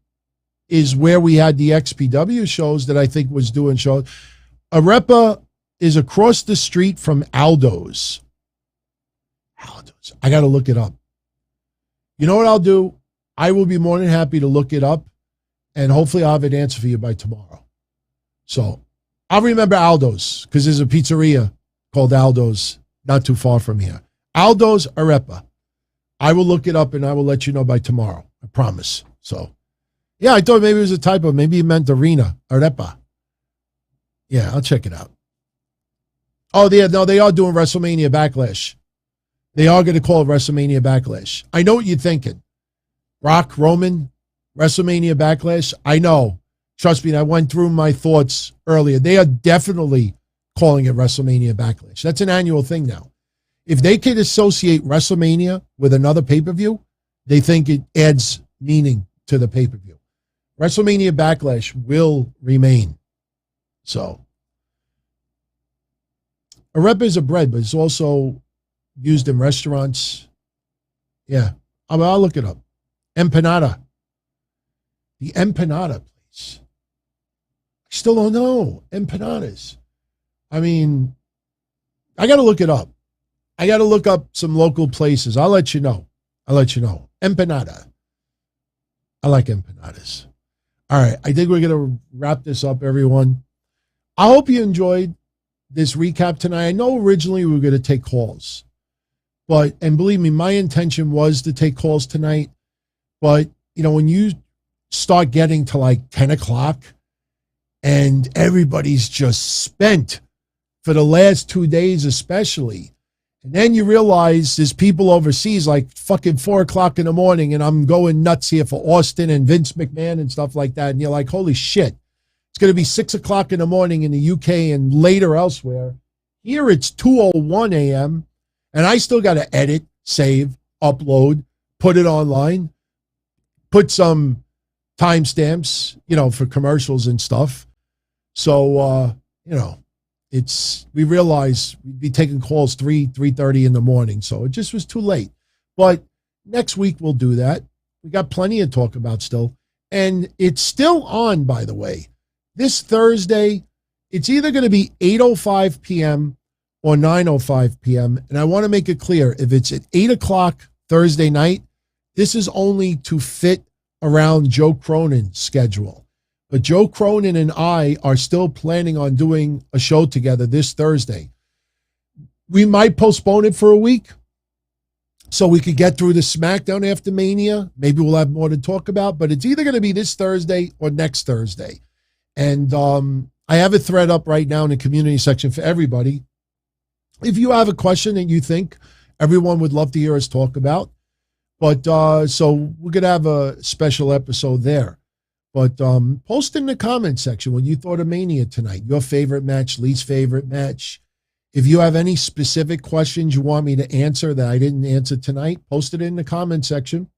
is where we had the XPW shows that I think was doing shows. Arepa is across the street from Aldo's. I got to look it up. You know what I'll do? I will be more than happy to look it up, and hopefully I'll have an answer for you by tomorrow. So I'll remember Aldo's, because there's a pizzeria called Aldo's not too far from here. Aldo's Arepa. I will look it up and I will let you know by tomorrow. I promise. So, yeah, I thought maybe it was a typo. Maybe he meant Arena, Arepa. Yeah, I'll check it out. Oh, they are doing WrestleMania Backlash. They are going to call it WrestleMania Backlash. I know what you're thinking. Brock, Roman, WrestleMania Backlash. I know. Trust me, I went through my thoughts earlier. They are definitely calling it WrestleMania Backlash. That's an annual thing now. If they could associate WrestleMania with another pay-per-view, they think it adds meaning to the pay-per-view. WrestleMania Backlash will remain. So, arepa is a bread, but it's also used in restaurants. Yeah, I'll look it up. Empanada. The empanada place. I still don't know. Empanadas. I mean, I got to look it up. I got to look up some local places. I'll let you know. Empanada. I like empanadas. All right. I think we're going to wrap this up, everyone. I hope you enjoyed this recap tonight. I know originally we were going to take calls, and believe me, my intention was to take calls tonight. But, when you start getting to like 10 o'clock and everybody's just spent for the last 2 days, especially, and then you realize there's people overseas like fucking 4 o'clock in the morning and I'm going nuts here for Austin and Vince McMahon and stuff like that. And you're like, holy shit. It's going to be 6 o'clock in the morning in the UK and later elsewhere. Here it's 2:01 a.m. and I still got to edit, save, upload, put it online, put some timestamps, for commercials and stuff. So, we realized we'd be taking calls 3:30 in the morning. So it just was too late. But next week we'll do that. We got plenty to talk about still. And it's still on, by the way. This Thursday, it's either going to be 8:05 p.m. or 9:05 p.m. And I want to make it clear, if it's at 8 o'clock Thursday night, this is only to fit around Joe Cronin's schedule. But Joe Cronin and I are still planning on doing a show together this Thursday. We might postpone it for a week so we could get through the SmackDown after Mania. Maybe we'll have more to talk about, but it's either going to be this Thursday or next Thursday. And I have a thread up right now in the community section for everybody. If you have a question that you think everyone would love to hear us talk about, but so we're going to have a special episode there. But post in the comment section what you thought of Mania tonight, your favorite match, least favorite match. If you have any specific questions you want me to answer that I didn't answer tonight, post it in the comment section.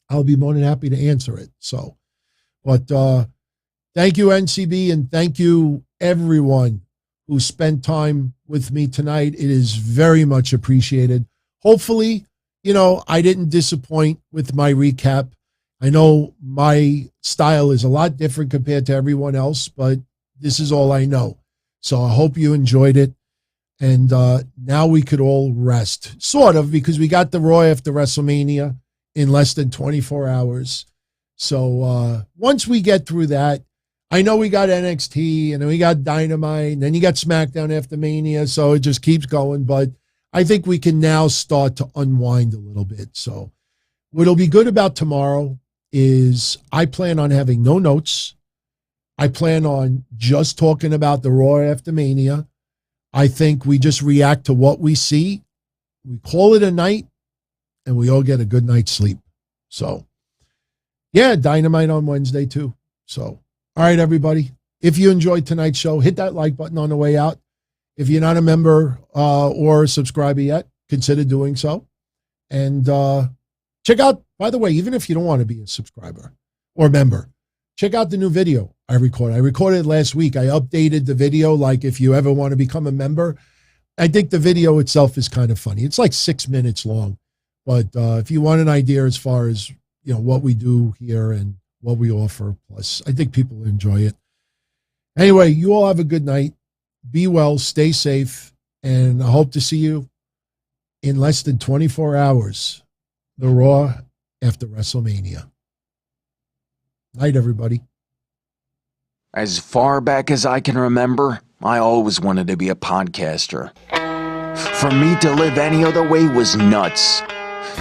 I'll be more than happy to answer it. So, but thank you, NCB, and thank you, everyone who spent time with me tonight. It is very much appreciated. Hopefully, I didn't disappoint with my recap. I know my style is a lot different compared to everyone else, but this is all I know. So I hope you enjoyed it. And now we could all rest, sort of, because we got the Raw after WrestleMania in less than 24 hours. So once we get through that, I know we got NXT and then we got Dynamite and then you got SmackDown after Mania. So it just keeps going. But I think we can now start to unwind a little bit. So what'll be good about tomorrow is I plan on having no notes. I plan on just talking about the Raw after Mania. I think we just react to what we see. We call it a night and we all get a good night's sleep. So yeah, Dynamite on Wednesday too. So, all right, everybody. If you enjoyed tonight's show, hit that like button on the way out. If you're not a member or a subscriber yet, consider doing so. And check out, by the way, even if you don't want to be a subscriber or member, check out the new video I recorded. I recorded it last week. I updated the video, like if you ever want to become a member. I think the video itself is kind of funny. It's like 6 minutes long. But if you want an idea as far as, what we do here and what we offer, plus I think people will enjoy it. Anyway, you all have a good night. Be well, stay safe, and I hope to see you in less than 24 hours. The Raw after WrestleMania. Night, everybody. As far back as I can remember, I always wanted to be a podcaster. For me to live any other way was nuts.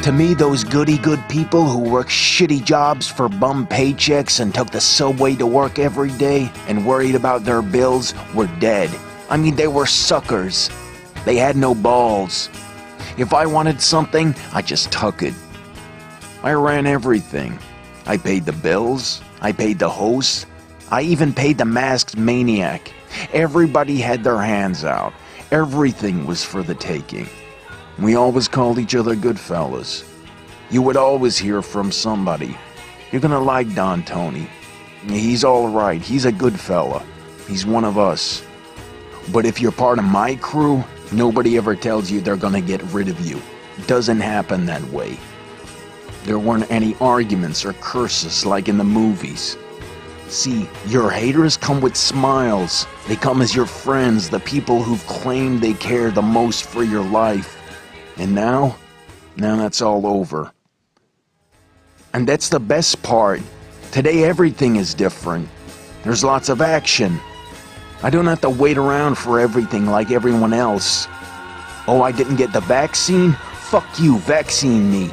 To me, those goody-good people who worked shitty jobs for bum paychecks and took the subway to work every day and worried about their bills were dead. I mean, they were suckers. They had no balls. If I wanted something, I just took it. I ran everything. I paid the bills. I paid the host. I even paid the masked maniac. Everybody had their hands out. Everything was for the taking. We always called each other good fellas. You would always hear from somebody. You're gonna like Don Tony. He's all right. He's a good fella. He's one of us. But if you're part of my crew, nobody ever tells you they're gonna get rid of you. It doesn't happen that way. There weren't any arguments or curses like in the movies. See, your haters come with smiles. They come as your friends, the people who've claimed they care the most for your life. And now that's all over. And that's the best part. Today everything is different. There's lots of action. I don't have to wait around for everything like everyone else. Oh, I didn't get the vaccine? Fuck you, vaccine me.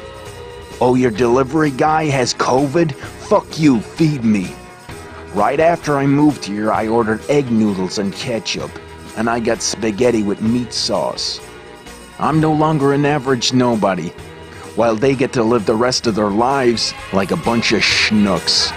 Oh, your delivery guy has COVID? Fuck you, feed me. Right after I moved here, I ordered egg noodles and ketchup, and I got spaghetti with meat sauce. I'm no longer an average nobody, while they get to live the rest of their lives like a bunch of schnooks.